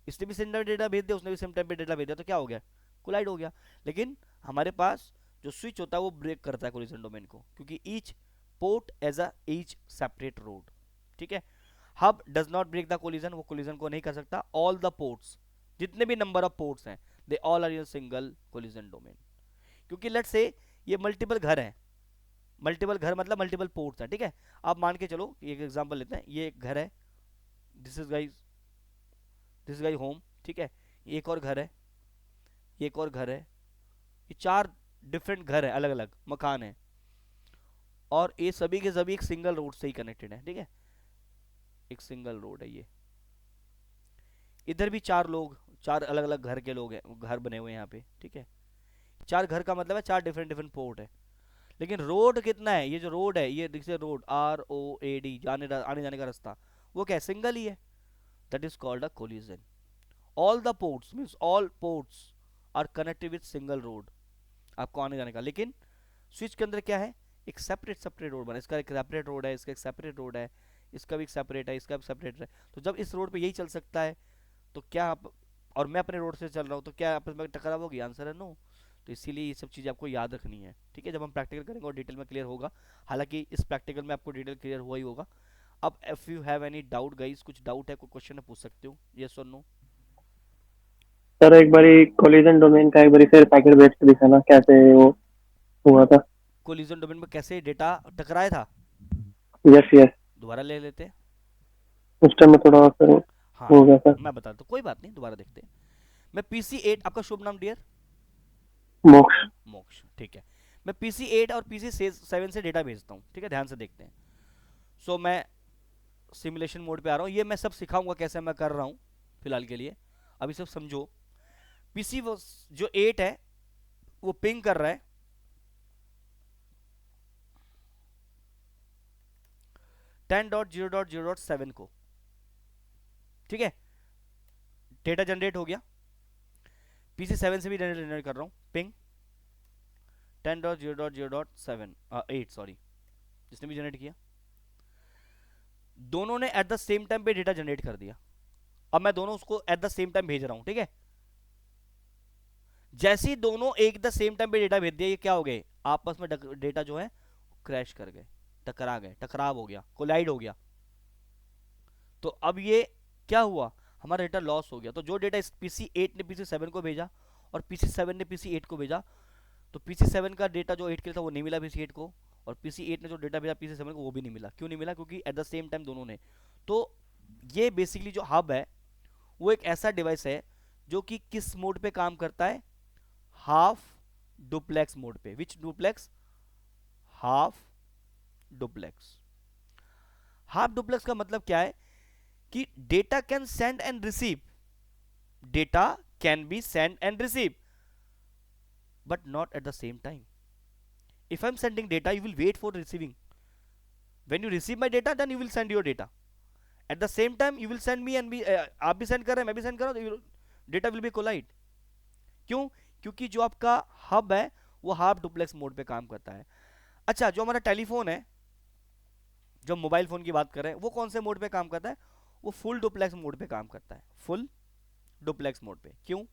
इसने भी सेम टाइम डेटा भेज दिया, उसने भी सेम टाइम पे डेटा भेज दिया, तो क्या हो गया, कोलाइड हो गया। लेकिन हमारे पास जो स्विच होता है वो ब्रेक करता है कोलिजन डोमेन को, क्योंकि each port as a each separate road, ठीक है। Hub does not break the collision, वो कोलिजन को नहीं कर सकता। ऑल द पोर्ट्स, जितने भी नंबर ऑफ पोर्ट्स हैं, they all are in single collision domain. क्योंकि लेट्स से ये मल्टीपल घर हैं, मल्टीपल घर मतलब मल्टीपल पोर्ट्स हैं, ठीक है। आप मान के चलो, एक एग्जांपल लेते हैं, ये एक घर है, दिस इज गाइस होम, ठीक है। एक और घर है, एक और घर है, ये चार डिफरेंट घर है, अलग अलग मकान है, और ये सभी के सभी एक सिंगल रोड से ही कनेक्टेड है, ठीक है। एक सिंगल रोड है ये। इधर भी चार लोग, चार अलग अलग घर के लोग हैं, घर बने हुए हैं यहाँ पे, ठीक है। चार घर का मतलब है चार डिफरेंट डिफरेंट पोर्ट है। लेकिन रोड कितना है, ये जो रोड है, ये देखिए रोड ROAD, आने जाने का रास्ता, वो क्या है, सिंगल ही है। That is called a collision. All the ports means all ports are connected with single road, आपको आने जाने का। लेकिन स्विच के अंदर क्या है, एक सेपरेट सेपरेट रोड बना, इसका एक सेपरेट रोड है, इसका एक सेपरेट रोड है, इसका भी एक सेपरेट है, इसका भी सेपरेट है। तो जब इस रोड पे यही चल सकता है, तो क्या आप और मैं अपने रोड से चल रहा हूँ, तो क्या आपस में टकराव होगी? आंसर है नो। तो इसीलिए ये सब चीज़ें आपको याद रखनी है, ठीक है। जब हम प्रैक्टिकल करेंगे और डिटेल में क्लियर होगा, हालांकि इस प्रैक्टिकल में आपको डिटेल क्लियर हुआ ही होगा। अब if you have any doubt guys, कुछ डाउट है, कोई क्वेश्चन है, पूछ सकते हो, यस और नो। सर एक बारी कोलिजन डोमेन का एक बारी फिर पैकेट बेस पे दिखाना कैसे वो हुआ था। कोलिजन डोमेन में कैसे डेटा टकराया था, यस यस, दोबारा ले लेते हैं। उस टाइम में थोड़ा फिर हाँ हो गया था। मैं बताता हूँ, कोई बात नहीं, दोबारा देखते हैं। मैं PC8, आपका शुभ नाम डियर? मोक्ष। मोक्ष, ठीक है। मैं PC8 और PC7 से डेटा भेजता हूँ, ठीक है, ध्यान से देखते हैं। सो मैं सिमुलेशन मोड पे आ रहा हूँ, ये मैं सब सिखाऊंगा कैसे मैं कर रहा हूँ फिलहाल के लिए, अभी सब समझो। पीसी जो 8 है वो पिंग कर रहा है, 10.0.0.7 को, ठीक है, डेटा जनरेट हो गया। PC7 से भी डेटा जनरेट कर रहा हूँ, पिंग 10.0.0.7 8 सॉरी, जिसने भी जनरेट किया, दोनों ने एट द सेम टाइम पे डेटा जनरेट कर दिया। अब मैं दोनों उसको एट द सेम टाइम भेज रहा हूं, ठीक है। जैसे ही दोनों एक द सेम टाइम पे डेटा भेज दिया, ये क्या हो गए, आपस में डेटा जो है क्रैश कर गए, टकरा गए, टकराव हो गया, कोलाइड हो गया। तो अब ये क्या हुआ, हमारा डेटा लॉस हो गया। तो जो डेटा PC8 ने PC7 को भेजा और PC7 ने PC8 को भेजा, तो PC7 का डेटा जो 8 के लिए था वो नहीं मिला PC8 को, और PC8 ने जो डेटा भेजा PC7 को वो भी नहीं मिला। क्यों नहीं मिला, क्योंकि एट द सेम टाइम दोनों ने। तो ये बेसिकली जो हब है वो एक ऐसा डिवाइस है जो कि किस मोड पे काम करता है, हाफ डुप्लेक्स मोड पे। Which duplex, half duplex. Half duplex का मतलब क्या है कि data can send and receive, data can be send and receive but not at the same time. If I'm sending data, you will wait for receiving. When you receive my data, then you will send your data. At the same time, you will send me and be आप भी send कर रहे हैं, मैं भी send कर रहा हूँ, डेटा विल बी कोलाइड। क्यों, क्योंकि जो आपका हब है वो हाफ डुप्लेक्स मोड पे काम करता है। अच्छा, जो हमारा टेलीफोन है, जो मोबाइल फोन की बात कर रहे हैं, वो कौन से मोड पे काम करता है, वो फुल डुप्लेक्स मोड पे काम करता है, फुल डुप्लेक्स मोड पे। क्यों,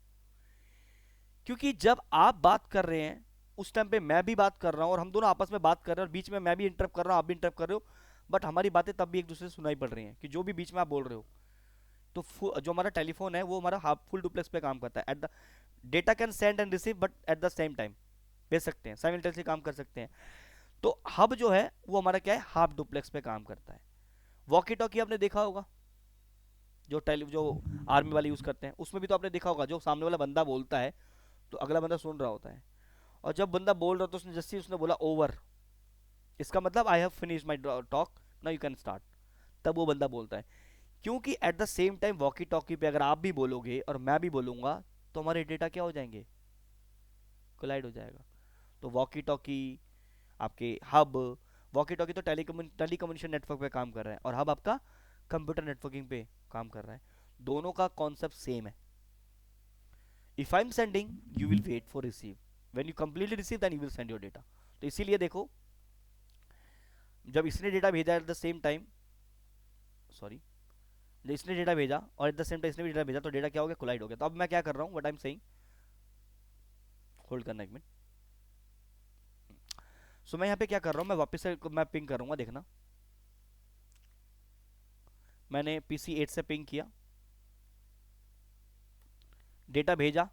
क्योंकि जब आप बात कर रहे हैं उस टाइम पे मैं भी बात कर रहा हूं और हम दोनों आपस में बात कर रहे हैं और बीच में मैं भी इंटरप्ट कर रहा हूं, आप भी इंटरप्ट कर रहे हो, बट हमारी बातें तब भी एक दूसरे से सुनाई पड़ रही हैं कि जो भी बीच में आप बोल रहे हो। तो जो हमारा टेलीफोन है वो हमारा हाफ फुल डुप्लेक्स पे काम करता है। At the data can send and receive but at the same time, भेज सकते हैं, साइमल्टेनियसली काम कर सकते हैं। तो हब जो है वो हमारा क्या है, हाफ डुप्लेक्स पे काम करता है। वॉकी टॉकी आपने देखा होगा, जो आर्मी वाले यूज करते हैं, उसमें भी तो आपने देखा होगा, जो सामने वाला बंदा बोलता है तो अगला बंदा सुन रहा होता है, और जब बंदा बोल रहा तो उसने जैसे ही उसने बोला ओवर, इसका मतलब I have finish my talk, now you can start, तब वो बंदा बोलता है। क्योंकि eight the same time walkie talkie पे अगर आप भी बोलोगे और मैं भी बोलूंगा तो हमारे डेटा क्या हो जाएंगे, कोलाइड हो जाएगा। तो वॉकी टॉकी, आपके हब, वॉकी टॉकी तो टेलीकम्युनिकेशन नेटवर्क पे काम कर रहा है और हब आपका कंप्यूटर नेटवर्किंग पे काम कर रहा है। दोनों का कॉन्सेप्ट सेम है। If I'm sending, you will wait for receive. When you completely receive, then you will send your data. तो इसीलिए देखो, जब इसने डेटा भेजा eight the same time, sorry, जब इसने डेटा भेजा और एट द सेम टाइम इसने भी डेटा भेजा, तो डेटा क्या हो गया, कोलाइड हो गया। तो अब मैं क्या कर रहा हूँ, what I am saying, hold करना एक मिनट। सो मैं यहाँ पे क्या कर रहा हूँ, मैं वापस से मैं पिंग करूंगा, देखना मैंने PC8 से पिंग किया, डेटा भेजा,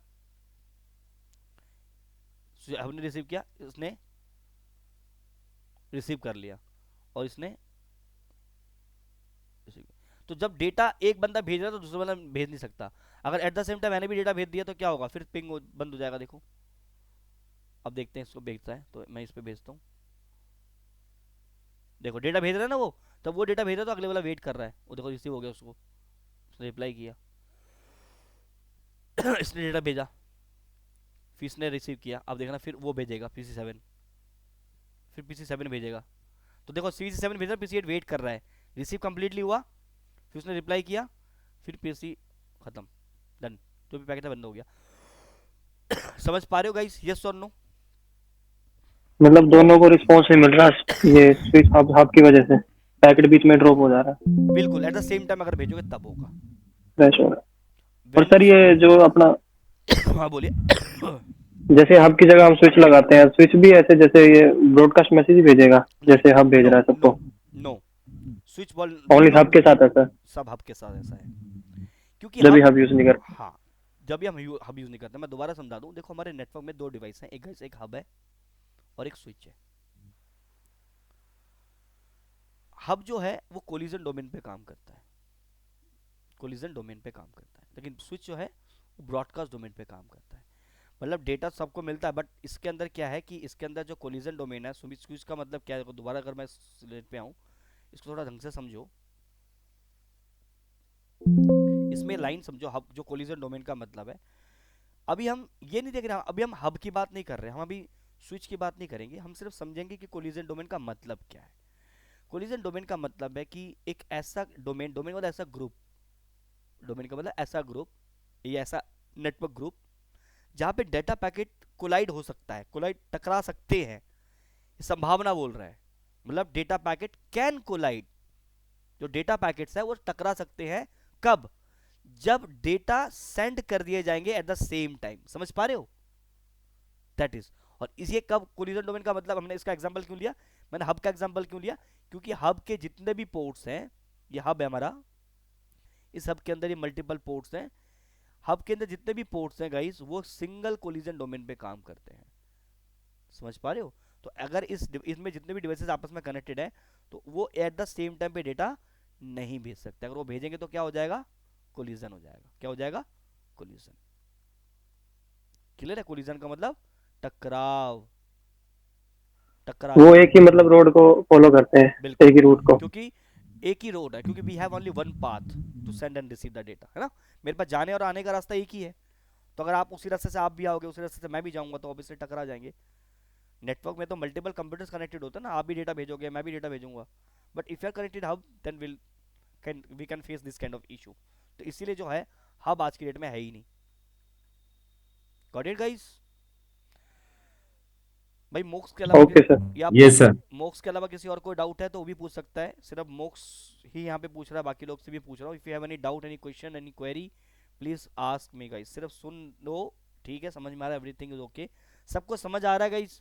हमने रिसीव किया, इसने रिसीव कर लिया और इसने रिसीव। तो जब डेटा एक बंदा भेज रहा है तो दूसरा बंदा भेज नहीं सकता। अगर एट द सेम टाइम मैंने भी डेटा भेज दिया तो क्या होगा, फिर पिंग बंद हो जाएगा। देखो अब देखते हैं इसको भेजता है, तो मैं इस पे भेजता हूँ, देखो डेटा भेज रहा है ना वो, तब वो डेटा भेज रहा है तो अगले वाला वेट कर रहा है, वो देखो रिसीव हो गया, उसको उसने रिप्लाई किया इसने डेटा भेजा, फिर इसने रिसीव किया, अब देखना फिर वो भेजेगा PC7, फिर PC7 भेजेगा, तो देखो PC7 भेजा, PC8 वेट कर रहा है, रिसीव कंप्लीटली हुआ, फिर उसने रिप्लाई किया, फिर PC खत्म, डन, जो भी पैकेट है बंद हो गया। समझ पा रहे हो गाइस, यस और नो? मतलब दोनों को रिस्पॉन्स नहीं मिल रहा, ये स्विच हब की वजह से पैकेट बीच में ड्रॉप हो जा रहा है। बिल्कुल, एट द सेम टाइम अगर भेजोगे तब होगा, क्रैश हो रहा है। और When you सर ये जो अपना हाँ बोलिए जैसे हब की जगह हम स्विच लगाते हैं, स्विच भी ऐसे जैसे ये ब्रॉडकास्ट मैसेज ही भेजेगा जैसे हब भेज नो रहा है नो सबको, नो, स्विच बॉल ओनली दोनों, हब के साथ है सर, सब हब के साथ ऐसा है, क्योंकि जब भी हब, हब यूज नहीं करते। हाँ, जब भी हम हब यूज नहीं करते। मैं दोबारा समझा दूं, देखो हमारे नेटवर्क में दो डिवाइस हैं, एक हब है और एक स्विच है। हब जो है वो कोलिजन डोमेन पे काम करता है, कोलिजन डोमेन पे काम करता है, लेकिन स्विच जो है वो ब्रॉडकास्ट डोमेन पे काम करता है। मतलब डेटा सबको मिलता है, बट इसके अंदर क्या है कि इसके अंदर जो कोलिजन डोमेन है, स्विच का मतलब क्या है, दोबारा अगर मैं स्लेट पे आऊं, इसको थोड़ा ढंग से समझो, इसमें लाइन समझो, हब जो कोलिजन डोमेन का मतलब है। अभी हम ये नहीं देख रहे, अभी हम हब की बात नहीं कर रहे, हम अभी स्विच की बात नहीं करेंगे, हम सिर्फ समझेंगे कि कोलिजन डोमेन का मतलब क्या है। कोलिजन डोमेन का मतलब है कि एक ऐसा डोमेन, डोमेन मतलब ऐसा ग्रुप, डोमेन का मतलब ऐसा ग्रुप या ऐसा नेटवर्क ग्रुप जहां पे डेटा पैकेट कोलाइड हो सकता है, कोलाइड टकरा सकते हैं, संभावना बोल रहा है, मतलब डेटा पैकेट कैन कोलाइड, जो डेटा पैकेट्स है वो टकरा सकते हैं कब, जब डेटा सेंड कर दिए जाएंगे एट द सेम टाइम। समझ पा रहे हो? That is. और इसी कब कोलिजन डोमेन का मतलब, हमने इसका एग्जांपल क्यों लिया, मैंने हब का एग्जांपल क्यों लिया, क्योंकि हब के जितने भी पोर्ट्स हैं, ये हब है हमारा, इस हब के अंदर ये मल्टीपल पोर्ट्स हैं, हब के अंदर जितने भी पोर्ट्स हैं गाइस वो सिंगल कोलिजन डोमेन पे काम करते हैं। समझ पा रहे हो? तो अगर इसमें जितने भी डिवाइसेस आपस में कनेक्टेड है तो वो एट द सेम टाइम पे डेटा नहीं भेज सकते, अगर वो भेजेंगे तो क्या हो जाएगा, कोलिजन हो जाएगा। क्या हो जाएगा? कोलिजन। क्लियर है? कोलिजन का मतलब टकराव, टकरा वो जाना। एक ही मतलब रोड को फॉलो करते हैं, बिल्कुल, एक ही रूट को। क्योंकि एक ही रोड है, क्योंकि we have only one path to send and receive the data, है ना, मेरे पास जाने और आने का रास्ता एक ही है। तो अगर आप उसी रास्ते से आप भी आओगे, उसी रास्ते से मैं भी जाऊंगा, तो ऑब्वियसली टकरा जाएंगे। नेटवर्क में तो मल्टीपल कंप्यूटर्स कनेक्टेड होते हैं ना, आप भी डेटा भेजोगे, मैं भी डेटा भेजूंगा, but if you are connected hub then we can face this kind of issue. तो इसीलिए जो है हब आज की डेट में है ही नहीं। Got it guys? भाई मोक्स के अलावा ओके सर। या यस सर। मोक्स के अलावा किसी और कोई डाउट है तो वो भी पूछ सकता है, सिर्फ मोक्स ही यहाँ पे पूछ रहा है, बाकी लोग से भी पूछ रहा हूँ। If you have any doubt, any question, any query, please ask me guys. सिर्फ सुन लो, ठीक है? समझ में आ रहा है? Everything is okay? सबको समझ आ रहा है गाइस?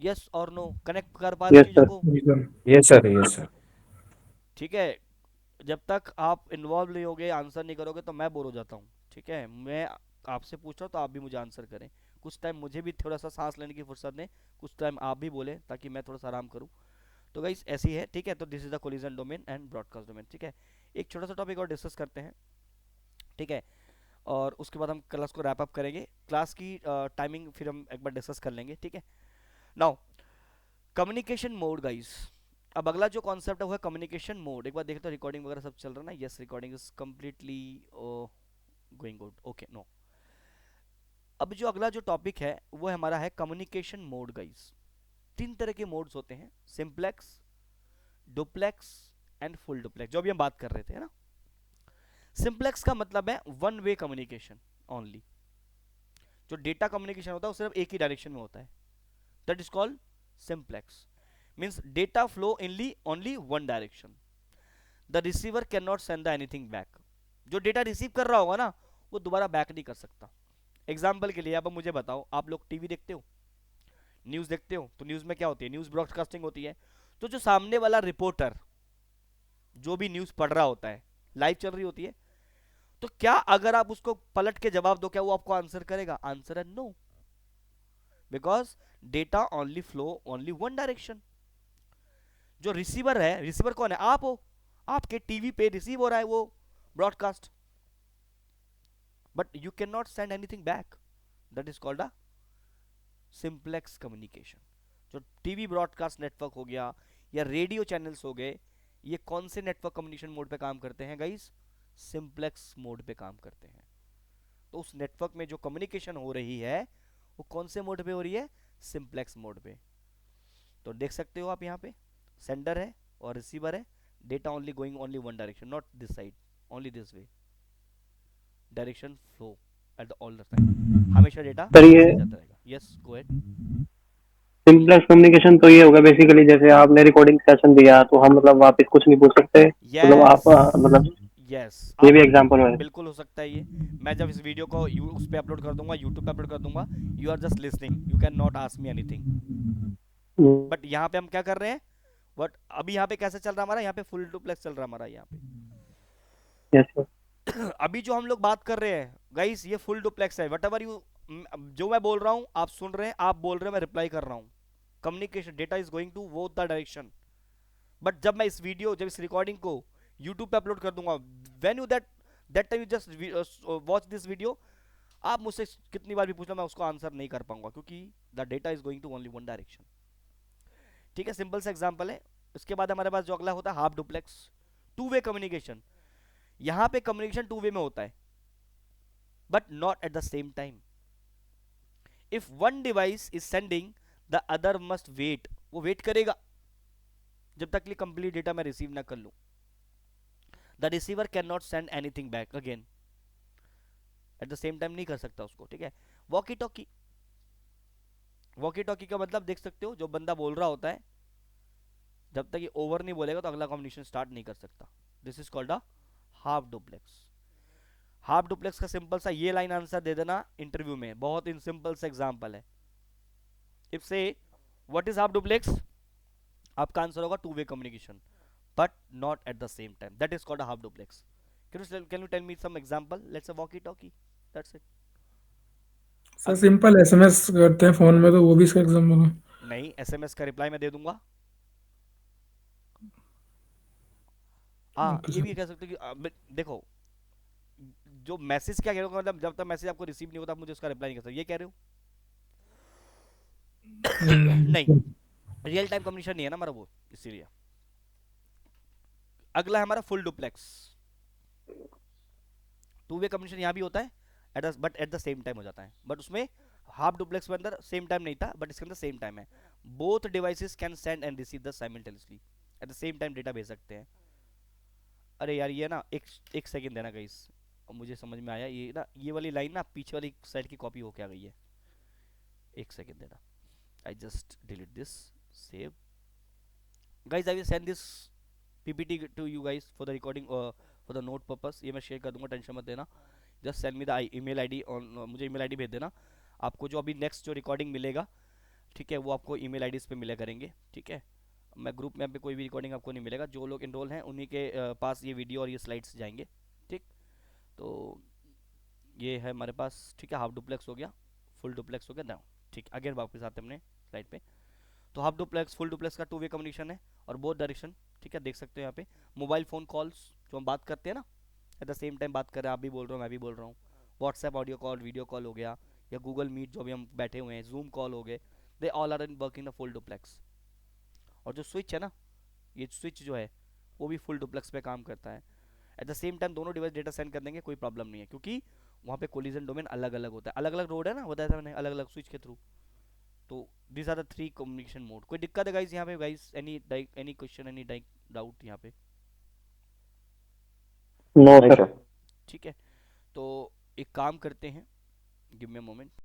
यस और नो? कनेक्ट कर पा रहे हो यस चीजों सर। को? Yes sir. Yes sir. ठीक है। जब तक आप इन्वॉल्व नहीं होगे, आंसर नहीं करोगे, तो मैं बोर हो जाता हूँ। ठीक है, मैं आपसे पूछ रहा हूँ तो आप भी मुझे आंसर करें। कुछ टाइम मुझे भी थोड़ा सा सांस लेने की फुर्सत दें, कुछ टाइम आप भी बोलें ताकि मैं थोड़ा सा आराम करूँ। तो गाइस ऐसी है, ठीक है? तो this is the collision domain and broadcast domain. ठीक है, एक छोटा सा टॉपिक और डिस्कस करते हैं, ठीक है? और उसके बाद हम क्लास को रैप अप करेंगे। क्लास की टाइमिंग फिर हम एक बार डिस्कस कर लेंगे, ठीक है? Now communication mode guys. अब अगला जो कॉन्सेप्ट है वो है कम्युनिकेशन मोड। एक बार देखते हैं रिकॉर्डिंग वगैरह सब चल रहा है ना? Yes, recording is completely going good, okay. No, अब जो अगला जो टॉपिक है वो हमारा है कम्युनिकेशन मोड गाइस। तीन तरह के मोड्स होते हैं, simplex, duplex and full duplex, जो अभी हम बात कर रहे थे, है ना? सिंप्लेक्स का मतलब है वन वे कम्युनिकेशन ओनली, जो डेटा कम्युनिकेशन होता है वो सिर्फ एक ही डायरेक्शन में होता है, that is called simplex. Means data flow इनली only one direction, the receiver can not send the anything back. जो डेटा रिसीव कर रहा होगा ना वो दोबारा बैक नहीं कर सकता। एग्जाम्पल के लिए अब मुझे बताओ, आप लोग टीवी देखते हो, न्यूज देखते हो, तो न्यूज में क्या होती है? न्यूज ब्रॉडकास्टिंग होती है। तो जो सामने वाला रिपोर्टर जो भी न्यूज पढ़ रहा होता है, लाइव चल रही होती है, तो क्या अगर आप उसको पलट के जवाब दो, क्या वो आपको आंसर करेगा? आंसर है no, because data only flow only one direction. जो रिसीवर है, रिसीवर कौन है? आप हो, आपके टीवी पे रिसीव हो रहा है वो broadcast, but you can not send anything back, that is called a simplex communication. जो टीवी ब्रॉडकास्ट नेटवर्क हो गया या रेडियो चैनल्स हो गए, ये कौन से नेटवर्क कम्युनिकेशन मोड पे काम करते हैं गाइस? सिंप्लेक्स मोड पे काम करते हैं। तो उस नेटवर्क में जो कम्युनिकेशन हो रही है वो कौन से मोड पे हो रही है? सिंप्लेक्स मोड पे। तो देख सकते हो आप यहाँ पे सेंडर है और रिसीवर है, data only going only one direction, not this side, only this way, direction flow at the all the time, हमेशा डेटा सर ये ऐसे जाता रहेगा। Yes, go ahead. Simplex communication तो ये होगा बेसिकली, जैसे आपने रिकॉर्डिंग सेशन दिया तो हम मतलब वापस कुछ नहीं पूछ सकते, मतलब यस, आप मतलब यस, ये आप भी एग्जांपल है। बिल्कुल हो सकता है ये। मैं जब इस वीडियो को उस पे अपलोड कर दूंगा, यूट्यूब पे अपलोड कर दूंगा, you are just listening, you can not ask me anything. But यहाँ पे हम क्या कर रहे हैं? बट अभी यहाँ पे कैसे चल रहा है हमारा? यहाँ पे फुल डुप्लेक्स चल रहा है हमारा यहाँ यस सर। पे। अभी जो हम लोग बात कर रहे हैं गाइस, ये फुल डुप्लेक्स है। वट एवर यू, जो मैं बोल रहा हूँ आप सुन रहे हैं, आप बोल रहे हैं मैं रिप्लाई कर रहा हूँ। Communication data is going to both the direction. But जब मैं इस वीडियो, जब इस रिकॉर्डिंग को यूट्यूब पे अपलोड कर दूंगा, when you that that time you just watch this video, आप मुझसे कितनी बार भी पूछना, मैं उसको आंसर नहीं कर पाऊंगा, क्योंकि the data is going to only one direction. ठीक है, सिंपल सा एग्जांपल है। इसके बाद हमारे पास जो अगला होता है half duplex, two way communication. यहां पे कम्युनिकेशन टू वे में होता है, but not at the same time. If one device is sending, the other must wait, वो वेट करेगा। जब तक कि कंप्लीट डेटा मैं रिसीव ना कर लूँ। The receiver can not send anything back again, eight the same time नहीं कर सकता उसको, ठीक है। वॉकी टॉकी, वॉकी टॉकी का मतलब देख सकते हो, जो बंदा बोल रहा होता है जब तक ये ओवर नहीं बोलेगा तो अगला कम्युनिकेशन स्टार्ट नहीं कर सकता। This is called a half duplex. Half duplex का सिंपल सा ये लाइन आंसर दे देना इंटरव्यू में, बहुत इन सिंपल सा एग्जांपल है। If say what is half duplex, आपका आंसर होगा two way communication but not at the same time, that is called a half duplex. Can you tell me some example, let's say walkie talkie, that's it. Sir simple SMS करते हैं phone में, तो वो भी इसका example है। नहीं, SMS का रिप्लाई मैं दे दूंगा। हाँ, ओके ये भी सर। कह सकते हो कि देखो, जो मैसेज क्या कह रहे हो, मतलब जब तक मैसेज आपको रिसीव नहीं होता आप मुझे उसका रिप्लाई नहीं कर सकते, ये कह रहे हो? नहीं, रियल टाइम कम्युनिकेशन नहीं है ना हमारा वो, इसीलिए। अगला है हमारा full duplex. Two way communication यहाँ भी होता है but at the same time हो जाता है, बट उसमें हाफ डुप्लेक्स के अंदर सेम टाइम नहीं था, बट इसके अंदर सेम टाइम है। Both devices can send and receive the simultaneously, eight the same time data भेज सकते हैं। अरे यार ये ना एक सेकंड देना गाइस, मुझे समझ में आया, ये ना ये वाली लाइन ना पीछे वाली साइड की कॉपी होके आ गई है, एक सेकंड देना। I just delete this, save. Guys I will send this PPT to you guys for the recording, for the note purpose, ये मैं शेयर कर दूंगा, टेंशन मत लेना। Just send me the email ID on, मुझे email ID भेज देना। आपको जो अभी नेक्स्ट जो रिकॉर्डिंग मिलेगा, ठीक है, वो आपको ईमेल आईडीज पे मिला करेंगे, ठीक है। मैं ग्रुप में पे कोई भी रिकॉर्डिंग आपको नहीं मिलेगा, जो लोग इनरोल हैं उन्हीं के पास ये वीडियो और ये स्लाइड्स जाएंगे, ठीक। तो ये है हमारे पास, ठीक है, हाफ डुप्लेक्स हो गया, फुल डुप्लेक्स हो गया ना, ठीक। अगेन वापस आते हैं अपने स्लाइड पे। तो हाफ डुप्लेक्स फुल डुप्लेक्स का टू वे कम्युनिकेशन है और बोथ डायरेक्शन, ठीक है, देख सकते हो यहाँ पे। मोबाइल फ़ोन कॉल्स जो हम बात करते हैं ना, एट द सेम टाइम बात कर रहे हैं, आप भी बोल रहे हो मैं भी बोल रहा हूँ। WhatsApp audio call, video call हो गया, या गूगल मीट जो भी हम बैठे हुए हैं, जूम कॉल हो गए, they all are in working the full duplex. और जो स्विच है ना, ये स्विच जो है वो भी फुल डुप्लेक्स पे काम करता है। एट द सेम टाइम दोनों डिवाइस डेटा सेंड कर देंगे, कोई प्रॉब्लम नहीं है, क्योंकि वहाँ पे कोलिजन डोमेन अलग अलग होता है, अलग अलग रोड है ना, बताया था मैंने, अलग अलग स्विच के थ्रू। तो this are the three communication mode. कोई दिक्कत है गाइस यहाँ पे, guys any question, any doubt यहाँ पे? नो नहीं सर। सर। ठीक है, तो एक काम करते हैं, गिव मी अ मोमेंट।